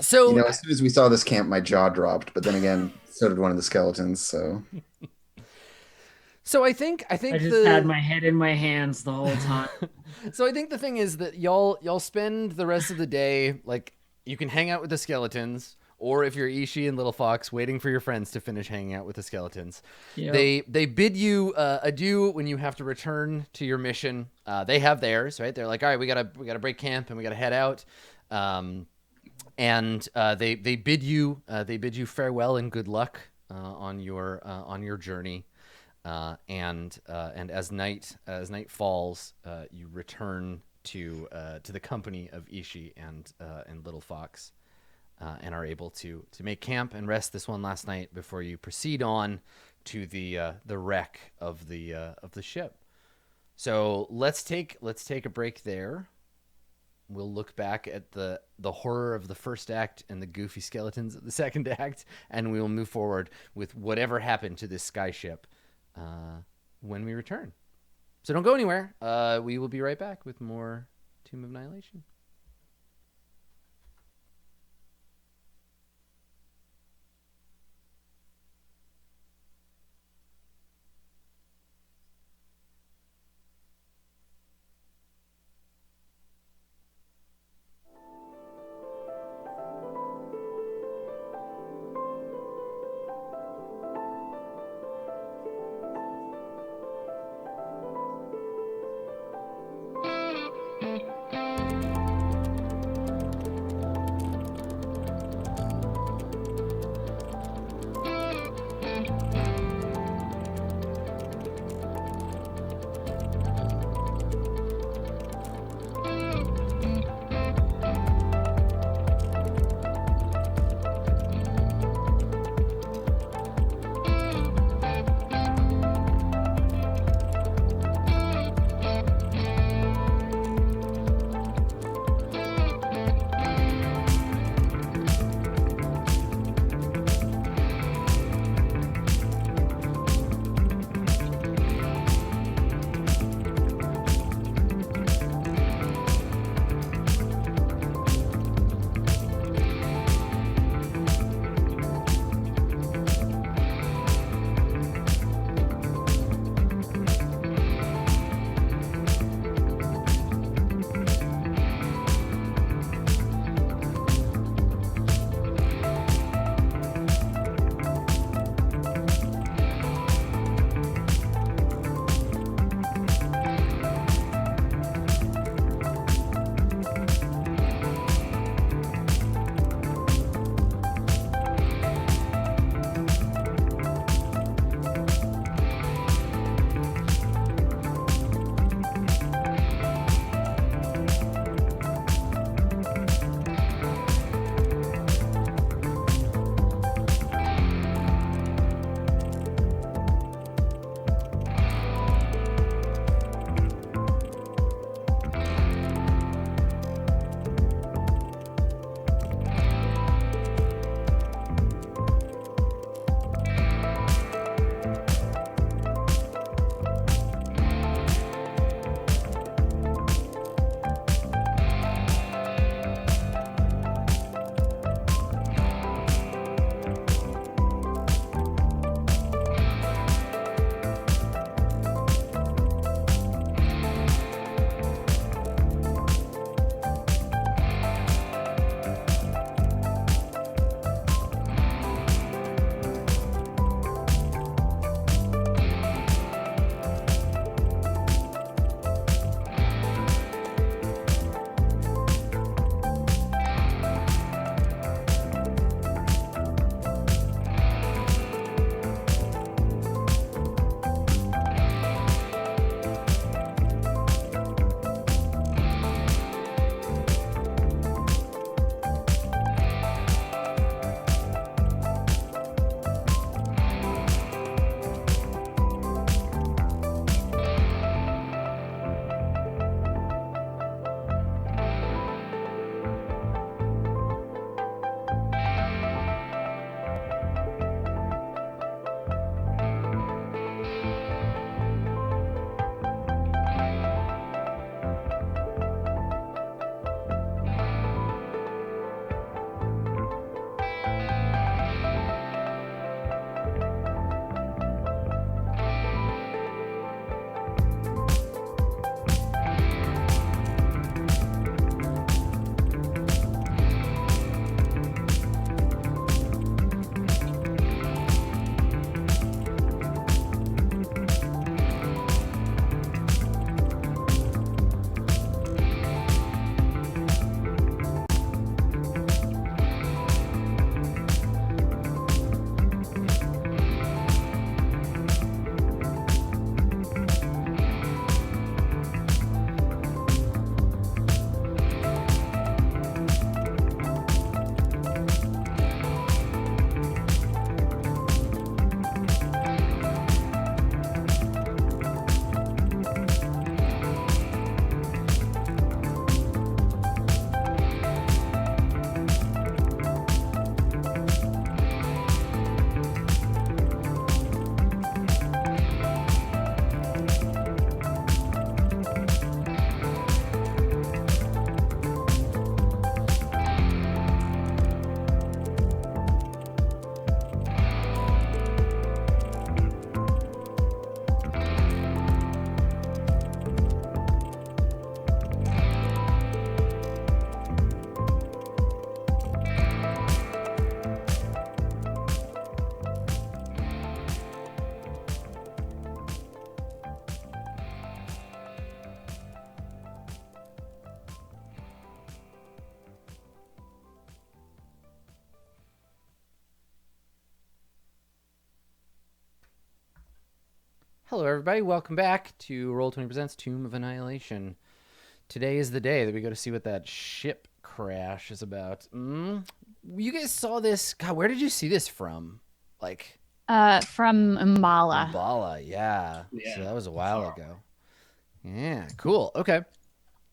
So You know, as soon as we saw this camp, my jaw dropped. But then again, so did one of the skeletons. So I think I just had my head in my hands the whole time. So I think the thing is that y'all spend the rest of the day, like, you can hang out with the skeletons, or if you're Ishi and Little Fox, waiting for your friends to finish hanging out with the skeletons. Yep. They bid you adieu when you have to return to your mission. They have theirs, right? They're like, all right, we gotta break camp and we gotta head out. And they bid you farewell and good luck on your journey. And as night falls, you return to the company of Ishi and Little Fox, and are able to make camp and rest this one last night before you proceed on to the wreck of the ship. So let's take a break there. We'll look back at the horror of the first act and the goofy skeletons of the second act, and we will move forward with whatever happened to this skyship when we return. So don't go anywhere. We will be right back with more Tomb of Annihilation. Hello, everybody. Welcome back to Roll20 Presents Tomb of Annihilation. Today is the day that we go to see what that ship crash is about. You guys saw this. God, where did you see this from? Like, From Umbala. Umbala, yeah. Yeah. So that was a while ago. Yeah, cool. Okay.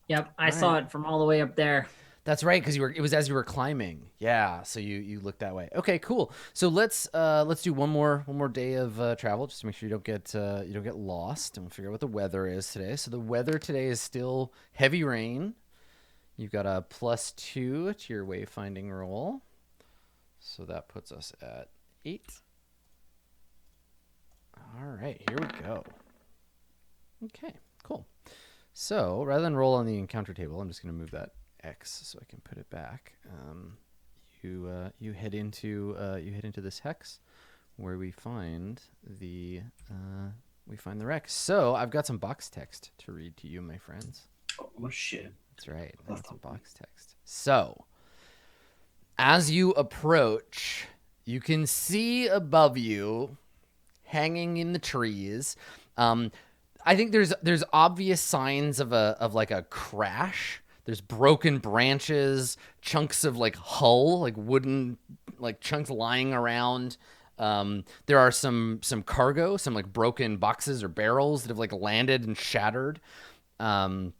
Yep, I saw it from all the way up there. That's right, because it was as you were climbing. Yeah, so you looked that way. Okay, cool. So let's do one more day of travel, just to make sure you don't get lost, and we'll figure out what the weather is today. So the weather today is still heavy rain. You've got a +2 to your wayfinding roll, so that puts us at 8. All right, here we go. Okay, cool. So rather than roll on the encounter table, I'm just going to move that X so I can put it back. You head into this hex where we find the wreck. So I've got some box text to read to you, my friends. Oh shit! That's right. I got some box text. So as you approach, you can see above you, hanging in the trees. I think there's obvious signs of a crash. There's broken branches, chunks of like hull, like wooden like chunks lying around. There are some cargo, some like broken boxes or barrels that have like landed and shattered. And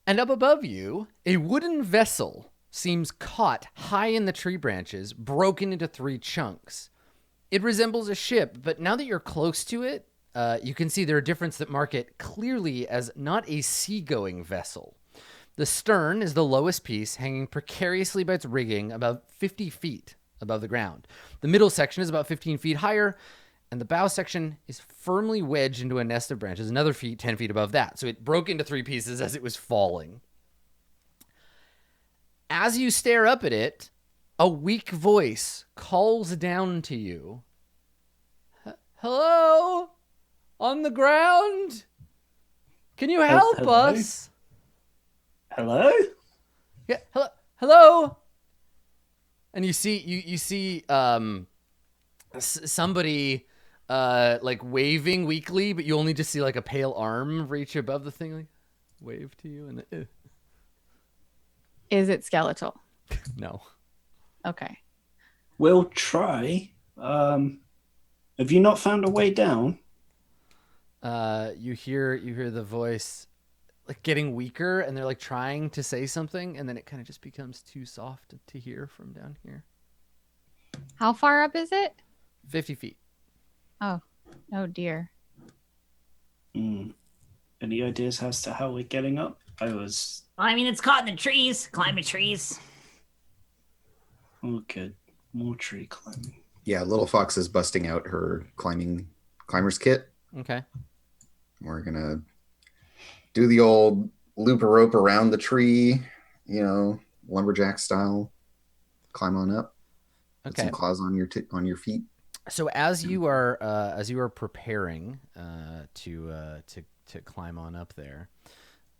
up above you, a wooden vessel seems caught high in the tree branches, broken into 3 chunks. It resembles a ship, but now that you're close to it, you can see there are differences that mark it clearly as not a seagoing vessel. The stern is the lowest piece, hanging precariously by its rigging about 50 feet above the ground. The middle section is about 15 feet higher, and the bow section is firmly wedged into a nest of branches, another 10 feet above that. So it broke into 3 pieces as it was falling. As you stare up at it, a weak voice calls down to you. Hello? On the ground? Can you help Hello? us? Hello? Yeah, hello? And you see somebody like waving weakly, but you only just see like a pale arm reach above the thing, like wave to you, and Is it skeletal? no. Okay. We'll try. Have you not found a way down? You hear the voice like getting weaker, and they're like trying to say something, and then it kind of just becomes too soft to hear from down here. How far up is it? 50 feet. Oh dear. Any ideas as to how we're getting up? I mean, it's caught in the trees. Climb the trees. Oh, good. More tree climbing. Yeah, Little Fox is busting out her climber's kit. Okay. We're gonna do the old loop a rope around the tree, lumberjack style. Climb on up. Put Okay. some claws on your feet. So as you are preparing to climb on up there,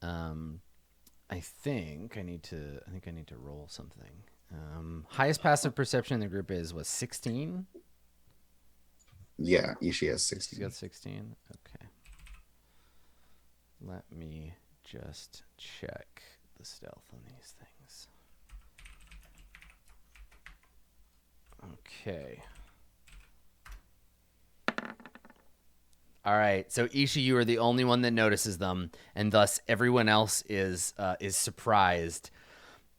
I think I need to roll something. Highest passive perception in the group is 16. Yeah, Ishi has She's 16. got 16. Okay. Let me just check the stealth on these things. Okay. All right. So Ishi, you are the only one that notices them, and thus everyone else is surprised.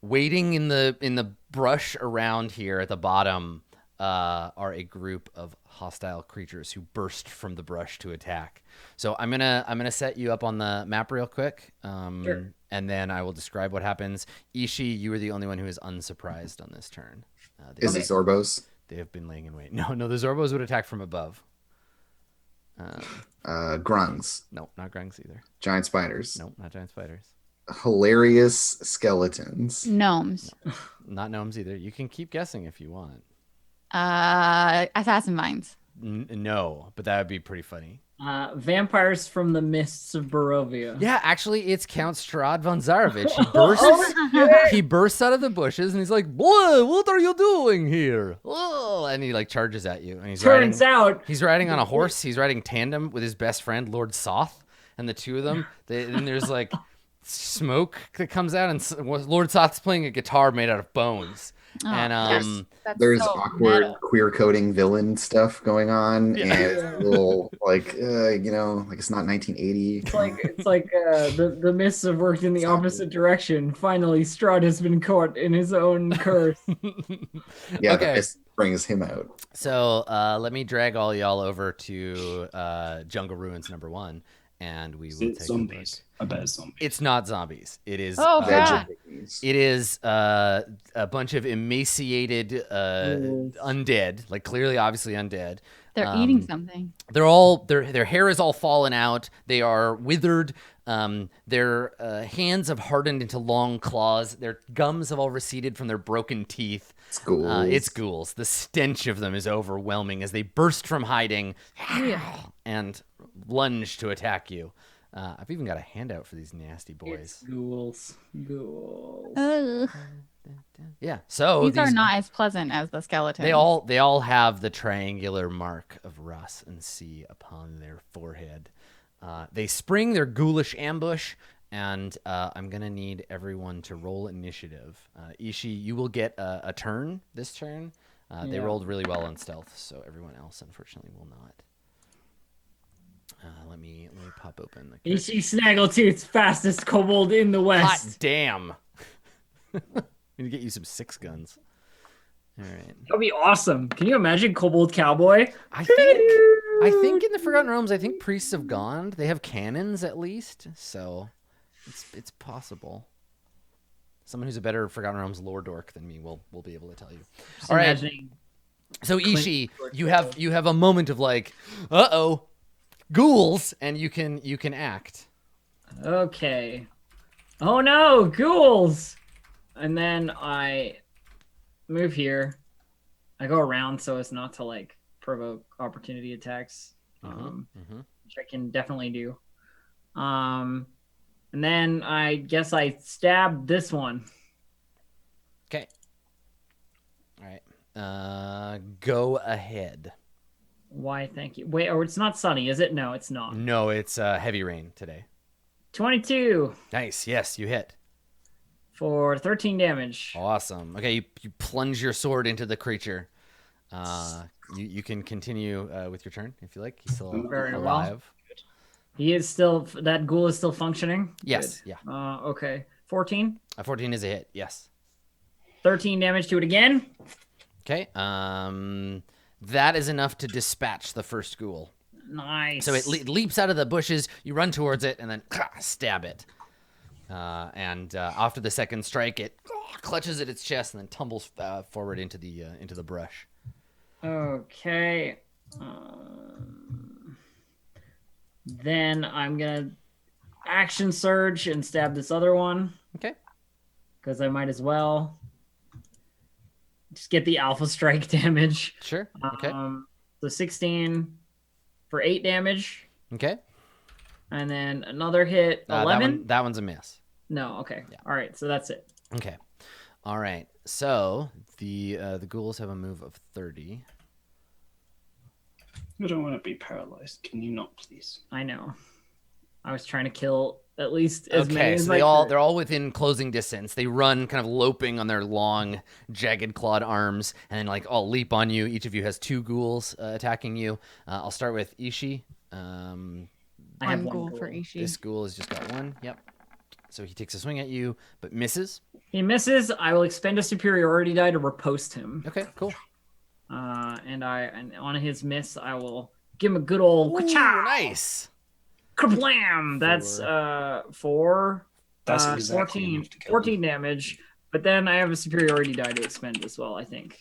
Waiting in the brush around here at the bottom are a group of hostile creatures who burst from the brush to attack. So I'm gonna set you up on the map real quick, Sure. and then I will describe what happens. Ishi, you are the only one who is unsurprised on this turn. Is it Zorbos? They have been laying in wait. No, the Zorbos would attack from above. Grungs. No, not grungs either. Giant spiders. No, not giant spiders. Hilarious skeletons. Gnomes. Not gnomes either. You can keep guessing if you want. Assassin vines. No, but that would be pretty funny. Vampires from the mists of Barovia. Yeah, actually, it's Count Strahd von Zarovich. He bursts out of the bushes and he's like, "Boy, what are you doing here?" Oh, and he like charges at you. And he's Turns out he's riding on a horse. He's riding tandem with his best friend Lord Soth, and the two of them. And there's like smoke that comes out, and Lord Soth's playing a guitar made out of bones. Oh, And that's There's so awkward meta. queer coding villain stuff going on, Yeah. and it's a little like like it's not 1980. it's like the mists have worked in the opposite direction. Finally, Strahd has been caught in his own curse. Yeah, Okay. this brings him out. So let me drag all y'all over to Jungle Ruins #1, and we will take a Zombies. look. I bet it's zombies. It's not zombies. It is. Oh, God. It is a bunch of emaciated undead, like clearly, obviously undead. They're eating something. They're all their hair is all fallen out. They are withered. Their hands have hardened into long claws. Their gums have all receded from their broken teeth. Schools. It's ghouls. The stench of them is overwhelming as they burst from hiding and lunge to attack you. I've even got a handout for these nasty boys. Ghouls. Ugh. Yeah. So These are not as pleasant as the skeletons. They all have the triangular mark of Rus and C upon their forehead. They spring their ghoulish ambush, and I'm gonna need everyone to roll initiative. Ishi, you will get a turn this turn. They rolled really well on stealth, so everyone else unfortunately will not. Let me pop open the. Ishi Snaggletooth, fastest kobold in the Hot west. damn! I'm gonna get you some 6 guns. All right. That'd be awesome. Can you imagine Kobold Cowboy? I think in the Forgotten Realms, I think priests have gone. They have cannons at least, so it's possible. Someone who's a better Forgotten Realms lore dork than me will be able to tell you. Just All right. imagining So Ishi, you have a moment of like, uh-oh, ghouls, and you can act. Okay. Oh no, ghouls! And then I move here. I go around so as not to like provoke opportunity attacks, which I can definitely do. And then I guess I stab this one. Okay. All right. Go ahead. Why? Thank you. Wait, or it's not sunny, is it? No, it's not. No, it's heavy rain today. 22 Nice. Yes, you hit. for 13 damage. Awesome. Okay, you plunge your sword into the creature. You can continue with your turn if you like. He's still Very well. alive. He is still, that ghoul is still functioning? Yes. Good. Yeah. Okay. 14. A 14 is a hit. Yes. 13 damage to it again. Okay. That is enough to dispatch the first ghoul. Nice. So it leaps out of the bushes. You run towards it and then stab it. And after the second strike, it clutches at its chest and then tumbles forward into the brush. Okay. Then I'm gonna action surge and stab this other one Okay. because I might as well. Just get the alpha strike damage. Sure. Okay. So 16 for 8 damage, Okay. and then another hit 11. That one's a miss. No, okay. Yeah. All right, so that's it. Okay. All right. So the ghouls have a move of 30. I don't want to be paralyzed. Can you not, please? I know. I was trying to kill at least as many Okay, as so I could. they're all within closing distance. They run kind of loping on their long, jagged clawed arms, and then like all leap on you. Each of you has 2 ghouls attacking you. I'll start with Ishi. I have One one ghoul ghoul. for Ishi. This ghoul has just got 1. Yep. So he takes a swing at you, but misses. He misses. I will expend a superiority die to riposte him. Okay, cool. And on his miss, I will give him a good old Ooh, ka-chow! nice. Kablam! That's for That's exactly 14, enough to kill 14 damage. But then I have a superiority die to expend as well, I think.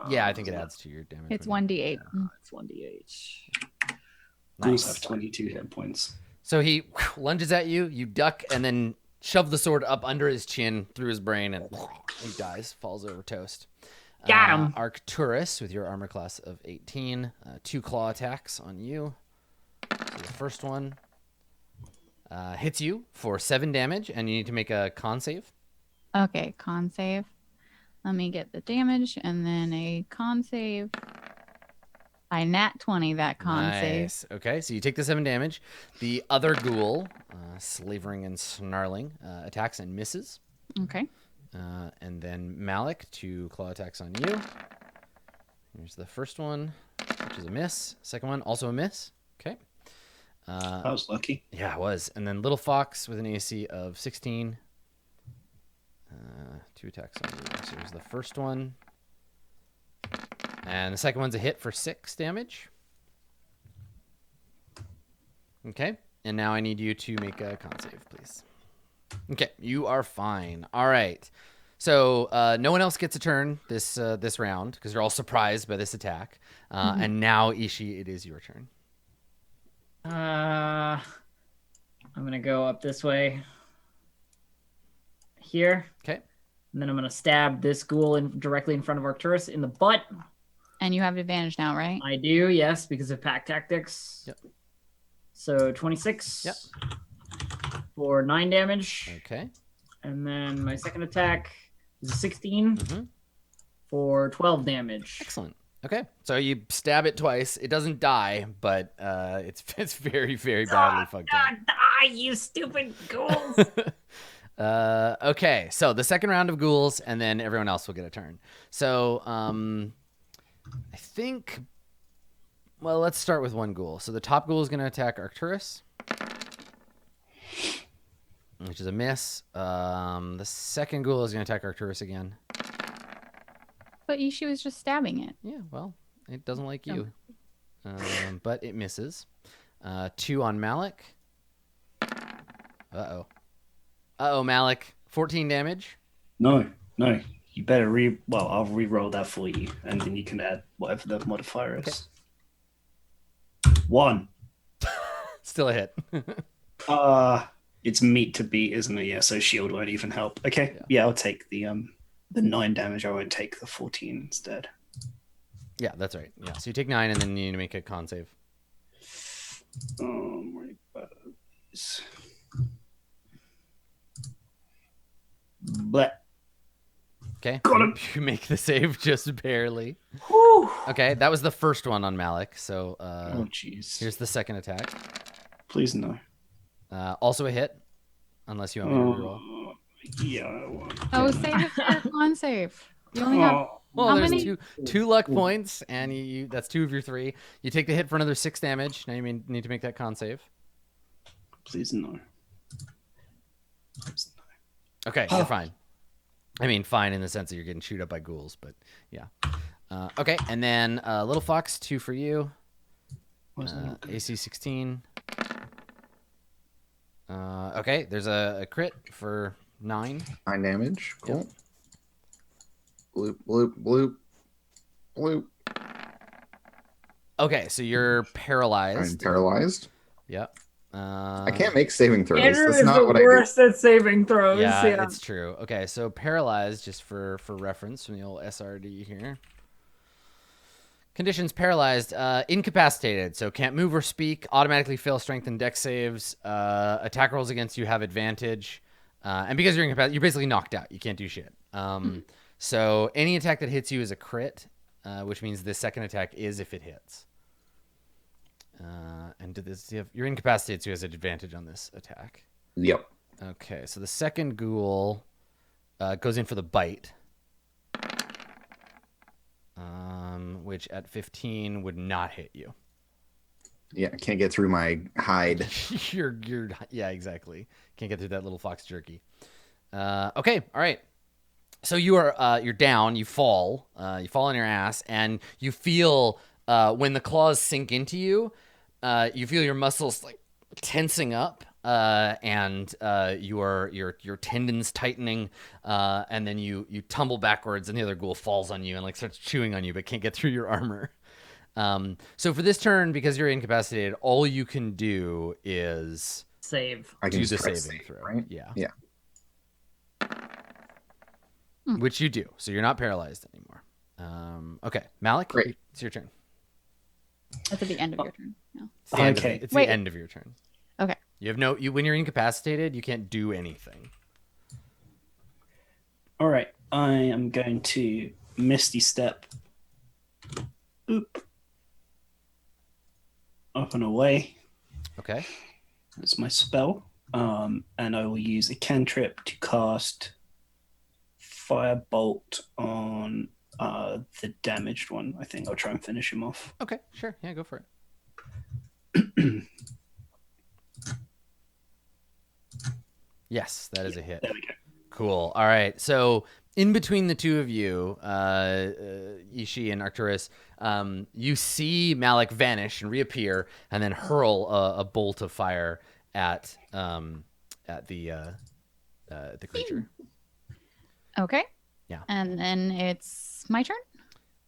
Yeah, I think it adds to your damage. It's when you- 1d8. It's 1d8. Ghouls Nice. have 22 hit points. So he lunges at you, you duck, and then shove the sword up under his chin, through his brain, and he dies, falls over toast. Got him. Arcturus, with your armor class of 18, 2 claw attacks on you. So the first one hits you for 7 damage, and you need to make a con save. Okay, con save. Let me get the damage and then a con save. I nat 20 that con save. Nice. Okay, so you take the 7 damage. The other ghoul, slavering and snarling, attacks and misses. Okay. And then Malik, 2 claw attacks on you. Here's the first one, which is a miss. Second one, also a miss. Okay. That was lucky. Yeah, it was. And then Little Fox with an AC of 16. 2 attacks on you. So here's the first one. And the second one's a hit for 6 damage. Okay. And now I need you to make a con save, please. Okay, you are fine. All right. So no one else gets a turn this round because you're all surprised by this attack. And now, Ishi, it is your turn. I'm gonna go up this way. Here. Okay. And then I'm gonna stab this ghoul directly in front of Arcturus in the butt. And you have advantage now, right? I do, yes, because of pack tactics. Yep. So 26. Yep. For 9 damage. Okay. And then my second attack is a 16 Mhm. for 12 damage. Excellent. Okay. So you stab it twice. It doesn't die, but it's very, very badly fucked up. Die, you stupid ghouls. Okay, so the second round of ghouls, and then everyone else will get a turn. So, I think, well, let's start with one ghoul. So the top ghoul is going to attack Arcturus, which is a miss. The second ghoul is going to attack Arcturus again. But Ishi was just stabbing it. Yeah, well, it doesn't like you, but it misses. 2 on Malik. Uh-oh. Uh-oh, Malik. 14 damage. No. You better I'll re-roll that for you, and then you can add whatever the modifier is. Okay. 1. Still a hit. It's meat to beat, isn't it? Yeah, so shield won't even help. Okay. Yeah, I'll take the 9 damage. I won't take the 14 instead. Yeah, that's right. Yeah, so you take 9, and then you need to make a con save. Right buttons. But Okay. Got him. You make the save just barely. Whew. Okay, that was the first one on Malik. So Oh jeez. here's the second attack. Please no. Also a hit, unless you want me to roll. Yeah. I want Oh, save it for your con save. You only have. Well, How there's many? two luck points, and you that's 2 of your 3. You take the hit for another 6 damage. Now you need to make that con save. Please no. Okay, you're fine. I mean, fine in the sense that you're getting chewed up by ghouls, but yeah. Okay, and then Little Fox, 2 for you. AC 16. Okay, there's a crit for 9. 9 damage. Cool. Bloop, bloop, bloop, bloop. Okay, so you're paralyzed. I'm paralyzed. Yep. I can't make saving throws. Andrew That's is not the what I do. worst at saving throws. Yeah, it's true. Okay, so paralyzed, just for reference from the old SRD here. Conditions: paralyzed, incapacitated, so can't move or speak, automatically fail strength and dex saves, attack rolls against you have advantage, and because you're incapacitated, you're basically knocked out. You can't do shit. So any attack that hits you is a crit, which means the second attack is if it hits. And you're incapacitated, so you has an advantage on this attack. Yep. Okay, so the second ghoul goes in for the bite, which at 15 would not hit you. Yeah, I can't get through my hide. Yeah, exactly. Can't get through that little fox jerky. Okay, all right. So you're down. You fall on your ass, and you feel when the claws sink into you. You feel your muscles like tensing up, and your tendons tightening, and then you tumble backwards, and the other ghoul falls on you and like starts chewing on you, but can't get through your armor. So for this turn, because you're incapacitated, all you can do is Save. I can do just the try to saving save, throw. right? Yeah. Yeah. Which you do, so you're not paralyzed anymore. Okay, Malik, Great. it's your turn. That's at the end of your turn. No. It's the end Okay. of, it's Wait. the end of your turn. Okay. You have no when you're incapacitated, you can't do anything. All right. I am going to Misty Step. Oop. Up and away. Okay. That's my spell. And I will use a cantrip to cast Firebolt on the damaged one. I think I'll try and finish him off. Okay, sure. Yeah, go for it. Yes, that is a hit. There we go. Cool. All right. So in between the two of you, Ishi and Arcturus, you see Malik vanish and reappear, and then hurl a bolt of fire at the creature. Okay. Yeah. And then it's my turn.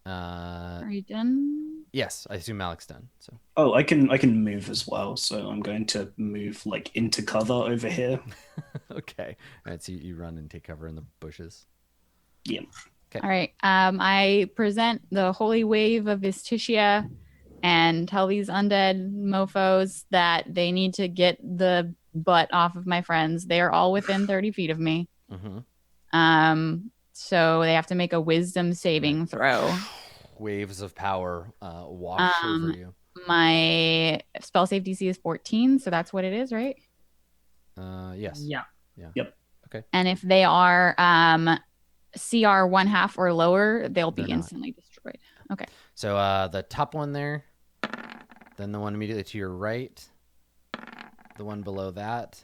Are you done? Yes, I assume Malik's done. So Oh, I can move as well, so I'm going to move like into cover over here. okay. All right. So you run and take cover in the bushes. Yeah. All right. I present the holy wave of Vistitia and tell these undead mofos that they need to get the butt off of my friends. They are all within 30 feet of me. Mm-hmm. So they have to make a wisdom saving throw. Waves of power wash over you. My spell save DC is 14, so that's what it is, right? Yes. Yeah. Yep. And if they are CR 1/2 or lower, they'll be They're not. instantly destroyed. Okay. So the top one there, then the one immediately to your right, the one below that,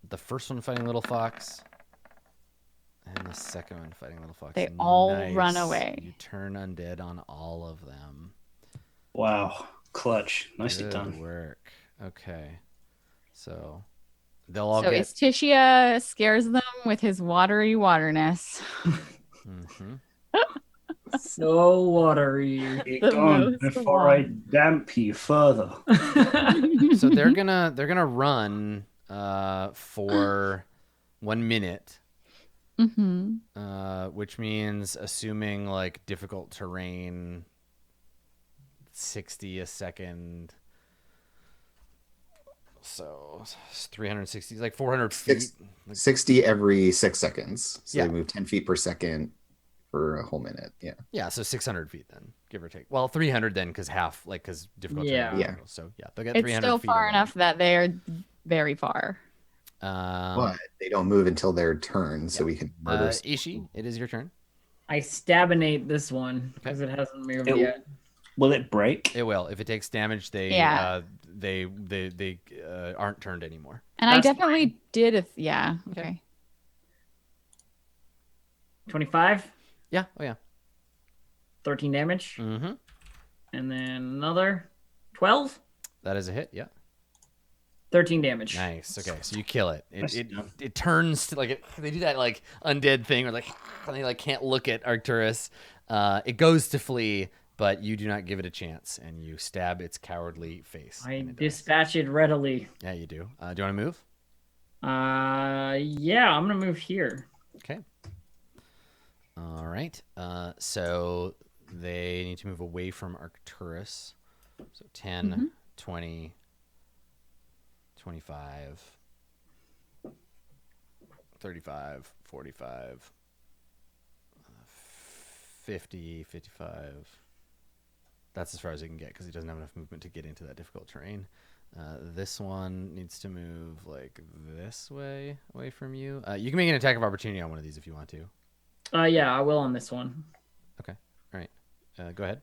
the first one fighting Little Fox, and the second one fighting Little Fox. They all run away. You turn undead on all of them. Wow. Clutch. Nicely Good done. work. Okay. So they'll all So get... Istitia scares them with his watery waterness. Mhm. So watery. Get The gone most before I one. damp you further. So they're gonna run for 1 minute. Mm-hmm. Which means, assuming like difficult terrain, 60 a second. So 360, like 400 feet. 60 every 6 seconds. So Yeah. they move 10 feet per second for a whole minute. Yeah. Yeah, so 600 feet then, give or take. Well, 300 then, because difficult Yeah. terrain. Yeah. So yeah, they'll get It's 300 still feet far away. enough that they are very far. But they don't move until their turn, so we can murder. Ishi, it is your turn. I stabinate this one because it hasn't moved It- yet. Will it break? It will. If it takes damage, they Yeah. they aren't turned anymore. And I That's definitely did a yeah. Okay. 25, Yeah. Oh yeah. 13 damage, Mm-hmm. and then another 12, That is a hit. Yeah. 13 damage. Nice. Okay, so you kill it. Nice. It turns to like they do that like undead thing where like and they like can't look at Arcturus. It goes to flee, but you do not give it a chance, and you stab its cowardly face. I and it dies. dispatch it readily. Yeah, you do. Do you want to move? Yeah, I'm gonna move here. Okay. All right. So they need to move away from Arcturus. So 10, 20, 25, 35, 45, 50, 55. That's as far as he can get because he doesn't have enough movement to get into that difficult terrain. This one needs to move like this way away from you. You can make an attack of opportunity on one of these if you want to. Yeah, I will on this one. Okay. All right. Go ahead.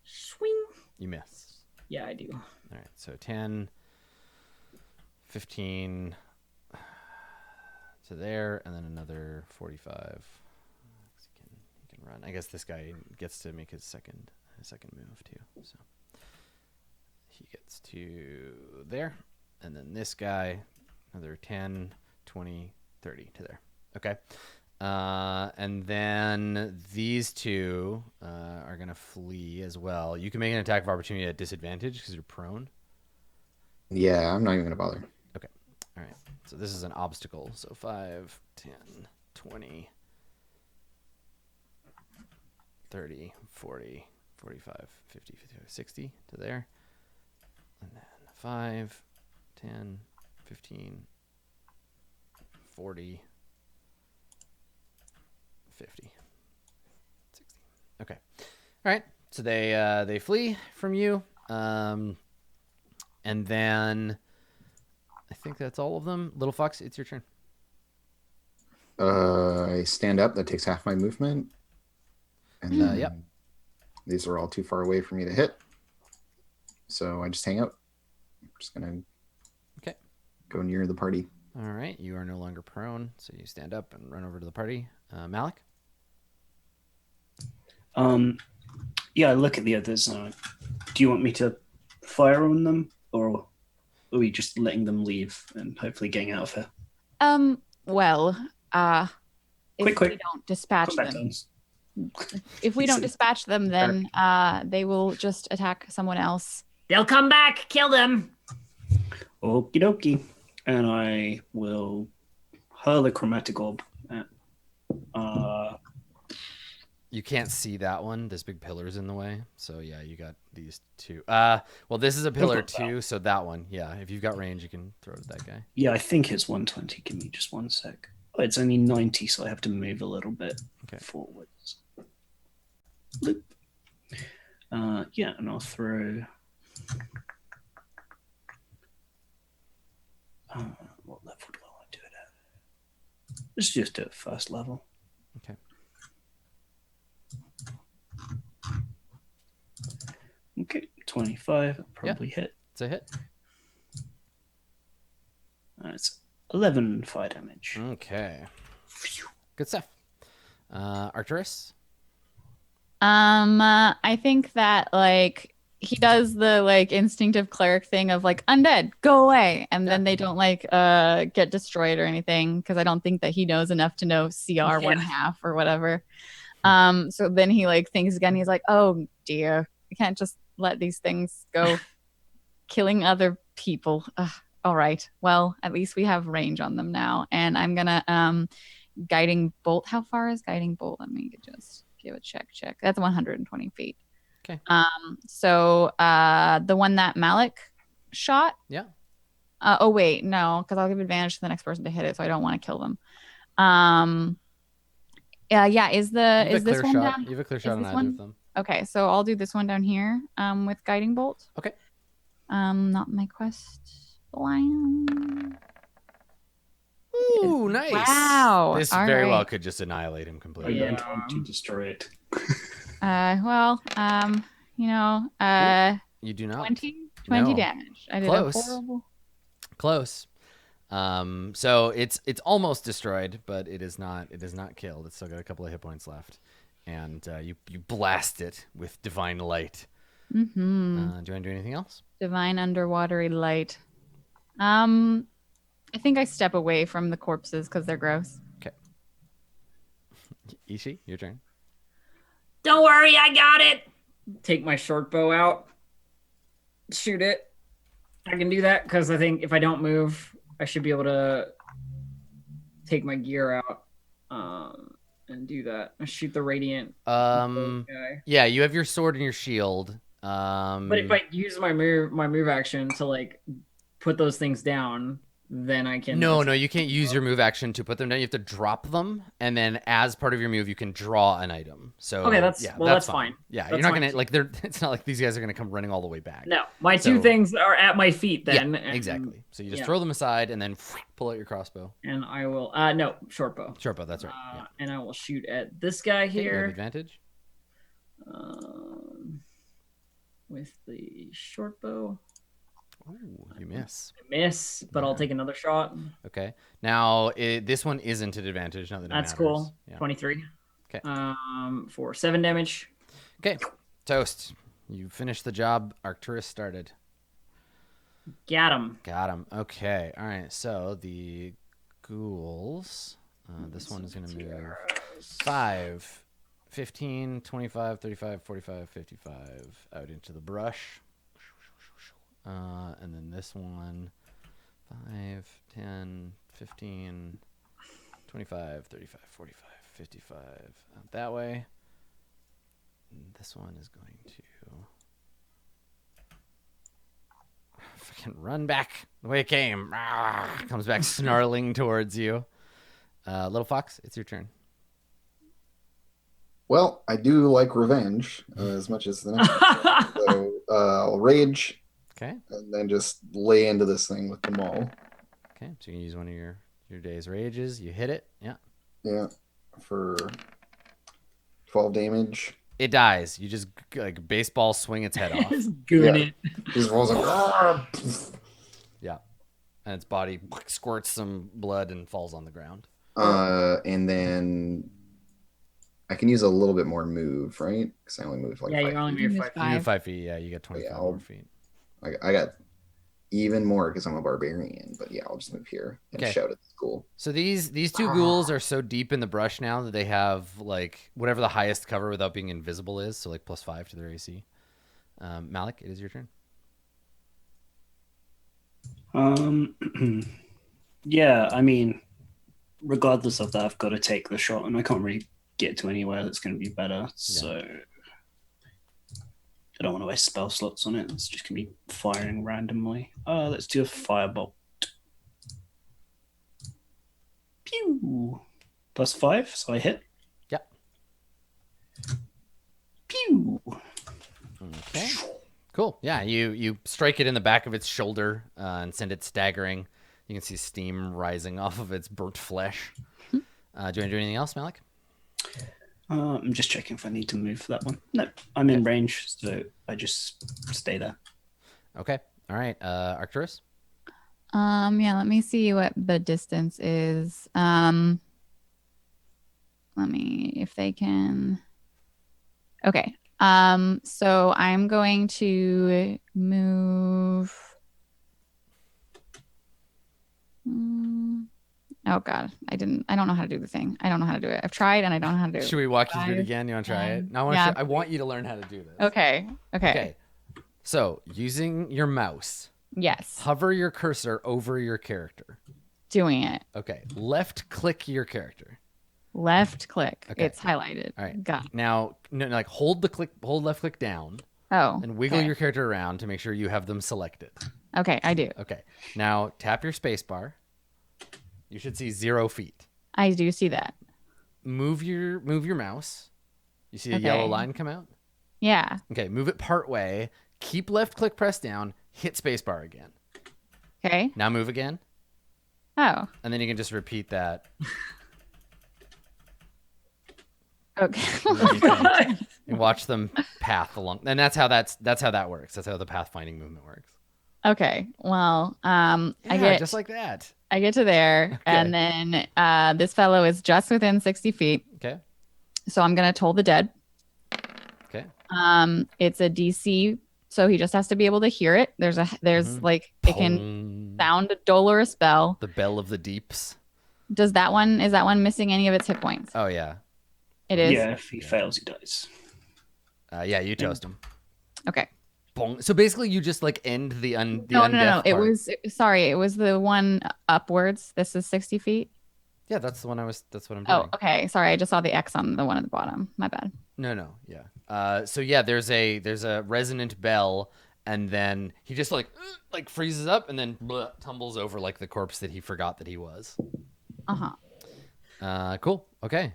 Swing. You miss. Yeah, I do. All right. So 10, 15 to there, and then another 45. He can run. I guess this guy gets to make his second move too. So he gets to there, and then this guy another 10, 20, 30 to there. Okay. And then these two are going to flee as well. You can make an attack of opportunity at disadvantage because you're prone. Yeah, I'm not even gonna bother. Okay. All right. So this is an obstacle. So 5, 10, 20, 30, 40, 45, 50, 55, 60 to there. And then 5, 10, 15, 40, 50, 60. Okay. All right. So they flee from you. And then I think that's all of them. Little Fox, it's your turn. I stand up. That takes half my movement. And then Yep. these are all too far away for me to hit. So I just hang out. I'm just going to go near the party. All right. You are no longer prone, so you stand up and run over to the party. Malik? Yeah, I look at the others. Do you want me to fire on them, or are we just letting them leave and hopefully getting out of here? Well, if Quick. we don't dispatch Combat them, turns. if we don't dispatch them, then they will just attack someone else. They'll come back. Kill them. Okie dokie. And I will hurl a chromatic orb at. You can't see that one. This big pillar's in the way. So, yeah, you got these two. Well, this is a pillar, too, so that one. Yeah, if you've got range, you can throw it at that guy. Yeah, I think it's 120. Give me just one sec. Oh, it's only 90, so I have to move a little bit forwards. Loop. Yeah, and I'll throw. What level do I want to do it at? Let's just do it first level. Okay. Okay, 25. Probably hit. It's a hit. It's 11 fire damage. Okay. Good stuff. Arcturus? I think that like he does the like instinctive cleric thing of like undead, go away, and then they don't like get destroyed or anything because I don't think that he knows enough to know CR 1/2 or whatever. So then he like thinks again. He's like, oh dear, I can't just let these things go killing other people. All right, well at least we have range on them now, and I'm gonna guiding bolt. How far is guiding bolt? Let me just give a check. That's 120 feet. Okay. So the one that Malik shot. Yeah. Oh wait, no, because I'll give advantage to the next person to hit it, so I don't want to kill them. Yeah. Is this one down? You have a clear shot on either of them. Okay, so I'll do this one down here. With guiding bolt. Okay. Not my quest line. Ooh, nice. Wow. This All very right. well could just annihilate him I completely. don't want to destroy it. You do not. 20 No. damage. I did Close. a horrible. Close. So it's almost destroyed, but it is not killed. It's still got a couple of hit points left. And you blast it with divine light. Mm-hmm. Do you want to do anything else? Divine underwatery light. I think I step away from the corpses because they're gross. Okay. Ishi, your turn. Don't worry, I got it. Take my short bow out, shoot it. I can do that because I think if I don't move, I should be able to take my gear out and do that. I shoot the radiant guy. Yeah, you have your sword and your shield. But if I use my move action to like put those things down, then I can. No, you can't use your move action to put them down. You have to drop them, and then as part of your move, you can draw an item. So okay, that's fine. Yeah, That's you're not fine. gonna like. It's not like these guys are gonna come running all the way back. No, my two things are at my feet then. Yeah, and- exactly. So you just throw them aside and then pull out your crossbow. And I will. No, short bow. Short bow. That's right. Yeah. And I will shoot at this guy Okay, you have here. advantage. With the short bow. Ooh, you miss. I miss, but I'll take another shot. Okay. Now this one isn't at advantage. Not that it That's matters. cool. Yeah. 23. Okay. For 7 damage. Okay. Toast. You finished the job Arcturus started. Got him. Got him. Okay. All right. So the ghouls. This one is going to move 5, 15, 25, 35, 45, 55 out into the brush. And then this one 5, 10, 15, 25, 35, 45, 55 out that way. this one is going to fucking run back the way it came. Comes back snarling towards you. Little fox, it's your turn. Well, I do like revenge as much as the next one. So I'll rage. Okay. And then just lay into this thing with the maul. Okay. So you can use one of your day's rages. You hit it. Yeah. Yeah. For 12 damage. It dies. You just like baseball swing its head off. Just goon Yeah. it. Just rolls like. Yeah. And its body squirts some blood and falls on the ground. And then I can use a little bit more move, right? Because I only moved like Yeah, 5 you only feet. move Move 5 You move 5. 5 feet. Yeah, you get 25 Yeah, more feet. I got even more because I'm a barbarian. But yeah, I'll just move here and Okay. shout at the school. So these two ghouls are so deep in the brush now that they have like whatever the highest cover without being invisible is. So like +5 to their AC. Malik, it is your turn. Yeah, I mean, regardless of that, I've got to take the shot, and I can't really get to anywhere that's going to be better. So I don't want to waste spell slots on it. It's just going to be firing randomly. Let's do a firebolt. Pew! +5, so I hit. Yep. Pew! Okay. Cool. Yeah, you strike it in the back of its shoulder and send it staggering. You can see steam rising off of its burnt flesh. Do you want to do anything else, Malik? I'm just checking if I need to move for that one. No, I'm in range, so I just stay there. Okay. All right. Arcturus? Yeah, let me see what the distance is. Let me, if they can. Okay. So I'm going to move. Oh God, I don't know how to do the thing. I don't know how to do it. I've tried and I don't know how to do it. Should we walk you through it 5, again? You want to try it? 10. No, Yeah. I want you to learn how to do this. Okay. Okay. So using your mouse, Yes. hover your cursor over your character. Doing it. Okay. Left click your character. Left click. Okay. It's highlighted. All right. Got it. Now, like hold left click down Oh. and wiggle okay. your character around to make sure you have them selected. Okay, I do. Okay. Now tap your space bar. You should see 0 feet. I do see that. Move your mouse. You see a Okay. yellow line come out? Yeah. Okay, move it part way. Keep left click pressed down. Hit space bar again. Okay. Now move again. Oh. And then you can just repeat that. Okay. And watch them path along. And that's how that works. That's how the pathfinding movement works. Okay. Well, Yeah, I get just like that. I get to there, and then this fellow is just within 60 feet. Okay. So I'm gonna toll the dead. Okay. It's a DC, so he just has to be able to hear it. There's like it can Pong. sound a dole or a spell. The bell of the deeps. Is that one missing any of its hit points? Oh yeah. It is. Yeah, if he fails, he dies. Yeah, you toast him. Okay. Bong. So basically, you just like end the undeath No. It part. was it was the one upwards. This is 60 feet. Yeah, that's what I'm doing. Oh, okay. Sorry, I just saw the X on the one at the bottom. My bad. No, yeah. So yeah, there's a resonant bell, and then he just like freezes up, and then tumbles over like the corpse that he forgot that he was. Cool. Okay.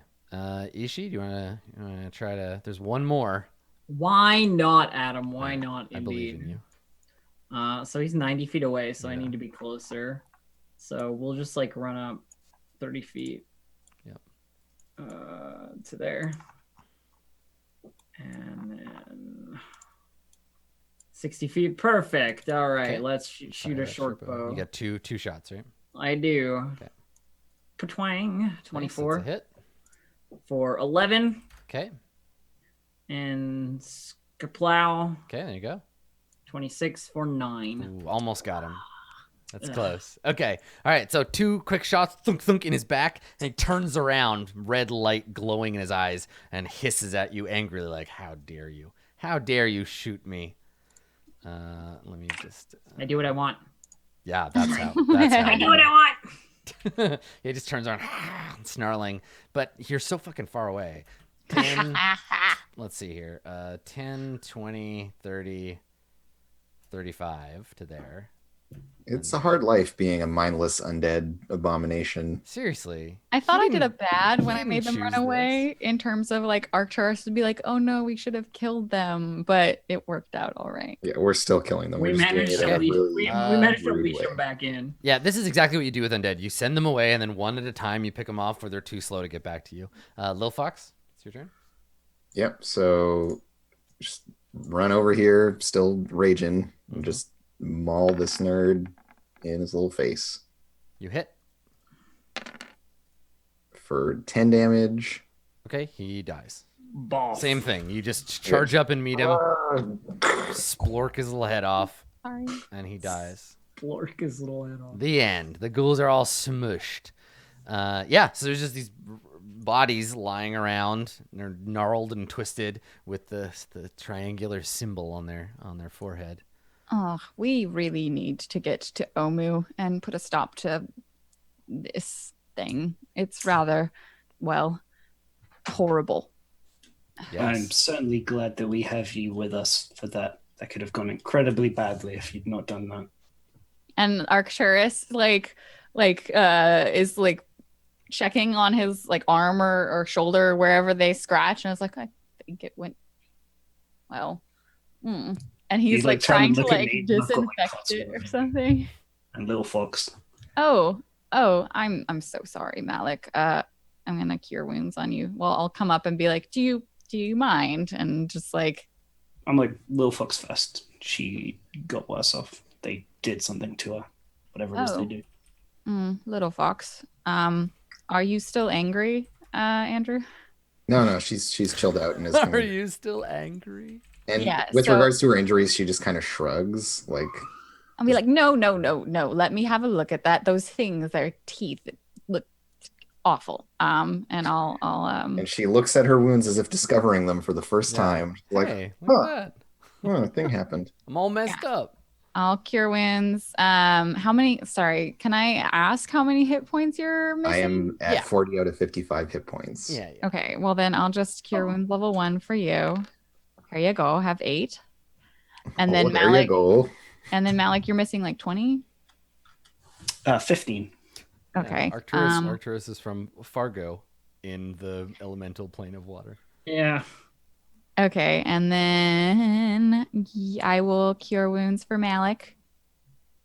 Ishi, do you wanna try to? There's one more. Why not, Adam? Why not? I believe in Indeed. you. So he's 90 feet away, so I Yeah. need to be closer. So we'll just like run up 30 feet. Yep. To there. And then 60 feet. Perfect. All right, Okay. let's shoot Fire a that short bow. You got two shots, right? I do. Okay. Twang. Nice, 24 that's a hit. for 11. Okay. And Skaplow. Okay, there you go. 26 for 9. Ooh, almost got him. That's close. Okay. All right. So 2 quick shots, thunk thunk in his back, and he turns around, red light glowing in his eyes, and hisses at you angrily, like, "How dare you? How dare you shoot me?" Let me just. I do what I want. Yeah, that's how. That's how. I do what I want. He just turns around, snarling, but you're so fucking far away. 10, let's see here. 10, 20, 30, 35 to there. It's a hard life being a mindless undead abomination. Seriously. I thought I did a didn't- bad when I didn't made them run choose away in terms of like Arcturus would be like, oh no, we should have killed them, but it worked out all right. Yeah, we're still killing them. We We're just doing managed it to in a leash, really we uh, managed to rude leash way. him back in. Yeah, this is exactly what you do with undead. You send them away, and then one at a time you pick them off where they're too slow to get back to you. Lil Fox, it's your turn. Yep. So just run over here, still raging, and just maul this nerd in his little face You hit. for 10 damage. Okay, he dies. Ball. Same thing. You just charge up and meet him, splork his little head off, Sorry. and he dies. Flork his little head off. The end. The ghouls are all smushed. Yeah, so there's just these bodies lying around. And they're gnarled and twisted with the triangular symbol on their forehead. Oh, we really need to get to Omu and put a stop to this thing. It's rather, well, horrible. Yes. I'm certainly glad that we have you with us for that. That could have gone incredibly badly if you'd not done that. And Arcturus is like checking on his like arm or shoulder wherever they scratch, and I was like, I think it went well. And he's like trying to look at like me, and I've got, like, disinfect cuts it all or over. something. And Little Fox. Oh, I'm so sorry, Malik. I'm gonna cure wounds on you. Well, I'll come up and be like, do you mind? And just like, I'm like, Little Fox first. She got worse off. They did something to her. Whatever it is they do. little fox. Are you still angry, Andrew? No, she's chilled out and is Are you still angry? And Yeah, with so- regards to her injuries, she just kind of shrugs, like, I'll be like, no. Let me have a look at that. Those things, their teeth look awful. And I'll and she looks at her wounds as if discovering them for the first Yeah. time. Like, Hey, look huh. at that. A thing happened. I'm all messed up. I'll cure wounds. How many? Sorry, can I ask how many hit points you're missing? I am at Yeah. 40 out of 55 hit points. Yeah. Okay, well then I'll just cure wounds level 1 for you. Here you go. Have 8. And then there you Malik. go. And then Malik, you're missing like 20. 15. Okay. Arcturus is from Fargo in the elemental plane of water. Yeah. Okay, and then I will cure wounds for Malik.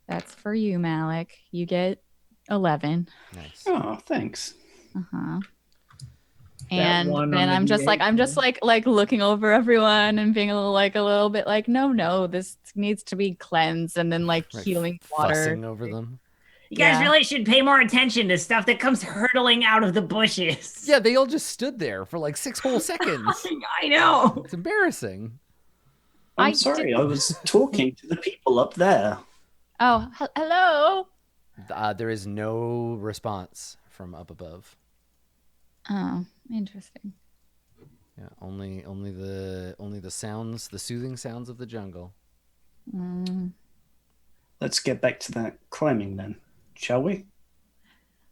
That's for you, Malik. You get 11. Nice. Oh, thanks. Uh-huh. That And one then on I'm the just like looking over everyone and being a little bit like, no, this needs to be cleansed, and then like Right, healing water. Fussing over them. You guys Yeah. really should pay more attention to stuff that comes hurtling out of the bushes. Yeah, they all just stood there for like 6 whole seconds. I know. It's embarrassing. I'm sorry, I was talking to the people up there. Oh, hello. There is no response from up above. Oh, interesting. Yeah, only the sounds, the soothing sounds of the jungle. Let's get back to that climbing then, shall we?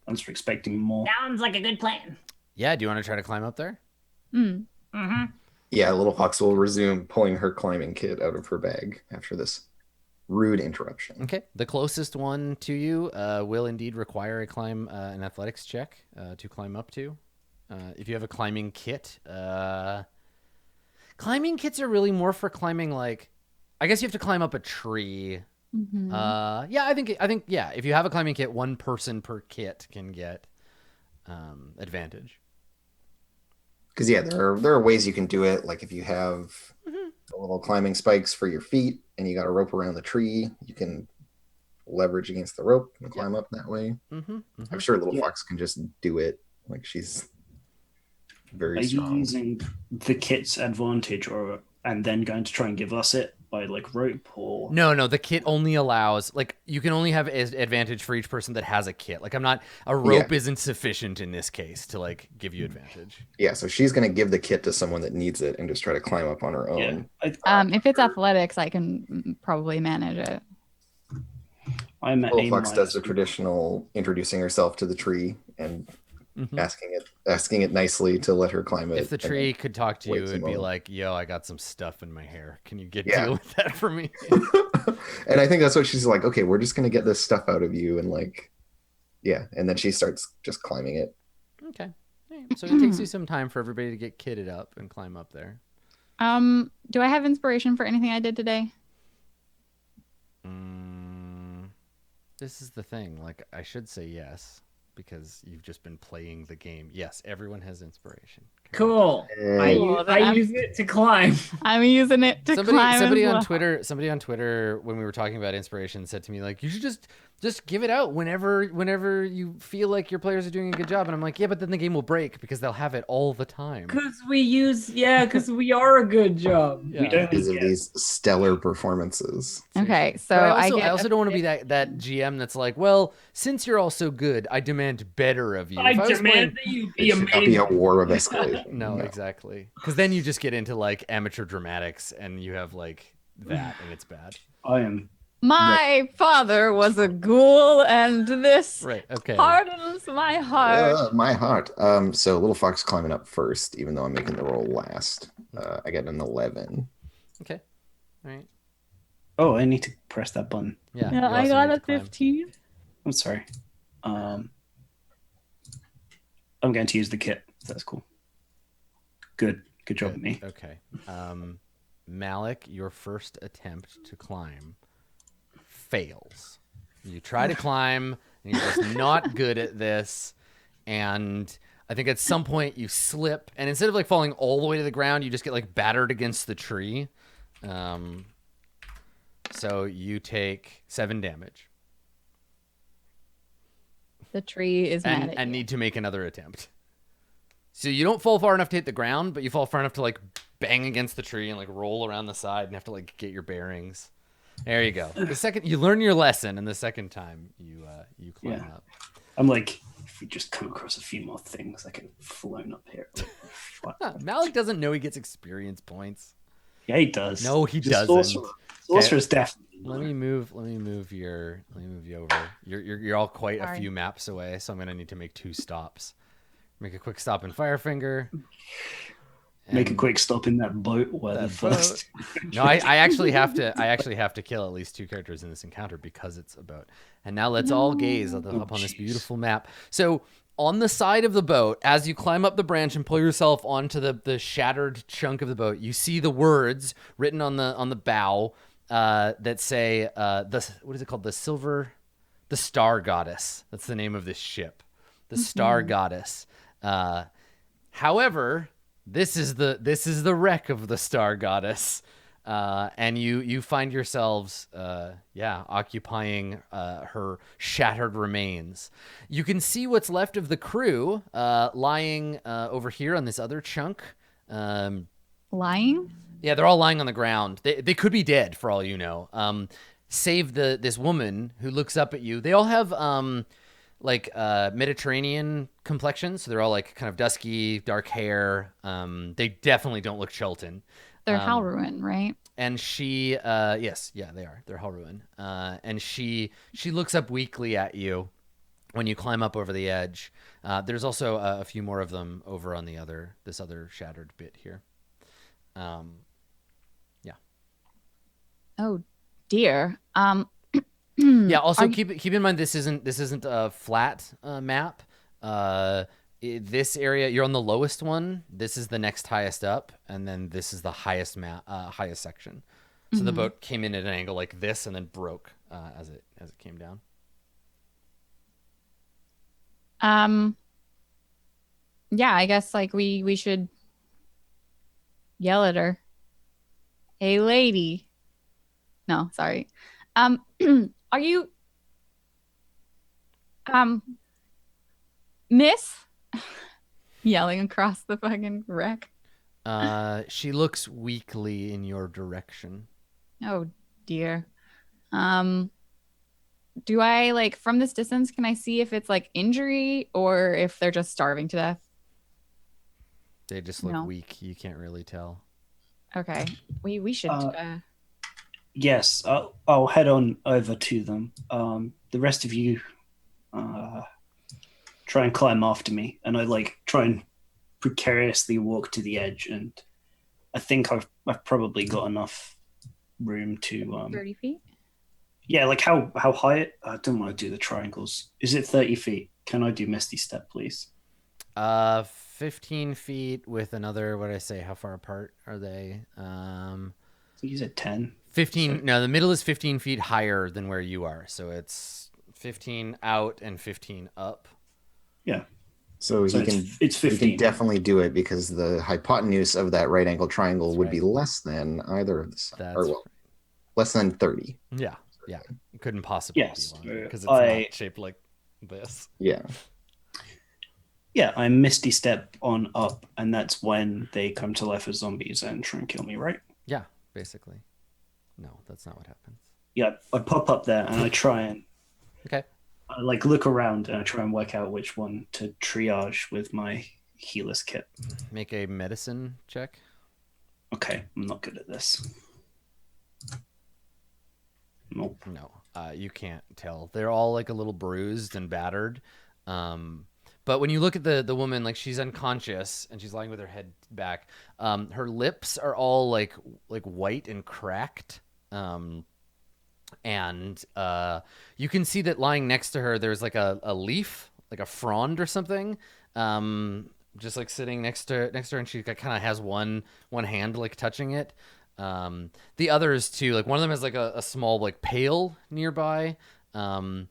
I was expecting more. Sounds like a good plan. Yeah, do you want to try to climb up there? Mm-hmm. Yeah, Little Fox will resume pulling her climbing kit out of her bag after this rude interruption. Okay. The closest one to you will indeed require an athletics check to climb up to. If you have a climbing kit, climbing kits are really more for climbing. Like, I guess you have to climb up a tree. Yeah, I think yeah. If you have a climbing kit, one person per kit can get advantage. Because yeah, there are ways you can do it. Like if you have the little climbing spikes for your feet, and you got a rope around the tree, you can leverage against the rope and climb up that way. I'm sure Little Fox can just do it. Like she's very Are you strong. using the kit's advantage and then going to try and give us it by like rope or No, the kit only allows, like, you can only have advantage for each person that has a kit. Like, a rope isn't sufficient in this case to, like, give you advantage. Yeah, so she's gonna give the kit to someone that needs it and just try to climb up on her own. Yeah, If it's athletics, I can probably manage it. I'm at Little A Fox does the minus. traditional introducing herself to the tree and Mhm. asking it nicely to let her climb it. If the and then tree could talk to you, waits a it'd be moment. like, "Yo, I got some stuff in my hair. Can you Yeah. deal with that for me?" And I think that's what she's like, okay, we're just gonna get this stuff out of you, and like, yeah, and then she starts just climbing it. Okay. All right. So it takes you some time for everybody to get kitted up and climb up there. Do I have inspiration for anything I did today? This is the thing. Like, I should say yes because you've just been playing the game. Yes, everyone has inspiration. Correct. Cool. Hey. I use it to climb. I'm using it to climb. Somebody as on well. Twitter, when we were talking about inspiration, said to me like, "You should just give it out whenever you feel like your players are doing a good job." And I'm like, "Yeah, but then the game will break because they'll have it all the time." Because we are a good job. Yeah. We don't Because of get these stellar performances. Okay, so But I I get also don't want to be that GM that's like, well, since you're all so good, I demand better of you. I If was demand that you It be should not be a amazing. war of escalation. No, exactly. Because then you just get into like amateur dramatics and you have like that and it's bad. I am. my father was a ghoul, and this Right. Okay. hardens my heart. My heart. So little fox climbing up first, even though I'm making the roll last. I get an 11. Okay. All right. Oh, I need to press that button. Yeah. Yeah, you I also got need a to climb. 15. I'm sorry. I'm going to use the kit. That's cool. Good job, me. Okay. Malik, your first attempt to climb fails. You try to climb and you're just not good at this. And I think at some point you slip, and instead of like falling all the way to the ground, you just get like battered against the tree. So you take 7 damage The tree is mad at and you. need to make another attempt. So you don't fall far enough to hit the ground, but you fall far enough to like bang against the tree and like roll around the side and have to like get your bearings. There you go. The second you learn your lesson, and the second time you climb Yeah. up. I'm like, if we just come across a few more things, I can flown up here. Malik doesn't know he gets experience points. Yeah, he does. No, he The doesn't. Sorcerer's definitely. Let me move you over. You're all quite a Sorry. few maps away, so I'm gonna need to make 2 stops. Make a quick stop in Firefinger. Make a and- quick stop in that boat where the That first. No, I actually have to kill at least 2 characters in this encounter because it's a boat. And now let's all gaze up on this jeez. beautiful map. So on the side of the boat, as you climb up the branch and pull yourself onto the shattered chunk of the boat, you see the words written on the bow that say what is it called? The Star Goddess. That's the name of this ship. The Star Goddess. However, this is the wreck of the Star Goddess, and you find yourselves occupying her shattered remains. You can see what's left of the crew lying over here on this other chunk. Lying? Yeah, they're all lying on the ground. They could be dead for all you know. Save this woman who looks up at you. They all have Mediterranean complexions, so they're all like kind of dusky, dark hair. They definitely don't look Chilton. They're Halruin, right? And she, yes, yeah, they are. They're Halruin. And she looks up weakly at you when you climb up over the edge. There's also a few more of them over on this other shattered bit here. Oh dear. Yeah. Also, Are you- keep in mind this isn't a flat map. This area, you're on the lowest one. This is the next highest up, and then this is the highest highest section. So the boat came in at an angle like this, and then broke as it came down. Yeah, I guess like we should yell at her. Hey lady. No, sorry. Are you miss? Yelling across the fucking wreck. She looks weakly in your direction. Oh dear. Do I like from this distance can I see if it's like injury or if they're just starving to death? They just look No. weak. You can't really tell. Okay. We should Yes, I'll head on over to them. The rest of you try and climb after me, and I like try and precariously walk to the edge, and I think I've probably got enough room to 30 feet? yeah, like how high it I don't want to do the triangles. Is it 30 feet? Can I do Misty Step, please? 15 feet with another, what did I say? How far apart are they? I think you said 10. 15. So- No, the middle is 15 feet higher than where you are. So it's 15 out and 15 up. Yeah. So So he can it's he 15. can definitely do it because the hypotenuse of that right angle triangle That's would right. be less than either of the sides. That's Or well, less than 30. Yeah. Yeah. It couldn't possibly Yes, be longer because it's I- not shaped like this. Yeah. Yeah, I Misty Step on up, and that's when they come to life as zombies and try and kill me, right? Yeah, basically. No, that's not what happens. Yeah, I pop up there and I try and Okay. I like look around and I try and work out which one to triage with my healer's kit. Make a medicine check. Okay, I'm not good at this. Nope. No, you can't tell. They're all like a little bruised and battered. But when you look at the woman, like she's unconscious and she's lying with her head back. Her lips are all like white and cracked. And you can see that lying next to her, there's like a leaf, like a frond or something. Just like sitting next to her, and she kind of has one hand like touching it. The others too, like one of them has like a small like pail nearby, and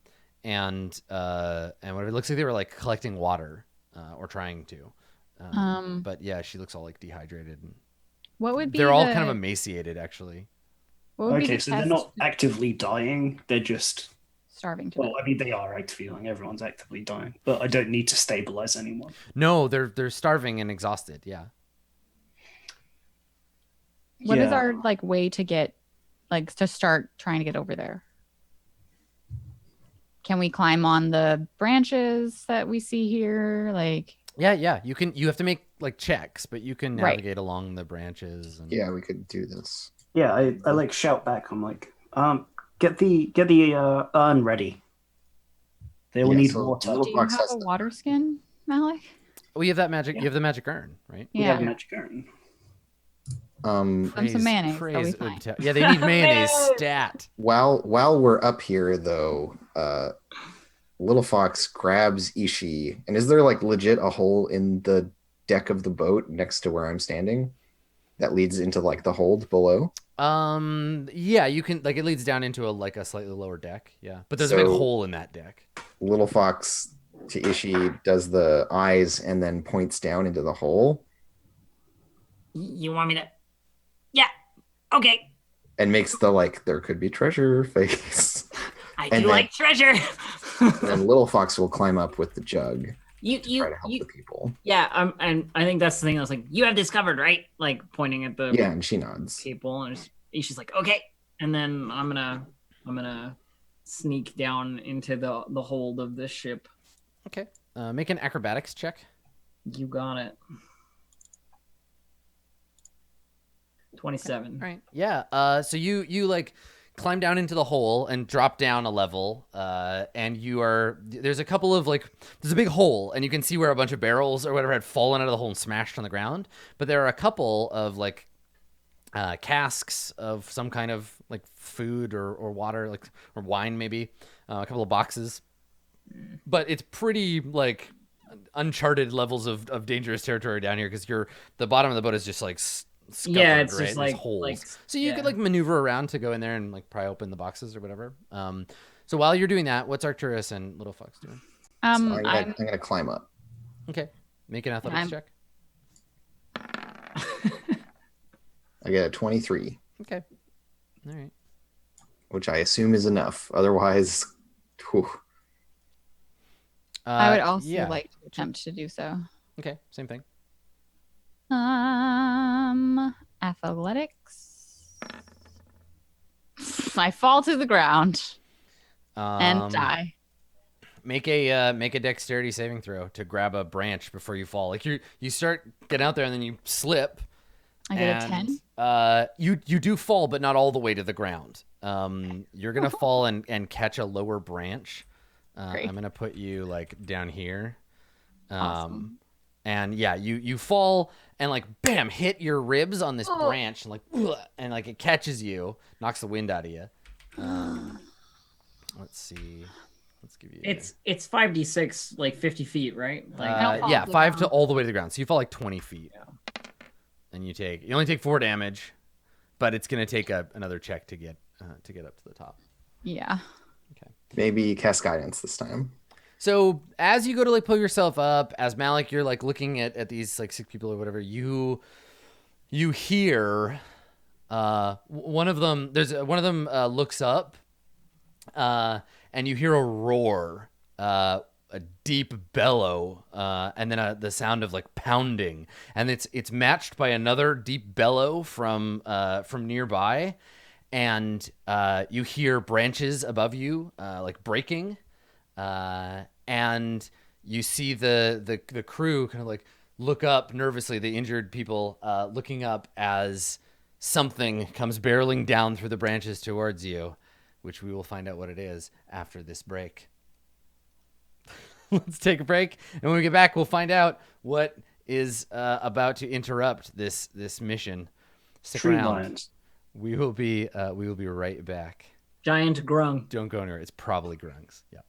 what it looks like they were like collecting water, or trying to. But yeah, she looks all like dehydrated. And What would be they're all the- kind of emaciated, actually. What would be Okay, the so they're test? not actively dying, they're just Starving to well, death. I mean they are actively dying, everyone's actively dying, but I don't need to stabilize anyone. No, they're starving and exhausted. Yeah. What is Yeah. our like way to get like to start trying to get over there? Can we climb on the branches that we see here? Like Yeah. You have to make like checks, but you can Right. navigate along the branches. And... Yeah, we could do this. Yeah, I like shout back, I'm like, get the urn ready. They will Yeah, need so water. little do you box have has a to- water skin, Malik? Oh, you have that magic. Yeah. You have the magic urn, right? We have Yeah. magic urn. Some mayonnaise, they'll be fine. Yeah, they need mayonnaise stat. While we're up here though, Little Fox grabs Ishi, and is there like legit a hole in the deck of the boat next to where I'm standing that leads into like the hold below? Yeah, you can like it leads down into a slightly lower deck. Yeah, but there's a big So- hole in that deck. Little Fox to Ishi does the eyes and then points down into the hole You want me to? Yeah. Okay. and makes the like there could be treasure face. I And do then- like treasure. And then Little Fox will climb up with the jug you to you try to help you. the people. Yeah. And I think that's the thing. I was like, you have this covered, right? Like pointing at the Yeah, and she nods. people, and she's like, okay. And then I'm gonna sneak down into the hold of this ship. Okay. Make an acrobatics check. You got it. 27. All right. Yeah. So you like climb down into the hole and drop down a level. And there's a couple of there's a big hole, and you can see where a bunch of barrels or whatever had fallen out of the hole and smashed on the ground. But there are a couple of casks of some kind of like food or water, or wine maybe. A couple of boxes. But it's pretty like uncharted levels of dangerous territory down here because the bottom of the boat is just like scuppered, Yeah, it's right? just There's like holes. So you yeah. could like maneuver around to go in there and like pry open the boxes or whatever. So while you're doing that, what's Arcturus and Little Fox doing? So I'm I'm gonna climb up. Okay, make an athletics check. I get a 23, Okay, all right. which I assume is enough. Otherwise, whew. I would also yeah. like to attempt to do so. Okay, same thing. Athletics. I fall to the ground and die. Make a dexterity saving throw to grab a branch before you fall. Like you start getting out there and then you slip. I get a 10. You do fall, but not all the way to the ground. You're gonna fall and catch a lower branch. Great. I'm gonna put you like down here. Awesome. And yeah, you fall and like bam, hit your ribs on this Oh. branch and like ugh, and like it catches you, knocks the wind out of you. Let's see. Let's give you. It's 5d6, like 50 feet, right? Like I don't fall yeah, to the 5 to ground. all the way to the ground. So you fall like 20 feet. And you only take 4 damage, but it's gonna take another check to get up to the top. Yeah. Maybe cast guidance this time. So as you go to like pull yourself up, as Malik, you're like looking at these like 6 people or whatever, you hear one of them. One of them looks up, and you hear a roar, a deep bellow, and then the sound of like pounding, and it's matched by another deep bellow from nearby, and you hear branches above you like breaking, and you see the crew kind of like look up nervously, the injured people looking up as something comes barreling down through the branches towards you, which we will find out what it is after this break. Let's take a break, and when we get back, we'll find out what is about to interrupt this mission. Stick Tree around. lions. We will be right back. giant grung. Don't go anywhere. It's probably grungs. Yeah.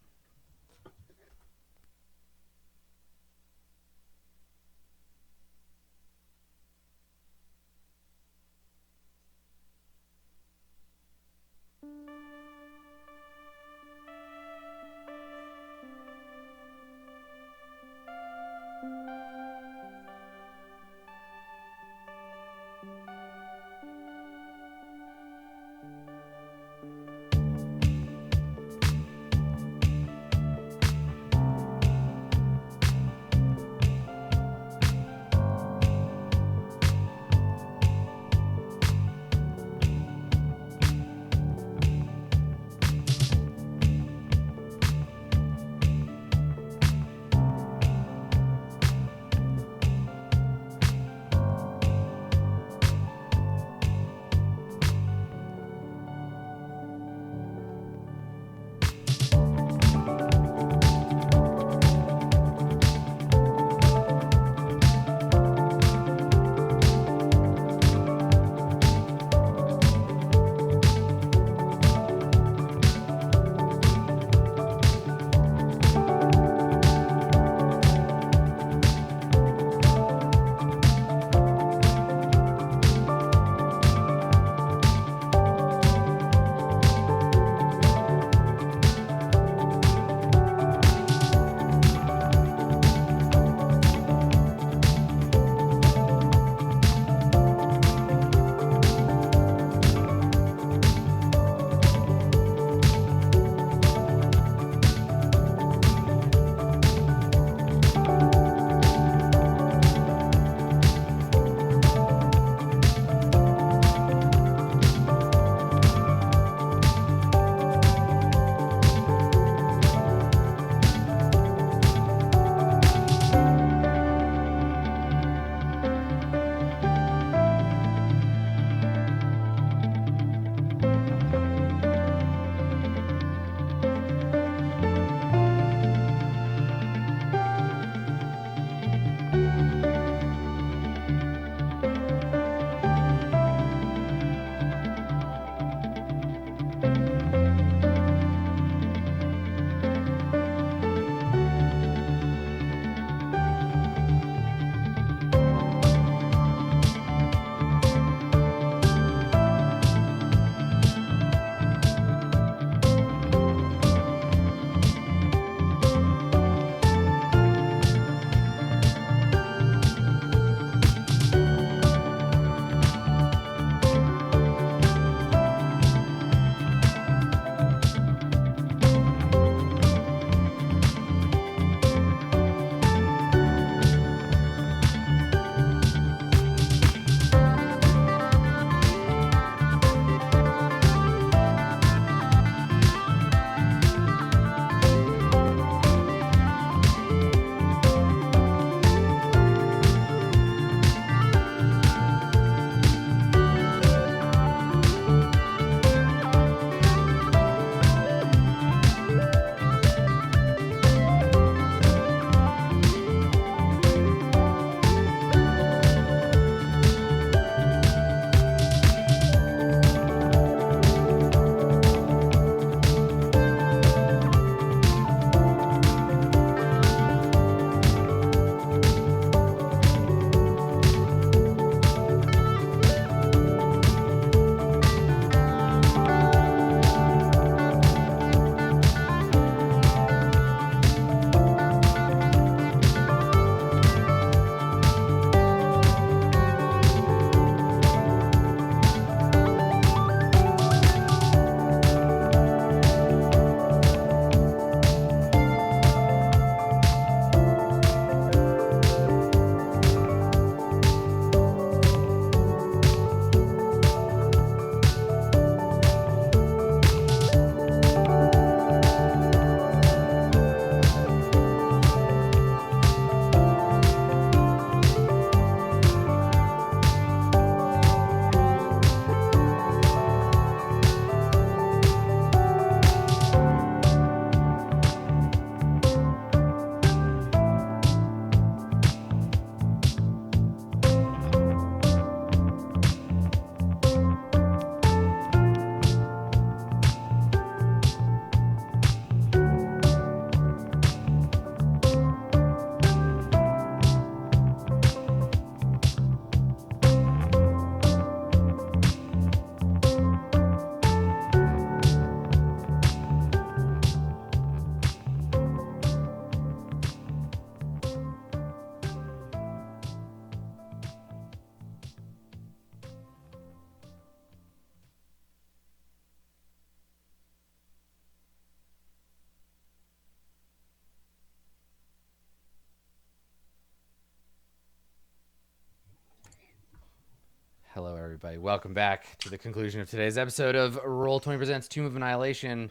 everybody. Welcome back to the conclusion of today's episode of Roll20 Presents Tomb of Annihilation.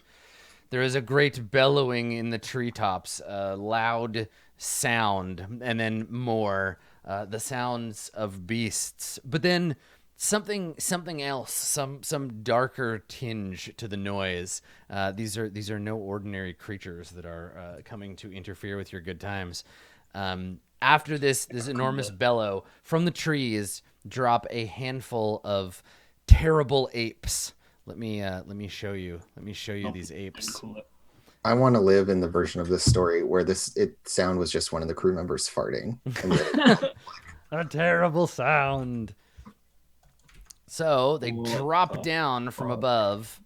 There is a great bellowing in the treetops, loud sound, and then more, the sounds of beasts. But then something else, some darker tinge to the noise. These are no ordinary creatures that are coming to interfere with your good times. After this enormous bellow from the trees, drop a handful of terrible apes. Let me show you. Let me show you these apes. I want to live in the version of this story where sound was just one of the crew members farting. And then A terrible sound. So they drop down from above,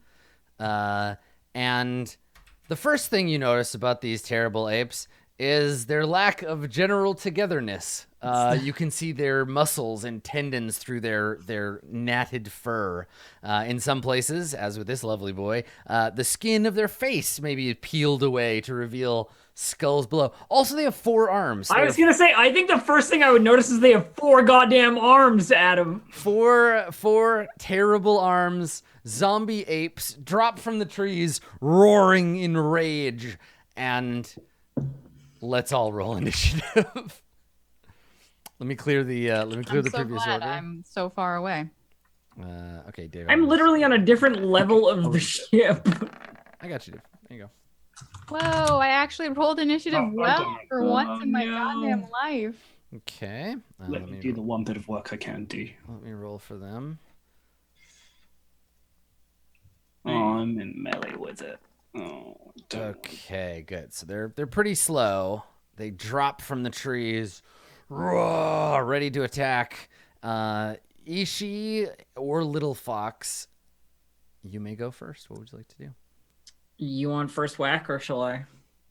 and the first thing you notice about these terrible apes is their lack of general togetherness. You can see their muscles and tendons through their natted fur. In some places, as with this lovely boy, the skin of their face may be peeled away to reveal skulls below. Also, they have 4 arms. I was gonna say, I think the first thing I would notice is they have 4 goddamn arms, Adam. Four terrible arms, zombie apes drop from the trees, roaring in rage, and let's all roll initiative. Let me clear the previous glad order. I'm so far away. Okay, David. I'm literally on a different level of the ship. I got you, Dave. There you go. Whoa, I actually rolled initiative well for once in my no. goddamn life. Okay. Let me do the one bit of work I can do. Let me roll for them. Oh, I'm in melee with it. Oh, don't. Okay, good. So they're pretty slow. They drop from the trees, roar, ready to attack. Ishi or Little Fox, you may go first. What would you like to do? You want first whack or shall I?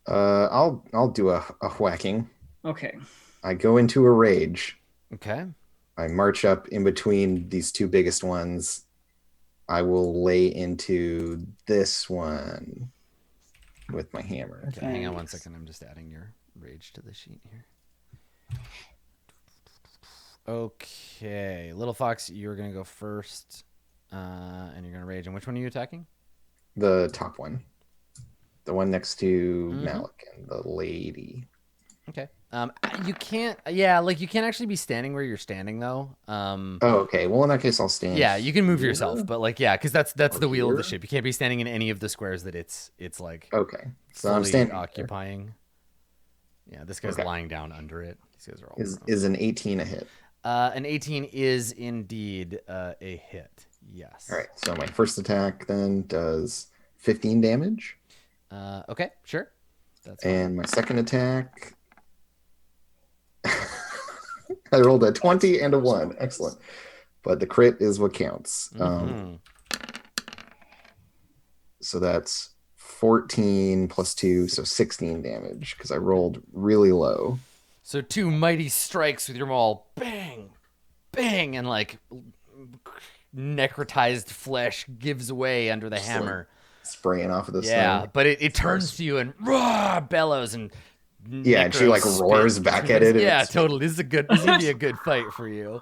I'll do a whacking. Okay. I go into a rage. Okay. I march up in between these 2 biggest ones. I will lay into this one with my hammer. Okay, hang on one second. I'm just adding your rage to the sheet here. Okay, Little Fox, you're gonna go first, and you're gonna rage. And which one are you attacking? The top one. The one next to Malik and the lady. Okay. You can't. Yeah, like you can't actually be standing where you're standing though. Oh, okay. Well, in that case, I'll stand. Yeah, you can move yourself, but like, yeah, because that's Or the wheel of the here? ship. You can't be standing in any of the squares that it's like Okay. So I'm fully standing. occupying. Yeah, this guy's Okay. lying down under it. These guys are all. Is an 18 a hit? An 18 is indeed a hit. Yes. All right. So my first attack then does 15 damage, Okay, sure. That's fine. and my second attack. I rolled a 20 and a 1. Excellent. But the crit is what counts. Mhm. So that's 14 plus 2, so 16 damage because I rolled really low. So 2 mighty strikes with your maul, bang, bang, and like necrotized flesh gives way under the Just hammer. Spraying off of this Yeah, thing. but it turns to you and roar, bellows and Yeah, and she like necro roars spit. back at it. and Yeah, it's- totally. This is gonna be a good fight for you.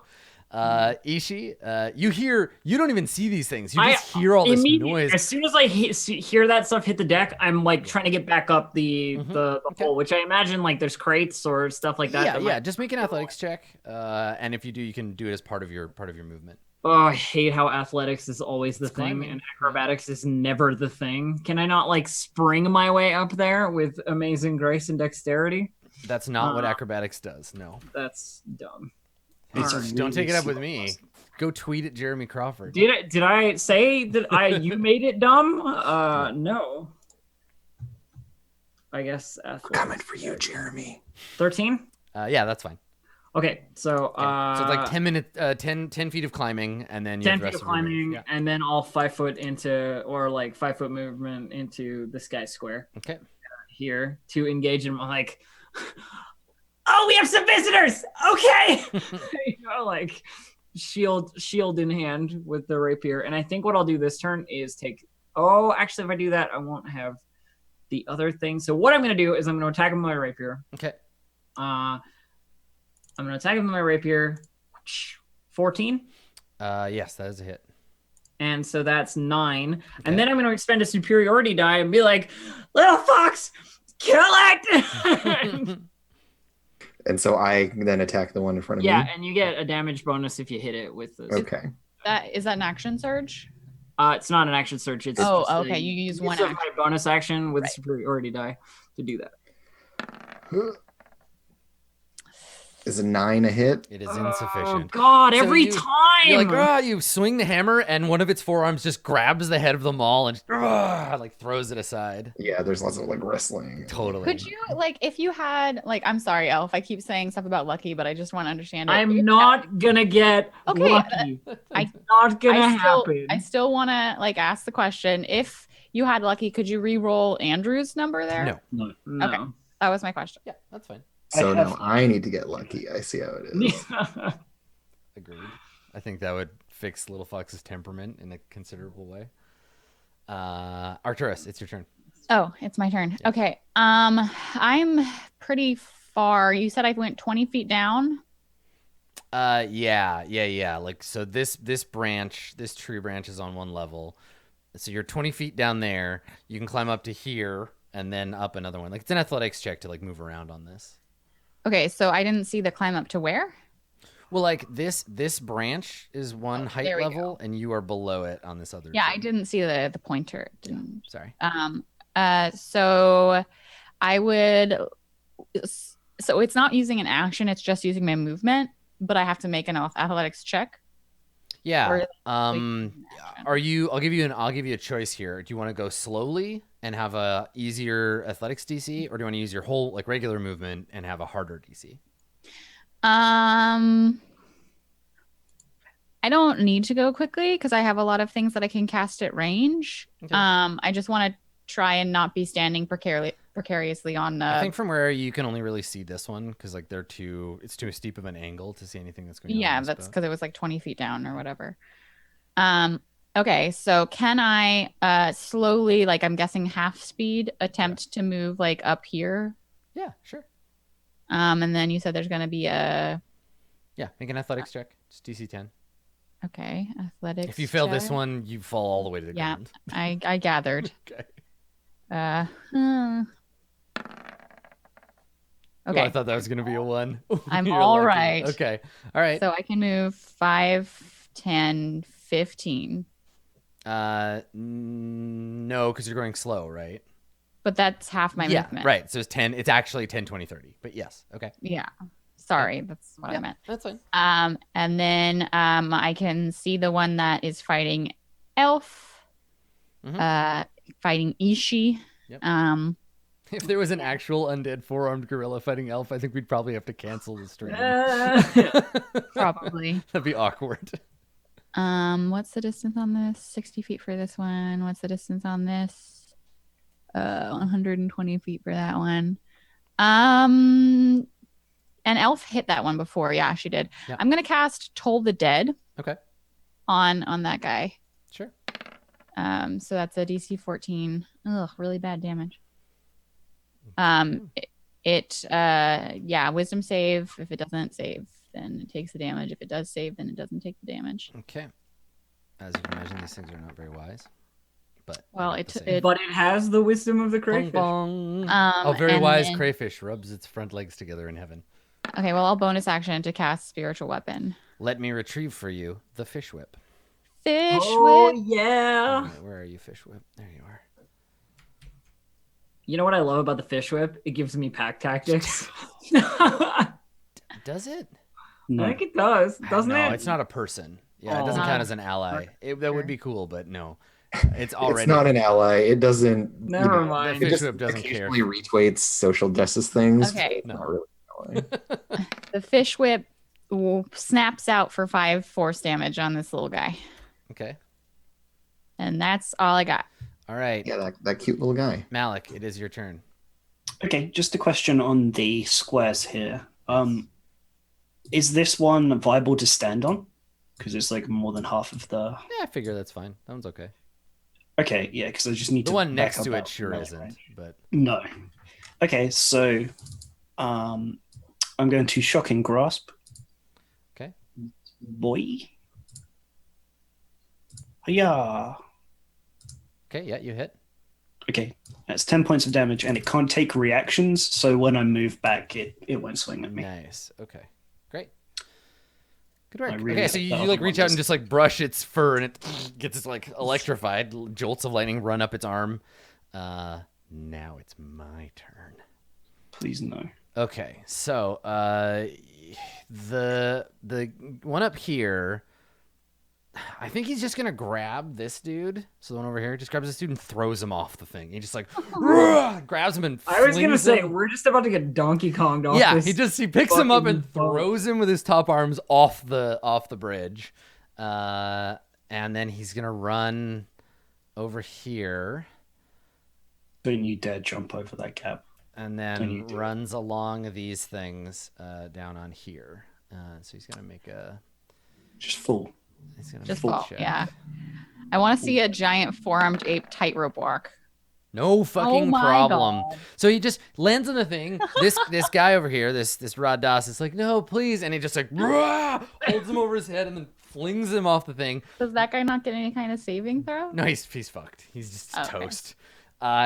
Ishi, you don't even see these things. You just hear all this Immediately, noise. as soon as I hear that stuff hit the deck, I'm like trying to get back up the Okay. hole, which I imagine like there's crates or stuff like that. Yeah, that yeah. might- Just make an athletics check, and if you do, you can do it as part of your movement. Oh, I hate how athletics is always the It's thing climbing. and acrobatics is never the thing. Can I not like spring my way up there with amazing grace and dexterity? That's not what Uh, acrobatics does. No. That's dumb. It's Alright. Don't take it up with slow me. process. Go tweet at Jeremy Crawford. Did I say that you made it dumb? No. I guess athletics. Coming for you, Jeremy. 13? Yeah, that's fine. Okay, so Okay. So it's like 10 minutes, 10 feet of climbing, and then you have 10 the feet rest of of your move. climbing, Yeah. and then all 5 foot into, or like 5 foot movement into this guy's square Okay. here to engage him. Like, oh, we have some visitors. Okay, you know, like shield in hand with the rapier. And I think what I'll do this turn is take. Oh, actually, if I do that, I won't have the other thing. So what I'm going to do is I'm going to attack him with my rapier. Okay. I'm going to attack him with my rapier. 14. Yes, that is a hit. And so that's 9. Okay. And then I'm going to expend a superiority die and be like, little fox, kill it! And so I then attack the one in front of Yeah, me. and you get a damage bonus if you hit it with this. Okay. Is that an action surge? It's not an action search. It's Oh, just okay. You use one of action. my bonus action with Right. superiority die to do that. Is a 9 a hit? It is Oh insufficient. God! So Every you- time. You're like, you swing the hammer, and one of its forearms just grabs the head of the maul and like throws it aside. Yeah, there's lots of like wrestling. Totally. Could you if you had I'm sorry, Elf, I keep saying stuff about Lucky, but I just want to understand it. I'm not gonna get Okay, lucky. I- It's not gonna happen. I still want to ask the question. If you had Lucky, could you re-roll Andrew's number there? No. No. Okay. That was my question. Yeah, that's fine. So I have- now I need to get lucky. I see how it is. Agreed. I think that would fix Little Fox's temperament in a considerable way. Arcturus, it's your turn. Oh, it's my turn. Yeah. Okay. I'm pretty far. You said I went 20 feet down. Yeah. Like, so this tree branch is on one level. So you're 20 feet down there. You can climb up to here and then up another one. Like, it's an athletics check to like move around on this. Okay, so I didn't see the climb up to where? Well, like this branch is one height there we level, and you are below it on this other. Yeah, I tree. didn't see the pointer. Didn't. Sorry. So I would. So it's not using an action; it's just using my movement. But I have to make an athletics check. Yeah. Or, Are you? I'll give you a choice here. Do you want to go slowly and have a easier athletics DC, or do you want to use your whole like regular movement and have a harder DC? I don't need to go quickly because I have a lot of things that I can cast at range. Okay. I just want to try and not be standing precariously on. I think from where you can only really see this one because like it's too steep of an angle to see anything that's going on. Yeah, in this that's boat. because it was like 20 feet down or whatever. Okay, so can I slowly, like I'm guessing half speed, attempt to move like up here? Yeah, sure. And then you said there's going to be a. Yeah, make an athletics check. It's DC 10. Okay, athletics. If you fail this check. one, you fall all the way to the Yeah. ground. I gathered. Okay. Okay. Oh, I thought that was going to be a 1. I'm You're all lucky. right. Okay. All right. So I can move 5, 10, 15. No, because you're going slow, right? But that's half my yeah, movement. right. So it's 10. It's actually 10, 20, 30. But yes. Okay. Yeah. Sorry, that's what I meant. That's fine. And then I can see the one that is fighting Elf, fighting Ishi. Yep. If If there was an actual undead four-armed gorilla fighting elf, I think we'd probably have to cancel the stream. probably. That'd be awkward. What's the distance on this? 60 feet for this one. What's the distance on this? 120 feet for that one. And Elf hit that one before. Yeah, she did. Yeah. I'm gonna cast Toll the Dead. Okay. On that guy. Sure. So that's a DC 14. Ugh, really bad damage. Wisdom save. If it doesn't save, then it takes the damage. If it does save, then it doesn't take the damage. Okay. As you can imagine, these things are not very wise. But Well, I got to it- say. But it has the wisdom of the crayfish. Bong, bong. Very and wise then- crayfish rubs its front legs together in heaven. Okay, well, I'll bonus action to cast Spiritual Weapon. Let me retrieve for you the fish whip. Fish Oh, whip. yeah. Alright, where are you, fish whip? There you are. You know what I love about the fish whip? It gives me pack tactics. Does it? No. I think it does, doesn't no, it? it's not a person. Yeah, it Oh. doesn't count as an ally. That would be cool, but no. It's already It's not an ally. It doesn't. Never The mind. It fish just whip doesn't care. occasionally retweets social justice things. Okay. It's not really an ally. The fish whip snaps out for 5 force damage on this little guy. Okay. And that's all I got. All right. Yeah, that cute little guy. Malik, it is your turn. Okay, just a question on the squares here. Is this one viable to stand on? Because it's like more than half of the. Yeah, I figure that's fine. That one's okay. Okay, yeah, because I just need The to. one back next up to out it sure melee isn't, range. but No. Okay, so I'm going to Shocking Grasp. okay. Boy. Yeah. Okay, yeah, you hit. Okay, that's 10 points of damage, and it can't take reactions, so when I move back, it won't swing at me. Nice. Okay, great. Good work. I really Okay, so hope you that like other reach one out and just like brush its fur, and it gets like electrified. Jolts of lightning run up its arm. Now it's my turn. Please no. Okay, so the one up here, I think he's just gonna grab this dude. So the one over here just grabs this dude and throws him off the thing. He just like grabs him and I was gonna flings say him. we're just about to get Donkey Konged off. Yeah, this he picks him up and fucking boat. throws him with his top arms off the bridge, and then he's gonna run over here. Don't you dare jump over that gap. And Don't then you do it. runs along these things down on here. So he's gonna make a. Just fall. He's gonna Just make a fall. check. Yeah. I want to see a giant four-armed ape tightrope walk. No fucking Oh my problem. God. So he just lands on the thing. This guy over here, this Rod Doss, is like, no, please, and he just like holds him over his head and then flings him off the thing. Does that guy not get any kind of saving throw? No, he's fucked. He's just Okay. toast.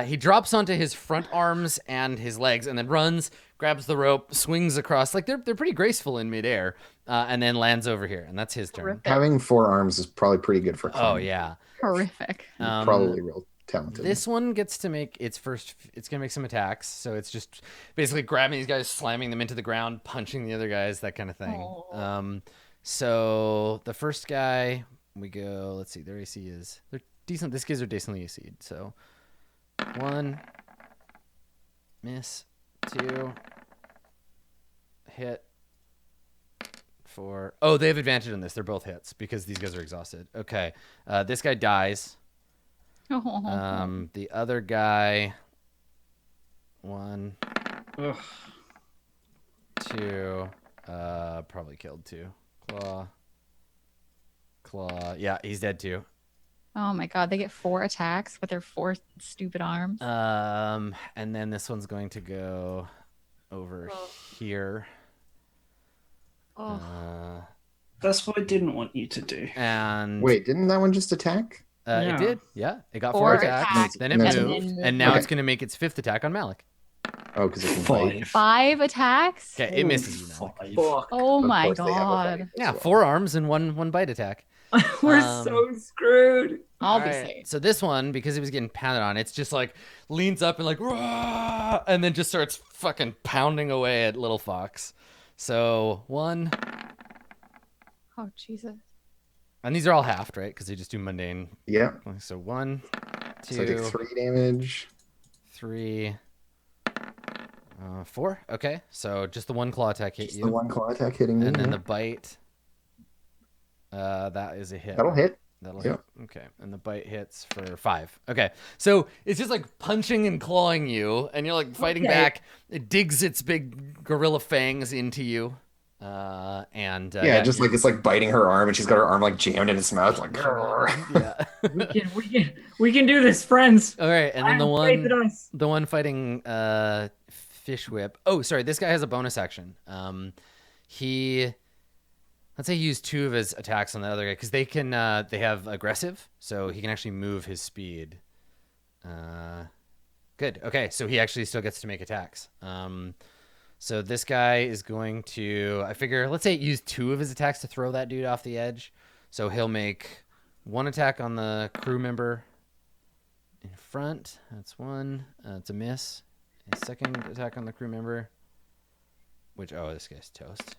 He drops onto his front arms and his legs, and then runs, grabs the rope, swings across. Like they're pretty graceful in midair, and then lands over here, and that's his turn. Horrific. Having 4 arms is probably pretty good for Oh climbing. yeah. Horrific. Probably real talented. This one gets to make its first. It's gonna make some attacks, so it's just basically grabbing these guys, slamming them into the ground, punching the other guys, that kind of thing. Oh. So the first guy, we go. Let's see, their AC is they're decent. These guys are decently AC'd. So 1 miss, 2 hit, 4. Oh, they have advantage on this. They're both hits because these guys are exhausted. Okay, this guy dies. The other guy, 1, Ugh. 2, probably killed 2. Claw. Yeah, he's dead too. Oh my God, they get 4 attacks with their 4 stupid arms. And then this one's going to go over here. That's what I didn't want you to do. And Wait, didn't that one just attack? it did. Yeah, it got 4 4 attacks. attacks. Then it And moved, then- and now Okay. it's going to make its 5th attack on Malik. Oh, because it can bite. 5 attacks? Okay, it misses you, Malik. 5. Fuck. Oh Of my course they have a bite God. as Yeah, well. 4 arms and one bite attack. We're Um, so screwed. I'll be Alright, safe. so this one, because it was getting pounded on, it's just like leans up and like, "Rah!" and then just starts fucking pounding away at Little Fox. So 1, Oh, Jesus. and these are all halved, right? Because they just do mundane. Yeah. So 1, 2, So I take 3 damage. 3, 4. Okay, so just the 1 claw attack hit Just you, the 1 claw attack hitting me. and then yeah. the bite. That is a hit. That'll hit. That'll Yeah. hit. Okay, and the bite hits for 5. Okay, so it's just like punching and clawing you, and you're like fighting Okay. back. It digs its big gorilla fangs into you, and Yeah, just like it's like biting her arm, and she's got her arm like jammed in its mouth, like. yeah. We can do this, friends. All right, and then I the have faith in one. us. The one fighting Fish Whip. Oh, sorry. This guy has a bonus action. Let's say he used 2 of his attacks on the other guy because they have aggressive, so he can actually move his speed. Good. Okay, so he actually still gets to make attacks. So this guy is going to, I figure, let's say he used 2 of his attacks to throw that dude off the edge. So he'll make 1 attack on the crew member in front. That's 1. It's a miss. A 2nd attack on the crew member. This guy's toast.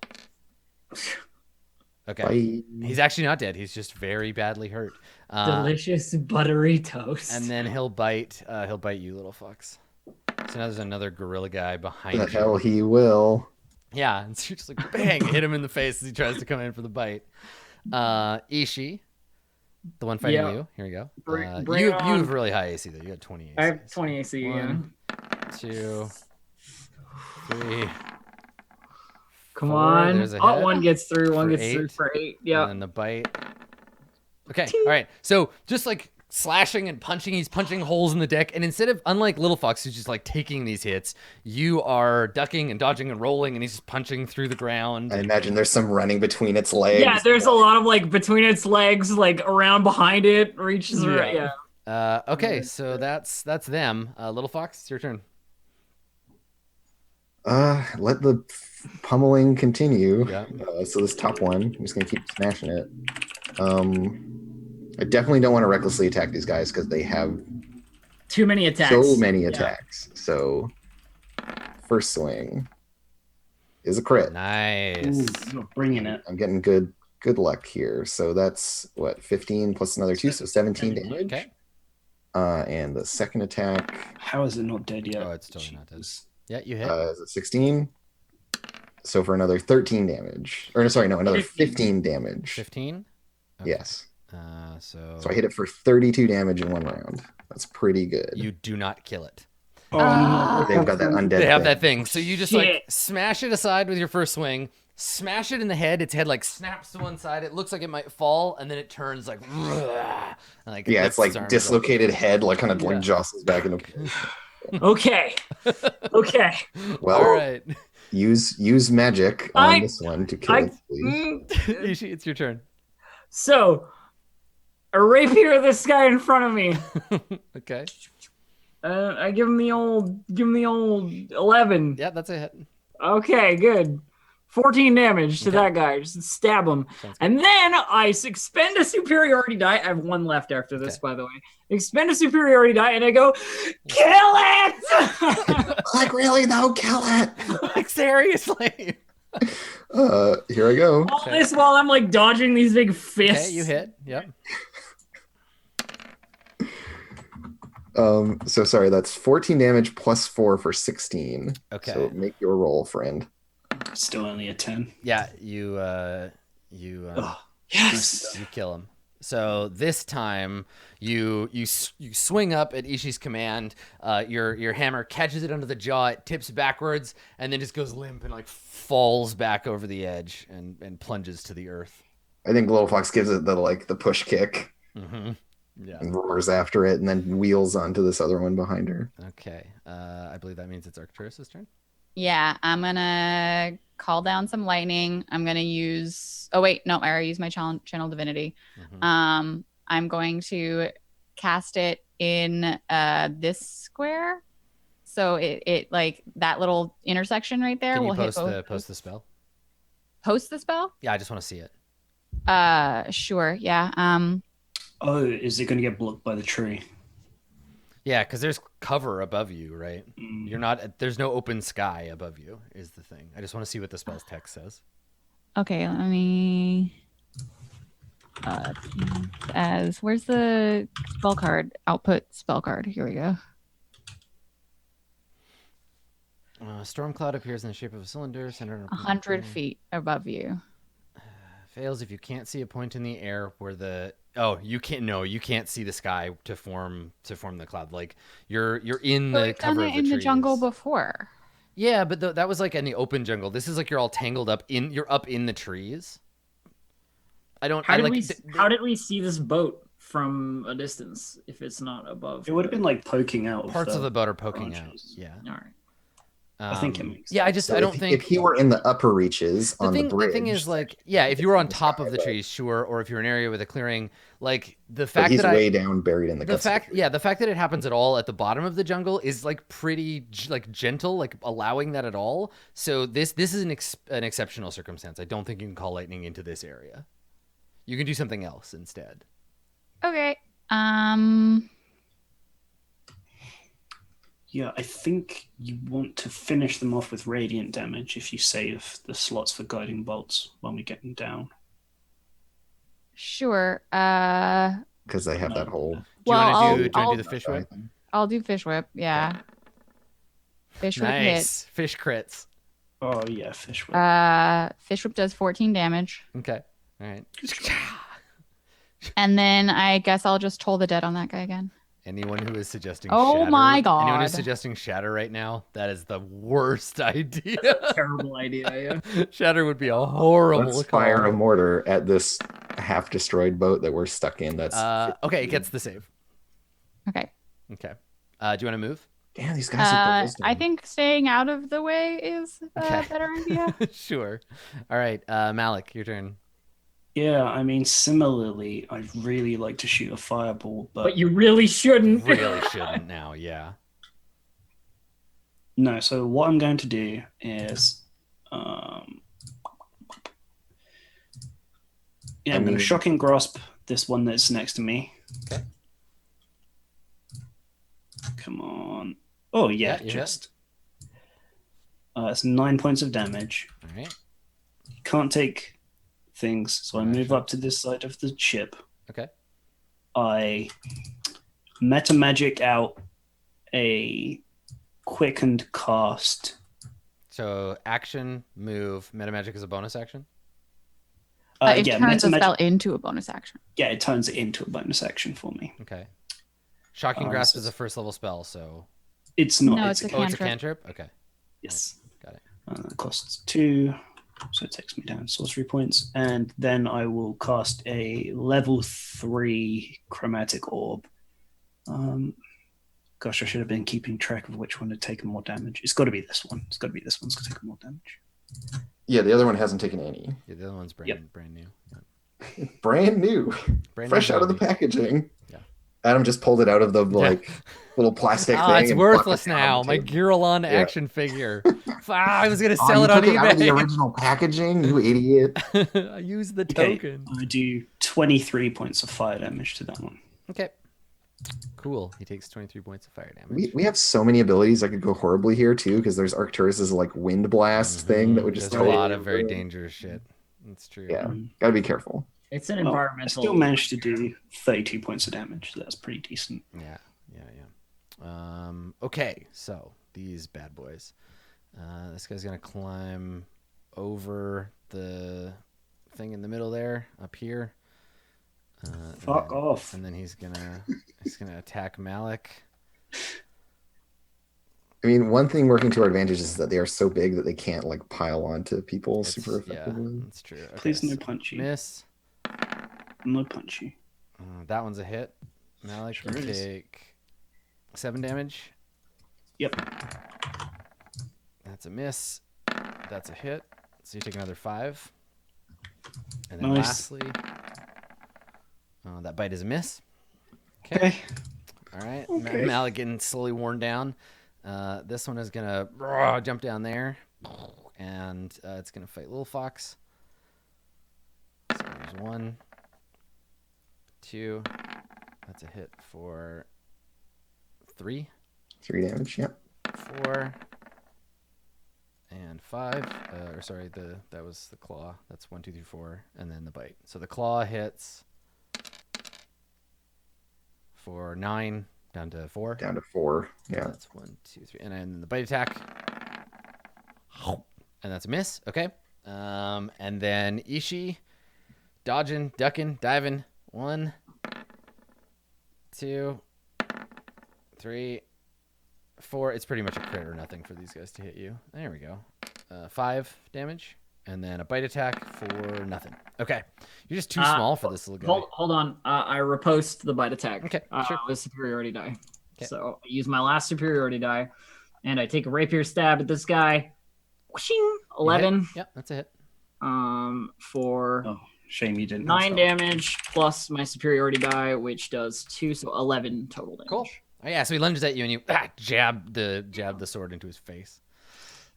Okay. Bye. He's actually not dead. He's just very badly hurt. Delicious buttery toast. And then he'll bite you, Little Fox. So now there's another gorilla guy behind The you. hell he will. Yeah, and so you're just like bang, hit him in the face as he tries to come in for the bite. Ishi, the one fighting Yeah. you. Here we go. Bring you it on. have really high AC though. You got 20 AC. I have 20 AC. Yeah. 1, 2, 3. Come 4, on. there's a Oh, hit. 1 gets through. 1 For gets through 8. for 8. And Yeah. then the bite. Okay, all right. So just like slashing and punching. He's punching holes in the deck. And instead of, unlike Little Fox, who's just like taking these hits, you are ducking and dodging and rolling, and he's just punching through the ground. I imagine there's some running between its legs. Yeah, there's a lot of like between its legs, like around behind it, reaches around. Yeah. Okay, so that's them. Little Fox, it's your turn. Let the pummeling continue. Yeah. So this top one, I'm just gonna keep smashing it. I definitely don't want to recklessly attack these guys because they have Too many attacks. so many attacks. So first swing is a crit. Nice. Ooh, you're bringing it. I'm getting good luck here. So that's what, 15 plus another 2, so 17 damage. Okay. And the second attack How is it not dead yet? Oh, it's totally not dead. Jesus. Yeah, you hit. is a 16. So for another 13 damage. Or sorry, no, another 15 damage. 15? Yes. So So I hit it for 32 damage in one round. That's pretty good. you do not kill it. Oh, no. They've got that undead They have thing. that thing. So you just like Shit. smash it aside with your first swing, smash it in the head. Its head like snaps to one side. It looks like it might fall, and then it turns like, and, like Yeah, lifts it's like its arms up. dislocated head, like kind of Yeah. like jostles back into. Okay. Okay. Well, All right. use magic on I- this one to kill it, please. Ishi, it's your turn. So, a rapier this guy in front of me. Okay. I give him the old 11. Yeah, that's a hit. Okay, good. 14 damage to Okay. that guy. Just stab him. Sounds good. And then I expend a superiority die. I have one left after this, Okay. by the way. Expend a superiority die, and I go, kill it! Like, really? No, kill it. Like seriously. Here I go. All this while I'm like dodging these big fists. Okay, you hit. Yep. So sorry, that's 14 damage plus 4 for 16. Okay. So make your roll, friend. Still only a 10. Yeah, you Oh, you yes. kill him. So this time you swing up at Ishi's command. Your hammer catches it under the jaw. It tips backwards and then just goes limp and like falls back over the edge and plunges to the earth. I think Little Fox gives it the push kick Mm-hmm. Yeah. and roars after it and then wheels onto this other one behind her. Okay. I believe that means it's Arcturus' turn. Yeah, I'm gonna call down some lightning. I'm gonna use. Oh wait, no, I already used my channel divinity. Mhm. I'm going to cast it in this square. So it like that little intersection right there Can you will hit both. post the spell? Post the spell? Yeah, I just want to see it. Sure. Yeah. Oh, is it going to get blocked by the tree? Yeah, because there's cover above you, right? Mm. You're not. There's no open sky above you. Is the thing. I just want to see what the spell's text says. Okay, let me. Where's the spell card? Output spell card. Here we go. Storm cloud appears in the shape of a cylinder centered on 100 feet above you. Fails if you can't see a point in the air where the you can't see the sky to form the cloud. Like you're in But the we've cover done of it the in the jungle trees. before. Yeah, but that was like in the open jungle. This is like you're all tangled up in. You're up in the trees. I don't. How I did like. we how did we see this boat from a distance if it's not above? It would have been like poking out. Parts of the boat are poking out. branches. Yeah. All right. I think it makes Yeah, sense. So I don't if, think if he were in the upper reaches on the bridge, The thing is, like, yeah, if you were on the top sky, of the but- trees, sure, or if you're in an area with a clearing, like the but fact he's that way down, buried in the guts of the tree. the fact that it happens at all at the bottom of the jungle is like pretty like gentle, like allowing that at all. So this is an exceptional circumstance. I don't think you can call lightning into this area. You can do something else instead. Okay. Yeah, I think you want to finish them off with radiant damage if you save the slots for guiding bolts when we get them down. Sure. Because they have that whole. Do you Well, want to do I'll- the fish whip? I'll do fish whip. Yeah. Fish whip hit. Nice fish crits. Oh yeah, fish whip. Fish whip does 14 damage. Okay, all right. And then I guess I'll just toll the dead on that guy again. Anyone who is suggesting Oh shatter, my anyone who's God. suggesting shatter right now, that is the worst idea. Terrible idea. Yeah. Shatter would be a horrible Let's call. fire a mortar at this half-destroyed boat that we're stuck in. That's Okay, it gets the save. Okay. Okay. Do you want to move? Damn, these guys have the wisdom. I think staying out of the way is a Okay. better idea. Sure. All right, Malik, your turn. Yeah, I mean, similarly, I'd really like to shoot a fireball, But you really shouldn't. Really shouldn't now. Yeah. no. So what I'm going to do is, I'm going to shocking grasp this one that's next to me. Okay. Come on. Oh yeah, Yeah, just. It's 9 points of damage. All right. You can't take things, so I move up to this side of the ship. Okay. I meta magic out a quickened cast. So action, move, metamagic is a bonus action. It turns a metamagic- spell into a bonus action. Yeah, it turns it into a bonus action for me. Okay. Shocking grasp so is a first level spell, so It's not. No, it's it's a a oh, it's a cantrip. cantrip. Okay, yes. got it. It costs 2, so it takes me down sorcery points, and then I will cast a level 3 chromatic orb. Gosh, I should have been keeping track of which one had taken more damage. It's got to be this one. It's got to be this one's going to take more damage. Yeah, the other one hasn't taken any. Yeah, the other one's brand new. Yeah. Brand new, Brand fresh new out of the zombie. package. Yeah. Adam just pulled it out of the little plastic Ah, thing. it's and plucked worthless it down now. the My table. Giralon Yeah. action figure. I was gonna Oh, sell you it on took it out of the eBay. original packaging, you idiot. I used the Okay, token. I do 23 points of fire damage to that one. Okay. Cool. He takes 23 points of fire damage. We have so many abilities that could go horribly here too, because there's Arcturus's like wind blast thing that would just There's a throw lot it of very over. dangerous shit. That's true. Yeah, gotta be careful. It's an Well, I environmental. still managed to do 32 points of damage, so that's pretty decent. Yeah. Okay, so these bad boys. This guy's gonna climb over the thing in the middle there, up here. Fuck off. And then he's gonna attack Malik. I mean, one thing working to our advantage is that they are so big that they can't like pile onto people super Yeah, effectively. that's true. Okay, Please no so punchy. miss. No punchy. That one's a hit. Malik Sure will is. take 7 damage. Yep. That's a miss. That's a hit. So you take another 5. And then Nice. lastly, that bite is a miss. Okay. All right. Okay. Malik getting slowly worn down. This one is gonna jump down there, and it's gonna fight Little Fox. So there's 1, 2. That's a hit for 3, 3 damage, yep. 4, and 5. Or sorry, that was the claw. That's 1, 2, 3, 4, and then the bite. So the claw hits for 9 down to 4. Down to 4. Yeah. That's 1, 2, 3, and then the bite attack, and that's a miss. Okay. And then Ishi, dodging, ducking, diving. 1, 2, 3, 4. It's pretty much a crit or nothing for these guys to hit you. There we go. 5 damage, and then a bite attack for nothing. Okay, you're just too small for this little guy. Hold on. I repost the bite attack. Okay, sure. With superiority die. Okay. So I use my last superiority die, and I take a rapier stab at this guy. Whooshing, 11. Yep, that's a hit. For Oh, shame you didn't. 9 have damage plus my superiority die, which does 2, so 11 total damage. Cool. Oh yeah, so he lunges at you and you jab the sword into his face.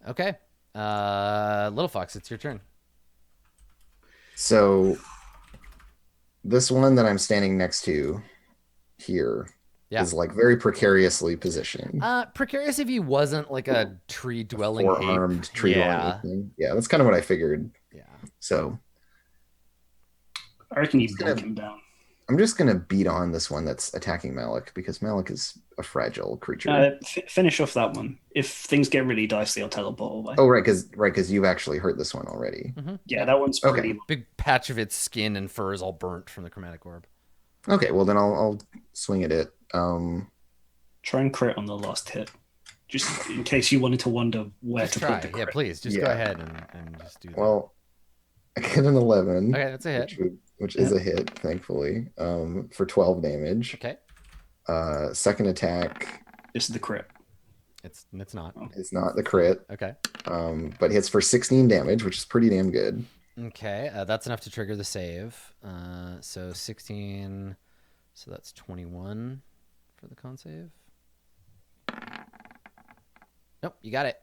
Okay. Little Fox, it's your turn. So this one that I'm standing next to here is like very precariously positioned. Precarious if he wasn't like a tree dwelling ape. 4-armed tree dwelling ape thing. Yeah, that's kind of what I figured. Yeah. So I reckon you He's gonna- knock him down. I'm just gonna beat on this one that's attacking Malik because Malik is a fragile creature. Finish off that one. If things get really dicey, I'll teleport away. Oh, right, because you've actually hurt this one already. Yeah, that one's Okay. pretty. Big patch of its skin and fur is all burnt from the chromatic orb. Okay, well then I'll swing at it. Try and crit on the last hit, just in case you wanted to wonder where Just to try. put the Yeah, crit. please, just go Yeah. ahead and just do that. Well, I get an 11. Okay, that's a hit. Which is a hit, thankfully, for 12 damage. Okay. Second attack This is the crit. It's not. is not the crit, Okay. but hits for 16 damage, which is pretty damn good. Okay, that's enough to trigger the save. So 16, so that's 21 for the con save. Nope, you got it.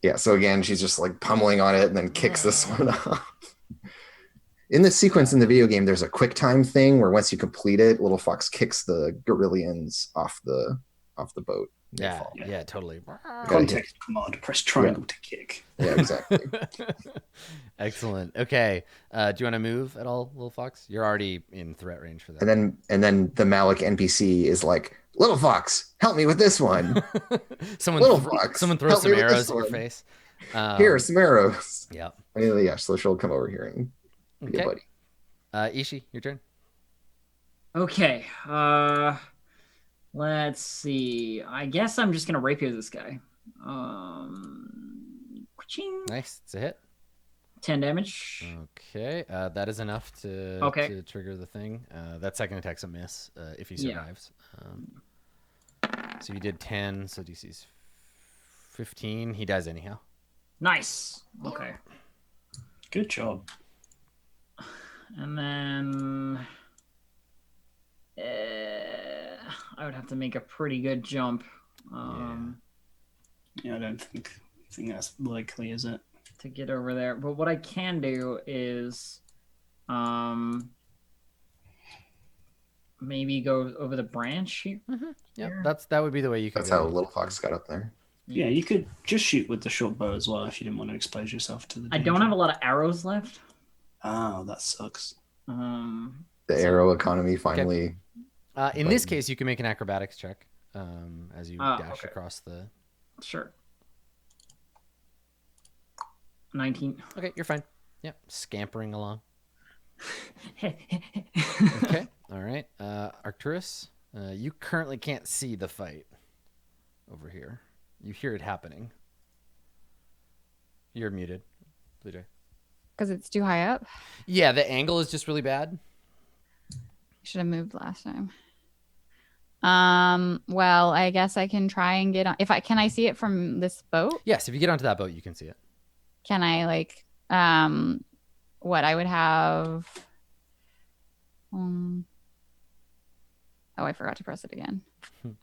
Yeah, so again, she's just like pummeling on it and then kicks this one off. In this sequence in the video game, there's a quick time thing where once you complete it, Little Fox kicks the Gorillians off the boat. They Yeah, fall. yeah, totally. Context command. Press triangle to kick. Yeah, exactly. Excellent. Okay, do you want to move at all, Little Fox? You're already in threat range for that. And then the Malik NPC is like, Little Fox, help me with this one. Little Fox, someone throws help me some with arrows this at your one. face. Here, some arrows. Yep. Yeah, so she'll come over here and be a Okay. buddy. Ishi, your turn. Okay. Let's see. I guess I'm just gonna rapier this guy. Ka-ching. Nice. It's a hit. 10 damage. Okay, that is enough to trigger the thing. That second attack's a miss if he Yeah. survives. So you did 10, so DC's 15. He dies anyhow. Nice. Okay. Good job. And then I would have to make a pretty good jump Yeah, I don't think that's likely, is it? to get over there. But what I can do is maybe go over the branch here. Yeah, Here. that would be the way you could That's go. how Little Fox got up there. Yeah, you could just shoot with the short bow as well if you didn't want to expose yourself to the I don't danger. have a lot of arrows left. Oh, that sucks. The arrow economy finally. In this case, you can make an acrobatics check as you dash okay. across the... Sure. 19. Okay, you're fine. Yep, scampering along. Okay, all right. Arcturus, you currently can't see the fight over here. You hear it happening. You're muted, Blue Jay. Because it's too high up. Yeah, the angle is just really bad. Should have moved last time. Well, I guess I can try and get on. Can I see it from this boat? Yes, if you get onto that boat, you can see it. Can I what I would have? Oh, I forgot to press it again.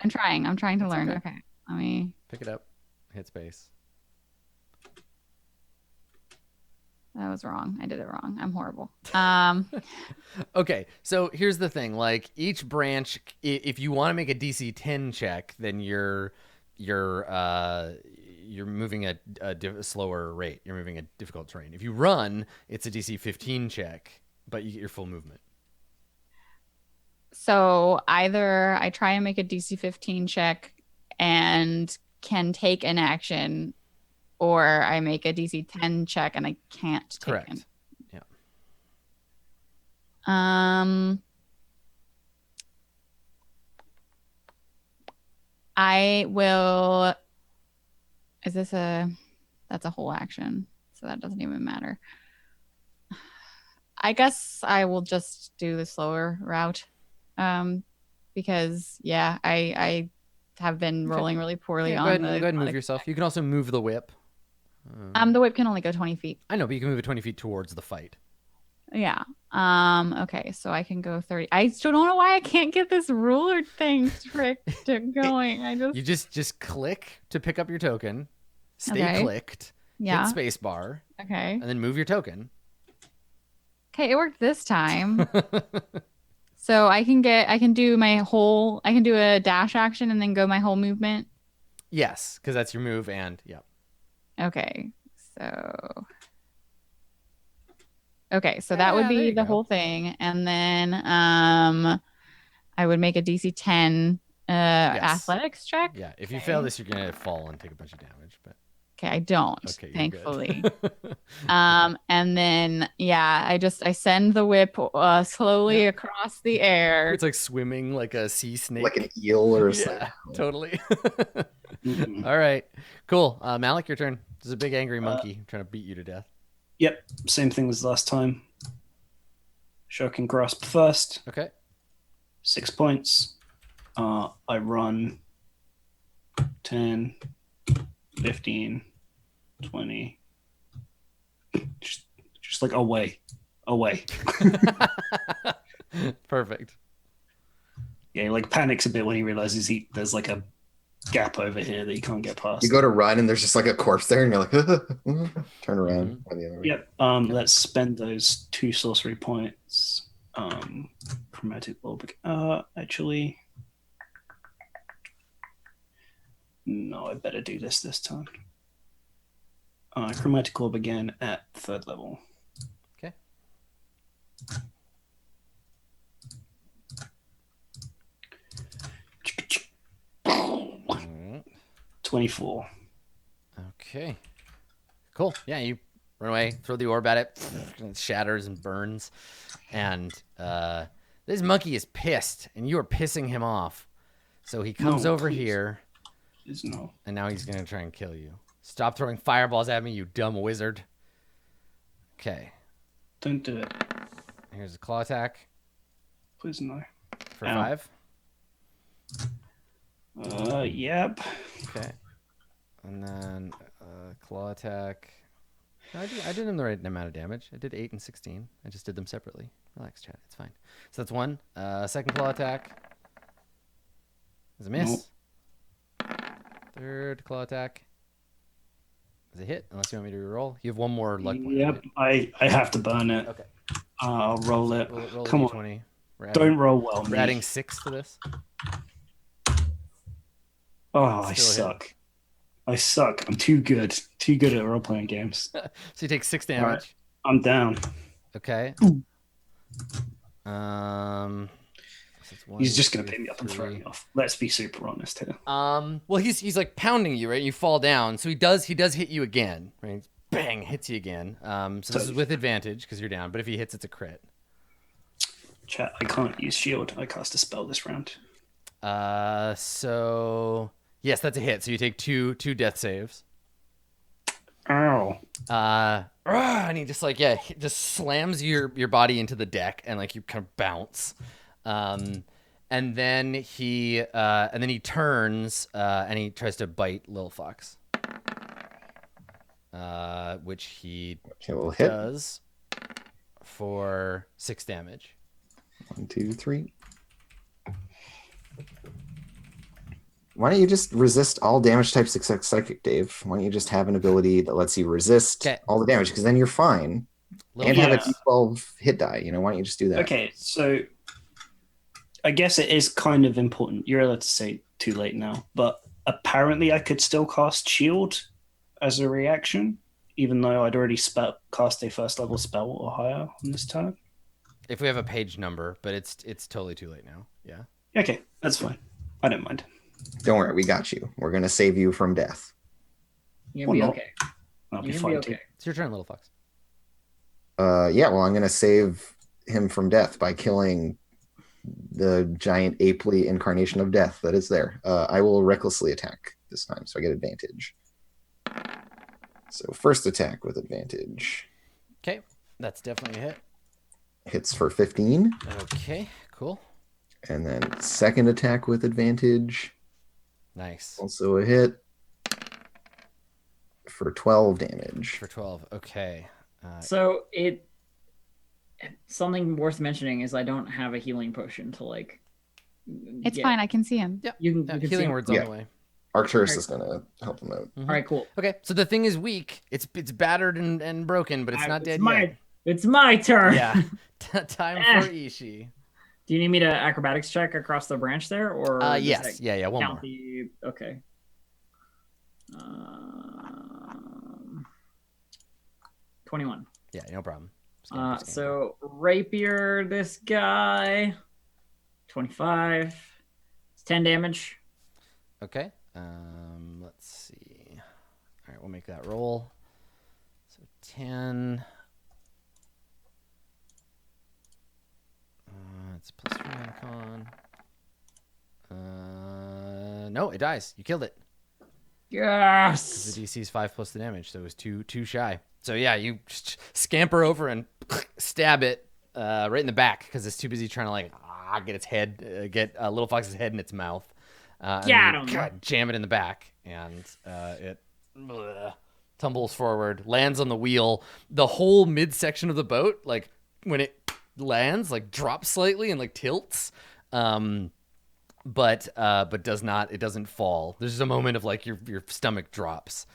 I'm trying to That's learn. okay. Okay, let me. Pick it up, hit space. That was wrong. I did it wrong. I'm horrible. Okay, so here's the thing. Like each branch, if you want to make a DC 10 check, then you're moving at a slower rate. You're moving at difficult terrain. If you run, it's a DC 15 check, but you get your full movement. So either I try and make a DC 15 check and can take an action, or I make a DC 10 check and I can't take Correct. an. Yeah. I will. Is this that's a whole action, so that doesn't even matter. I guess I will just do the slower route. Because I have been rolling really poorly Yeah, on go ahead and move yourself. You can also move the whip. The whip can only go 20 feet. I know, but you can move it 20 feet towards the fight. Yeah. Okay, so I can go 30. I still don't know why I can't get this ruler thing tricked going. You just click to pick up your token, stay clicked, Yeah. hit space bar, Okay. and then move your token. Okay, it worked this time. So I can do a dash action and then go my whole movement. Yes, because that's your move, and yeah. Okay. So that would Yeah, there be you the go. whole thing, and then I would make a DC 10 athletics check. Yeah, if you fail this, you're gonna fall and take a bunch of damage. But Okay, I don't, okay, you're thankfully. good. And then I send the whip slowly across the air. It's like swimming like a sea snake, Like an eel or yeah, something. totally. Mhm. All right, cool. Malik, your turn. There's a big angry monkey trying to beat you to death. Yep, same thing as last time. Shocking grasp first. Okay. 6 points. I run 10, 15, 20. Just like away. Perfect. Yeah, he like panics a bit when he realizes there's like a gap over here that he can't get past. You go to run and there's just like a corpse there, and you're like, turn around. Run the other way. Yep. Let's spend those 2 sorcery points. Chromatic orb. Actually, no, I better do this time. Chromatic orb again at 3rd level. Okay. Alright. 24. Okay. Cool. Yeah, you run away, throw the orb at it, and it shatters and burns. And this monkey is pissed, and you are pissing him off. So he comes No, over please. here, No. and now he's going to try and kill you. Stop throwing fireballs at me, you dumb wizard. Okay. Don't do it. Here's a claw attack Please no. for Ow. 5. Yep. Okay. And then claw attack. No, I did them the right amount of damage. I did 8 and 16. I just did them separately. Relax, chat. It's fine. So that's 1. Second claw attack is a miss. Nope. 3rd claw attack is a hit, unless you want me to reroll. You have 1 more luck point. Yep. Right? I have to burn it. Okay. I'll roll it. Roll Come a on. d20. Don't roll well, We're me. adding 6 to this. Oh, I Still a hit. suck. I suck. I'm too good. Too good at role playing games. So you take 6 damage. All right. I'm down. Okay. Ooh. So it's 1, He's just gonna 2, pick me up and throw 3. me off. Let's be super honest here. Well, he's like pounding you, right? You fall down, so he does hit you again, right? Bang, hits you again. So this is with advantage because you're down. But if he hits, it's a crit. Chat, I can't use shield. I cast a spell this round. So yes, that's a hit. So you take two death saves. Ow. And he just he just slams your body into the deck, and like you kind of bounce. And then he turns and he tries to bite Lil Fox. Which he Will hit. does for 6 damage. 1, 2, 3. Why don't you just resist all damage types except psychic, Dave? Why don't you just have an ability that lets you resist Okay. all the damage? Because then you're fine. Lil And have a Fox- d12 hit die. Why don't you just do that? Okay, so I guess it is kind of important. You're allowed to say too late now, but apparently I could still cast shield as a reaction, even though I'd already cast a 1st level spell or higher on this turn. If we have a page number, but it's totally too late now. Yeah. Okay, that's fine. I don't mind. Don't worry, we got you. We're going to save you from death. You're gonna be Or not. okay. I'll be You're fine gonna be too. okay. It's your turn, Little Fox. Yeah, well, I'm going to save him from death by killing the giant apely incarnation of death that is there. I will recklessly attack this time, so I get advantage. So first attack with advantage. Okay, that's definitely a hit. Hits for 15. Okay, cool. And then second attack with advantage. Nice. Also a hit. For 12 damage. For 12. Okay. So something worth mentioning is I don't have a healing potion to like. It's get. fine. I can see him. Yep. You can see Healing him. word's Yeah. on the way. Arcturus is going to help him out. All right, cool. Okay, so the thing is weak. It's battered and broken, but it's not dead yet. It's my turn. Yeah. Time for Ishii. Do you need me to acrobatics check across the branch there, or does Yes. that Yeah. One count more. Okay. 21. Yeah, no problem. Scan. So rapier this guy. 25. It's 10 damage. Okay. Let's see. All right, we'll make that roll. So 10. It's plus 3 on con. No, it dies. You killed it. Yes. The DC is 5 plus the damage, so it was two shy. So yeah, you just scamper over and stab it right in the back because it's too busy trying to get its head, get Little Fox's head in its mouth. And Got then, him. God, jam it in the back, and it tumbles forward, lands on the wheel. The whole midsection of the boat, like when it lands, like drops slightly and like tilts, but does not. It doesn't fall. There's just a moment of like your stomach drops.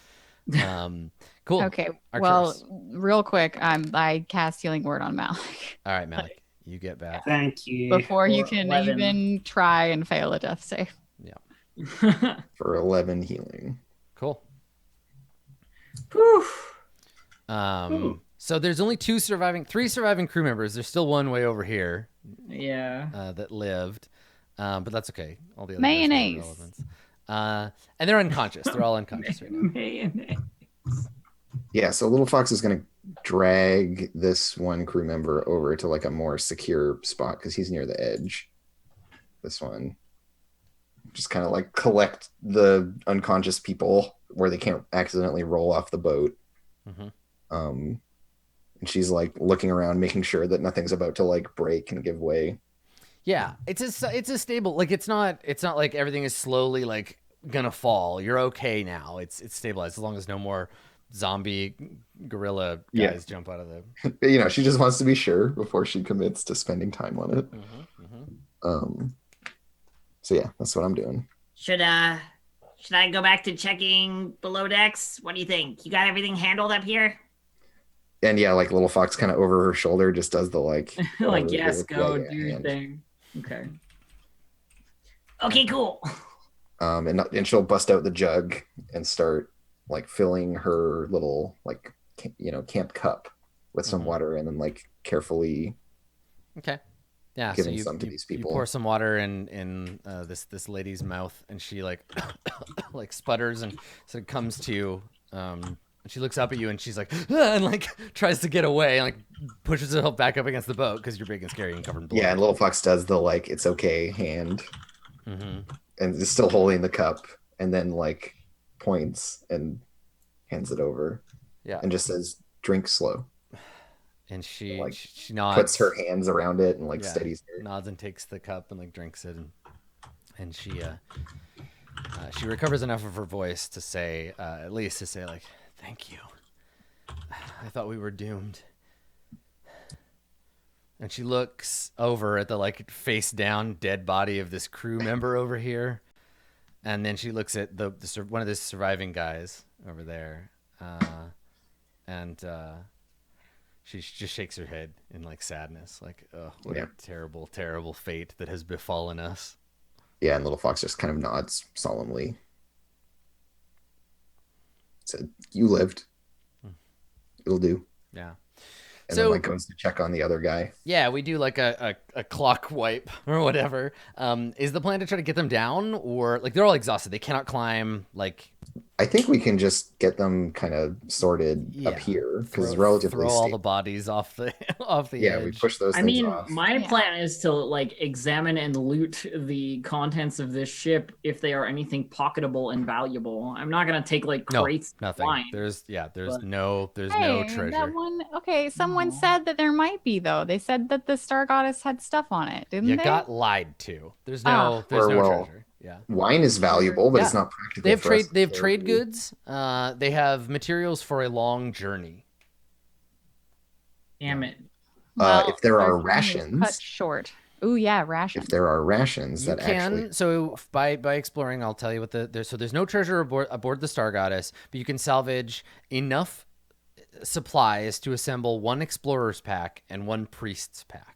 Cool. Okay. Arcturus. Well, real quick, I cast Healing Word on Malik All right, Malik, you get back. Thank you. before you Or can 11. even try and fail a death save. For 11 healing. Cool. Whew. So there's only three surviving crew members. There's still one way over here Yeah. that lived, but that's okay. All the other Mayonnaise. guys were relevant. And they're unconscious. They're all unconscious right now. Mayonnaise. Yeah, so Little Fox is going to drag this one crew member over to like a more secure spot because he's near the edge. This one. Just kind of like collect the unconscious people where they can't accidentally roll off the boat. Mhm. And she's like looking around, making sure that nothing's about to like break and give way. Yeah, it's a stable. Like it's not like everything is slowly like gonna fall. You're okay now. It's stabilized as long as no more zombie gorilla guys jump out of the. She just wants to be sure before she commits to spending time on it. So yeah, that's what I'm doing. Should I go back to checking below decks? What do you think? You got everything handled up here? And yeah, like Little Fox kind of over her shoulder just does the like. Like, whatever, yes, go yeah, do your and- thing. Okay. Okay, cool. And she'll bust out the jug and start like filling her little like camp cup with some water, and then like carefully Okay. Yeah, giving so some to these you people. pour some water in this lady's mouth, and she like like sputters and sort of comes to and she looks up at you and she's like and like tries to get away and like pushes herself back up against the boat because you're big and scary and covered in blood. Yeah, and Little Fox does the like it's okay hand, Mm-hmm. and is still holding the cup, and then like points and hands it over, Yeah, and just says, "Drink slow." and she like, she nods, Puts her hands around it and like yeah, steadies her. nods and takes the cup and like drinks it, and she recovers enough of her voice to say at least to say like, "Thank you. I thought we were doomed." And she looks over at the like face down dead body of this crew member over here, and then she looks at the one of the surviving guys over there, and she just shakes her head in like sadness, like, "Oh, what a terrible, terrible fate that has befallen us." Yeah, and Little Fox just kind of nods solemnly. Said, "You lived. It'll do." Yeah. And So- then like goes to check on the other guy. Yeah, we do like a clock wipe or whatever. Is the plan to try to get them down, or like they're all exhausted? They cannot climb. Like, I think we can just get them kind of sorted Yeah. up here because it's throw relatively all the stable. bodies off the off the Yeah, edge. we push those I things mean, off. my Yeah. plan is to like examine and loot the contents of this ship if they are anything pocketable and valuable. I'm not gonna take like No, crates of nothing. wine. There's but- no Hey, treasure. that one. Okay, someone Aw. said that there might be though. They said that the Star Goddess had stuff on it, didn't You they? got lied to. There's Ah. no Or, well, treasure. Yeah. Wine is valuable, but Yeah. it's not practical. They have for us trade. They have to trade carry. goods. They have materials for a long journey. Damn it. If there our are journey was rations- cut short. Ooh, yeah, rations. If there are rations You that can actually, so by exploring, I'll tell you what there's no treasure aboard the Star Goddess, but you can salvage enough supplies to assemble one explorer's pack and one priest's pack.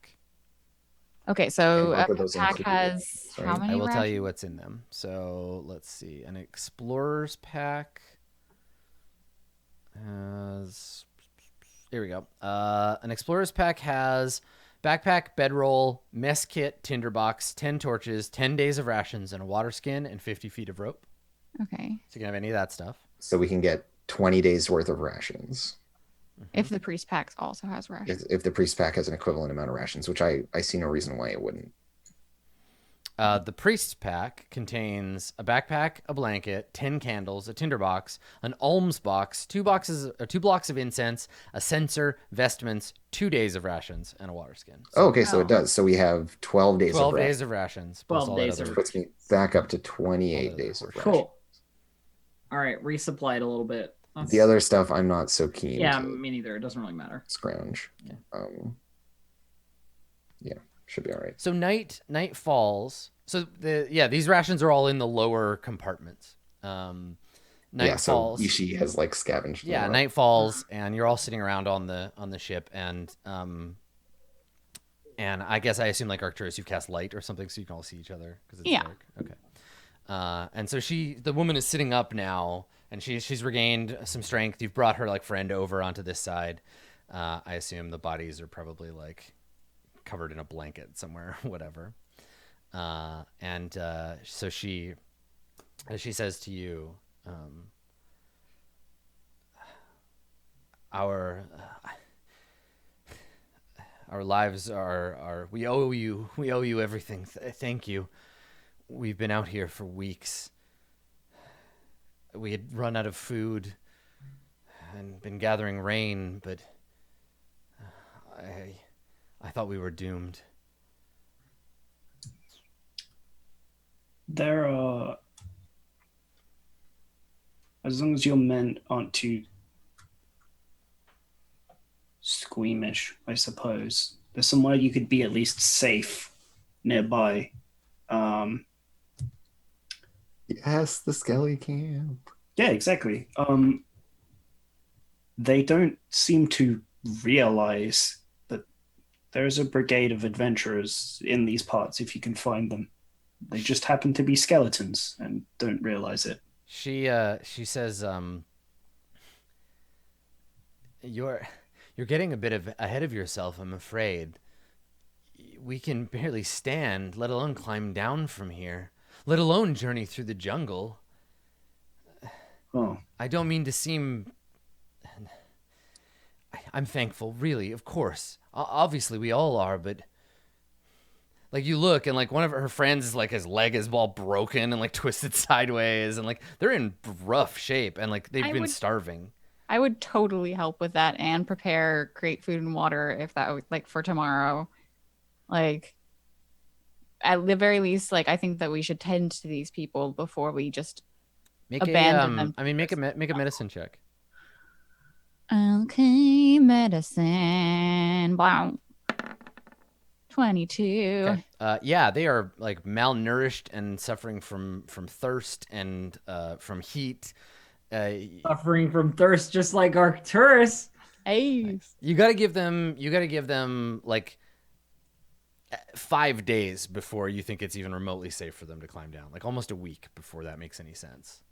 Okay, so And both a of those pack include has rations, how right? many? I will tell rations? you what's in them. So let's see. An explorer's pack has. Here we go. An explorer's pack has backpack, bedroll, mess kit, tinderbox, 10 torches, 10 days of rations, and a water skin and 50 feet of rope. Okay, So you can have any of that stuff. so we can get 20 days worth of rations. if the priest pack also has rations. If the priest pack has an equivalent amount of rations, which I see no reason why it wouldn't. The priest's pack contains a backpack, a blanket, 10 candles, a tinderbox, an alms box, 2 blocks of incense, a censer, vestments, 2 days of rations, and a water skin. So Okay, so it does. So we have 12 days 12 of days rations. of rations. Plus 12 all days that of other, Puts me back up to 28 All days of that rations. Cool. All right, resupply it a little bit. The other stuff I'm not so keen Yeah, to me neither. It doesn't really matter. scrounge. Yeah. Yeah, should be all right. So night falls. So these rations are all in the lower compartments. Night falls. So Ishi has like scavenged. them up. Night falls, and you're all sitting around on the ship, and I guess I assume like Arcturus, you've cast light or something, so you can all see each other because it's dark. Okay. And so the woman is sitting up now, and she's regained some strength. You've brought her like friend over onto this side. I assume the bodies are probably like covered in a blanket somewhere, whatever. So she says to you, our lives are we owe you everything. Thank you. We've been out here for weeks. We had run out of food and been gathering rain, but I thought we were doomed. There are, as long as your men aren't too squeamish, I suppose, there's somewhere you could be at least safe nearby. Yes, the Skelly camp. Yeah, exactly. They don't seem to realize that there's a brigade of adventurers in these parts if you can find them. They just happen to be skeletons and don't realize it. She says, you're getting a bit ahead of yourself, I'm afraid. We can barely stand, let alone climb down from here, let alone journey through the jungle. Oh, I don't mean to seem... I'm thankful, really, of course. Obviously, we all are, but... Like, you look, and, like, one of her friends is, like, his leg is all broken and, like, twisted sideways, and, like, they're in rough shape, and, like, they've been starving. I would totally help with that and prepare great food and water if that would, like, for tomorrow. Like, at the very least, like, I think that we should tend to these people before we just abandon them. I mean, make a medicine check. Okay, medicine. Wow. 22. Okay. Yeah, they are like malnourished and suffering from thirst and from heat. Suffering from thirst, just like Arcturus. Hey. You got to give them like 5 days before you think it's even remotely safe for them to climb down. Like almost a week before that makes any sense.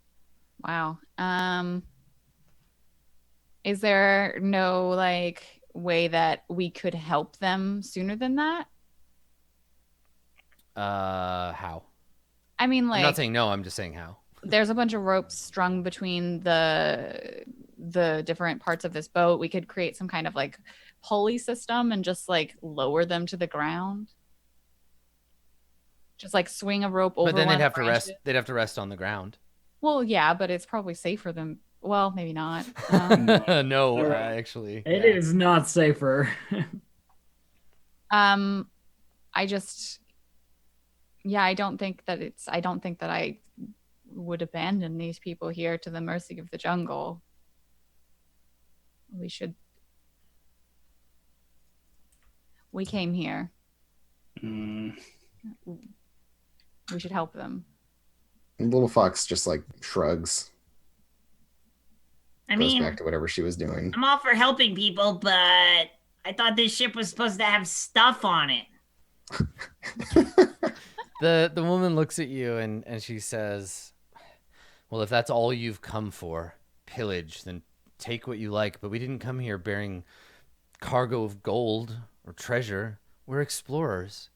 Wow. Is there no like way that we could help them sooner than that? How? I mean, like, I'm not saying no, I'm just saying how. There's a bunch of ropes strung between the different parts of this boat. We could create some kind of like pulley system and just like lower them to the ground. Just like swing a rope over. But then one they'd have to branch. rest. They'd have to rest on the ground. Well, yeah, but it's probably safer than. Well, maybe not. No, Alright. actually, It is not safer. I just. Yeah, I don't think that I would abandon these people here to the mercy of the jungle. We came here. We should help them. And Little Fox just like shrugs, I goes mean, back to whatever she was doing. I'm all for helping people, but I thought this ship was supposed to have stuff on it. The woman looks at you and she says, well, if that's all you've come for, pillage, then take what you like. But we didn't come here bearing cargo of gold or treasure. We're explorers.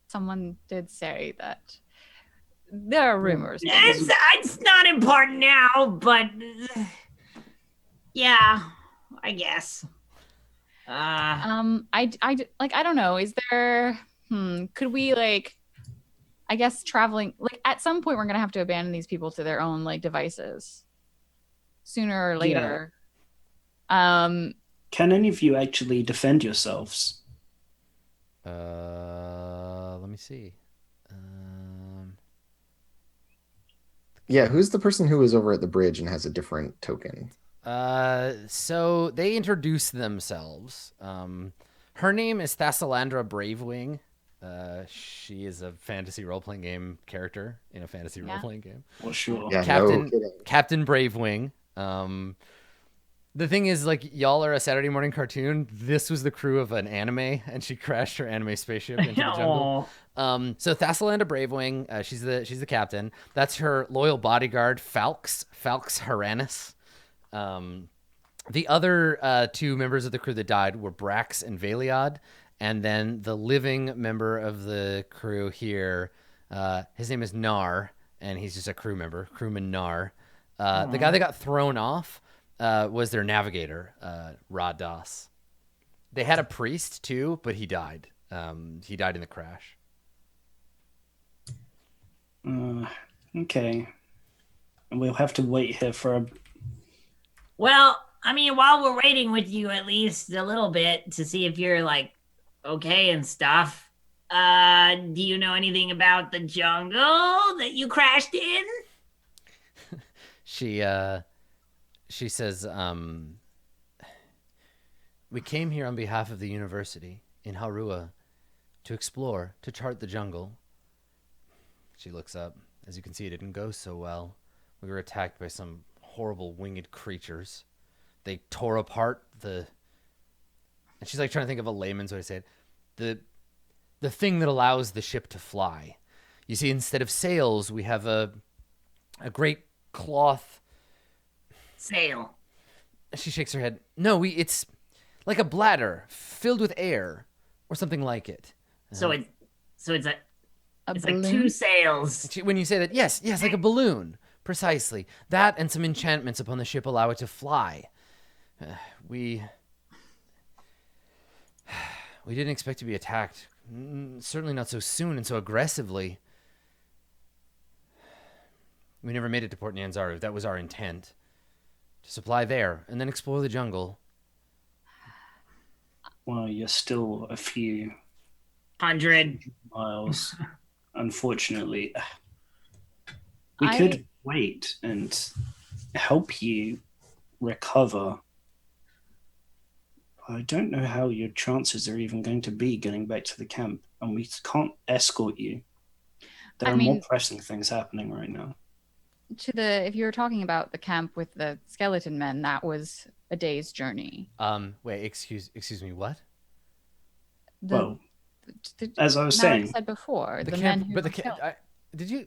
Someone did say that there are rumors. It's not important now, but yeah, I guess. I don't know. Is there? Could we like? I guess traveling. Like at some point, we're gonna have to abandon these people to their own like devices, sooner or later. Can any of you actually defend yourselves? Let me see. Yeah, who's the person who was over at the bridge and has a different token? So they introduce themselves. Her name is Thassalandra Bravewing. She is a fantasy role-playing game character in a fantasy role-playing game. Well, sure. Yeah, Captain no kidding. Captain Bravewing. The thing is, like, y'all are a Saturday morning cartoon. This was the crew of an anime, and she crashed her anime spaceship into the jungle. So Thassalandra Bravewing, she's the captain. That's her loyal bodyguard, Falx Haranis. The other two members of the crew that died were Brax and Valiod. And then the living member of the crew here, his name is Nar, and he's just a crew member, crewman Nar. The guy that got thrown off was their navigator, Radas. They had a priest too, but he died. He died in the crash. Okay. And we'll have to wait here for a... Well, I mean, while we're waiting with you at least a little bit to see if you're like okay and stuff, do you know anything about the jungle that you crashed in? She says, we came here on behalf of the university in Harua to explore, to chart the jungle. She looks up. As you can see, it didn't go so well. We were attacked by some horrible winged creatures. They tore apart the... And she's like trying to think of a layman's way to say it. The thing that allows the ship to fly. You see, instead of sails, we have a great cloth... Sail. She shakes her head. No, it's like a bladder filled with air or something like it. So it's balloon? like two sails. When you say that, yes, like a balloon. Precisely. That and some enchantments upon the ship allow it to fly. We didn't expect to be attacked. Certainly not so soon and so aggressively. We never made it to Port Nyanzaru. That was our intent. To supply there, and then explore the jungle. Well, you're still a few 100 miles, unfortunately. We could wait and help you recover. I don't know how your chances are even going to be getting back to the camp, and we can't escort you. There are more pressing things happening right now. If you were talking about the camp with the skeleton men, that was a day's journey. Wait, excuse me, what? As I was saying, said before, The the camp, men who but were the killed. did you?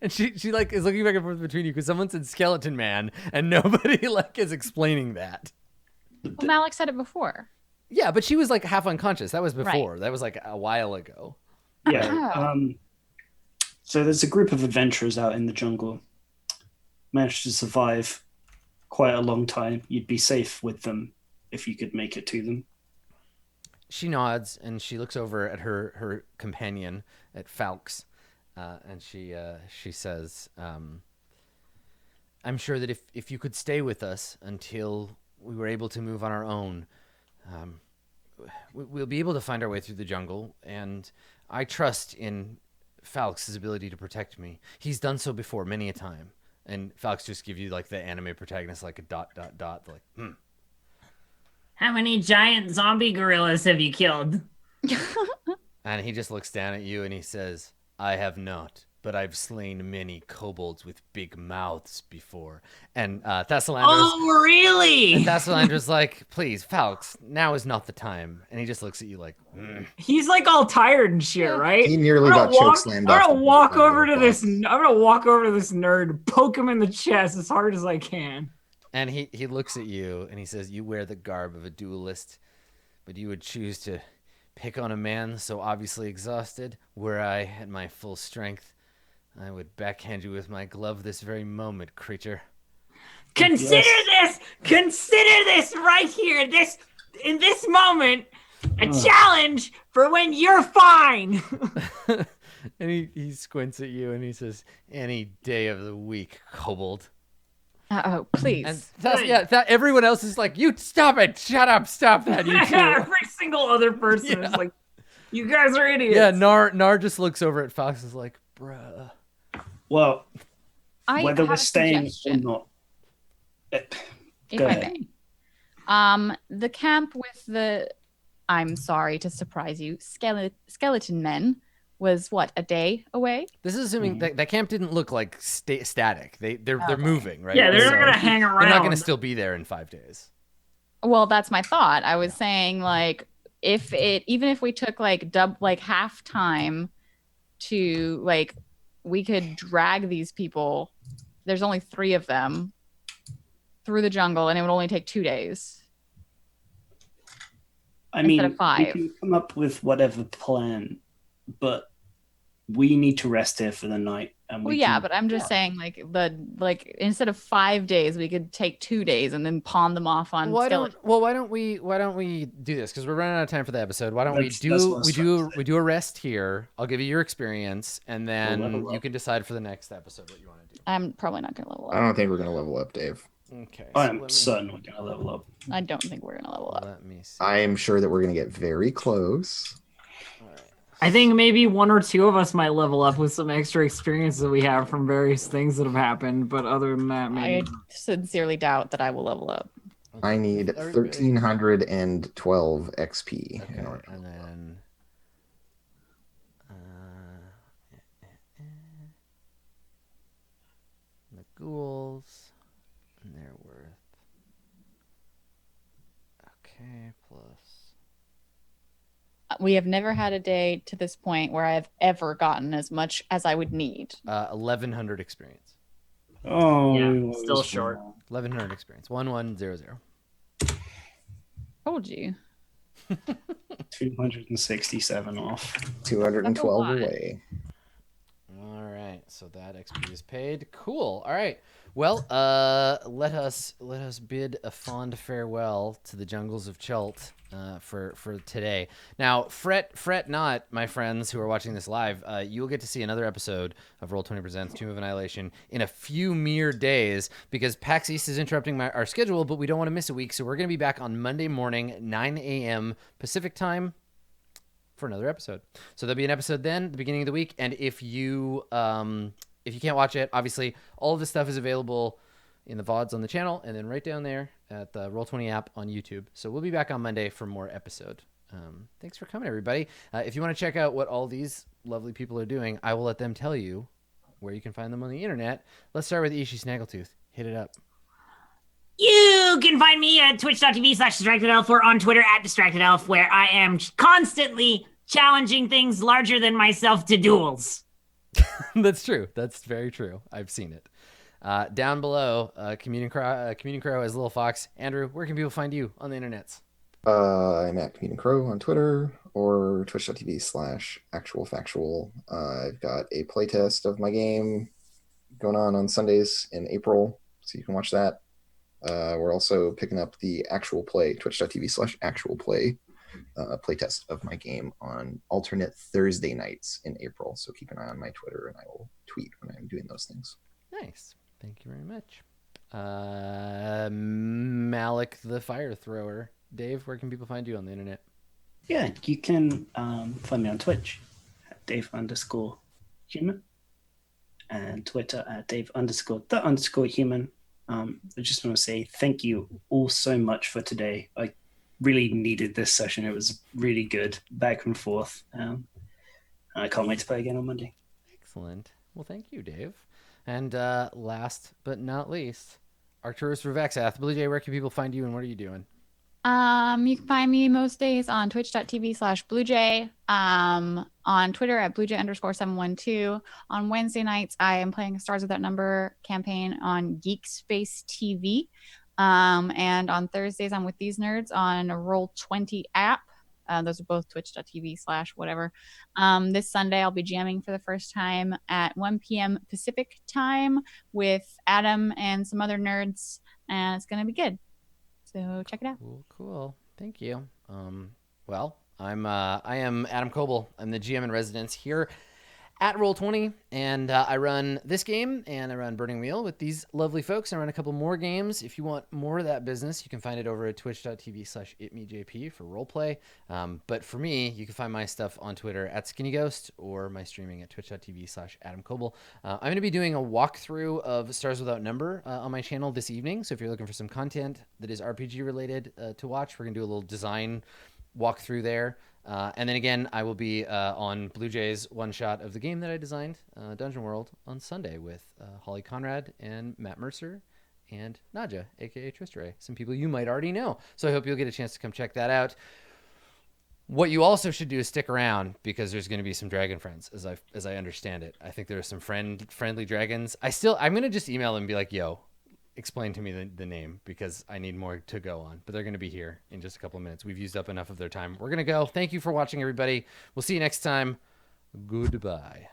And she like is looking back and forth between you because someone said skeleton man and nobody like is explaining that. Well, Malik said it before. Yeah, but she was like half unconscious. That was before. Right. That was like a while ago. yeah. So there's a group of adventurers out in the jungle. Managed to survive quite a long time. You'd be safe with them if you could make it to them. She nods and she looks over at her companion at Falx, and she says, "I'm sure that if you could stay with us until we were able to move on our own, we'll be able to find our way through the jungle. And I trust in Falx's ability to protect me. He's done so before many a time." And Falx just give you like the anime protagonist, like a ... like, How many giant zombie gorillas have you killed? And he just looks down at you and he says, "I have not, but I've slain many kobolds with big mouths before." And Oh, really? Thassalandra's like, "Please, Falx, now is not the time." And he just looks at you like, He's like all tired and shit, right? He nearly I'm got gonna walk- chokeslammed I'm off gonna the walk boat by over to little this. fox. I'm gonna walk over to this nerd, poke him in the chest as hard as I can. and he looks at you and he says, "You wear the garb of a duelist, but you would choose to pick on a man so obviously exhausted. Were I at my full strength, I would backhand you with my glove this very moment, creature." Consider this right here. This in this moment, a challenge for when you're fine. And he squints at you and he says, "Any day of the week, kobold." Oh, please. And everyone else is like, "You stop it! Shut up! Stop that! You two!" Every single other person is like, "You guys are idiots." Yeah, Nar just looks over at Fox and is like, "Bruh." Well, I whether have we're a staying or suggestion, not. if Go I ahead. may. The camp with the, I'm sorry to surprise you, skeleton men was what, a day away? This is assuming that camp didn't look like static. They're moving, right? Yeah, they're So not gonna hang around. They're not gonna still be there in 5 days. Well, that's my thought. I was saying, like, even if we took like half time to, like, we could drag these people, there's only 3 of them, through the jungle, and it would only take 2 days. I Instead mean, of 5. we can come up with whatever plan, but we need to rest here for the night. And Well, yeah, but I'm just saying, like instead of 5 days, we could take 2 days and then pawn them off on skeleton. Why don't we do this? Because we're running out of time for the episode. Why don't That's what I was trying to we do a rest here? I'll give you your experience, and then level up. you can decide for the next episode what you want to do. I'm probably not gonna level I up. don't think we're gonna level up, Dave. Okay. I am certain we're going to level up. I don't think we're gonna level up. Let me see. I am sure that we're gonna get very close. All right. I think maybe 1 or 2 of us might level up with some extra experience that we have from various things that have happened. But other than that, maybe. I sincerely doubt that I will level up. I need Everybody- 1,312 XP. Okay, in order. and then the ghouls and their worth. Okay, plus We have never had a day to this point where I've ever gotten as much as I would need. 1,100 experience. Oh, Yeah, still short. 1,100 experience. 1100. Told you. 267 off. 212 That's a lot. away. All right, so that XP is paid. Cool. All right. Well, let us bid a fond farewell to the jungles of Chult for today. Now, fret not, my friends who are watching this live. You will get to see another episode of Roll20 Presents Tomb of Annihilation in a few mere days because PAX East is interrupting our schedule, but we don't want to miss a week, so we're going to be back on Monday morning, 9 a.m. Pacific time, for another episode. So there'll be an episode then, the beginning of the week, and if you can't watch it, obviously all of this stuff is available in the VODs on the channel and then right down there at the Roll20 app on YouTube. So we'll be back on Monday for more episode. Thanks for coming, everybody. If you want to check out what all these lovely people are doing, I will let them tell you where you can find them on the internet. Let's start with Ishi Snaggletooth. Hit it up. You can find me at twitch.tv/DistractedElf or on Twitter at DistractedElf, where I am constantly challenging things larger than myself to duels. That's true. That's very true. I've seen it. Down below, Communion Crow as Little Fox. Andrew, where can people find you on the internets? I'm at Comedian Crow on Twitter or twitch.tv/actualfactual. I've got a playtest of my game going on Sundays in April, so you can watch that. We're also picking up the actual play, twitch.tv/actualplay, playtest of my game on alternate Thursday nights in April. So keep an eye on my Twitter and I will tweet when I'm doing those things. Nice. Thank you very much. Malik the Fire Thrower. Dave, where can people find you on the internet? Yeah, you can find me on Twitch at Dave_human and Twitter at Dave_the_human. I just want to say thank you all so much for today. I really needed this session. It was really good, back and forth. I can't wait to play again on Monday. Excellent. Well, thank you, Dave. And last but not least, Arcturus Revexath. Blue Jay, where can people find you and what are you doing? You can find me most days on twitch.tv/BlueJay, on Twitter at BlueJay_712. On Wednesday nights, I am playing a Stars Without Number campaign on Geek Space TV. And on Thursdays, I'm with these nerds on Roll20 app. Those are both twitch.tv/whatever. This Sunday, I'll be jamming for the first time at 1 p.m. Pacific time with Adam and some other nerds, and it's going to be good. So check it out. Cool. Thank you. Well, I am Adam Coble. I'm the GM in residence here at Roll20, and I run this game, and I run Burning Wheel with these lovely folks. I run a couple more games. If you want more of that business, you can find it over at twitch.tv/itmejp for roleplay. But for me, you can find my stuff on Twitter at SkinnyGhost or my streaming at twitch.tv/AdamCoble. I'm going to be doing a walkthrough of Stars Without Number on my channel this evening. So if you're looking for some content that is RPG related to watch, we're going to do a little design walkthrough there. And then again, I will be on Blue Jays one shot of the game that I designed, Dungeon World, on Sunday with Holly Conrad and Matt Mercer and Nadja, aka Tristere, some people you might already know. So I hope you'll get a chance to come check that out. What you also should do is stick around, because there's going to be some dragon friends, as I understand it. I think there are some friendly dragons. I'm going to just email them and be like, yo, explain to me the name, because I need more to go on. But they're going to be here in just a couple of minutes. We've used up enough of their time. We're going to go. Thank you for watching, everybody. We'll see you next time. Goodbye.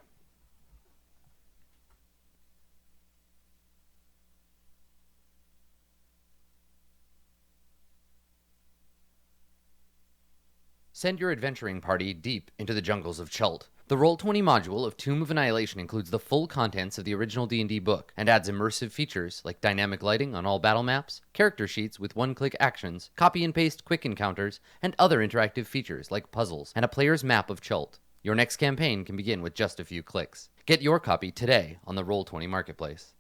Send your adventuring party deep into the jungles of Chult. The Roll20 module of Tomb of Annihilation includes the full contents of the original D&D book and adds immersive features like dynamic lighting on all battle maps, character sheets with one-click actions, copy and paste quick encounters, and other interactive features like puzzles and a player's map of Chult. Your next campaign can begin with just a few clicks. Get your copy today on the Roll20 Marketplace.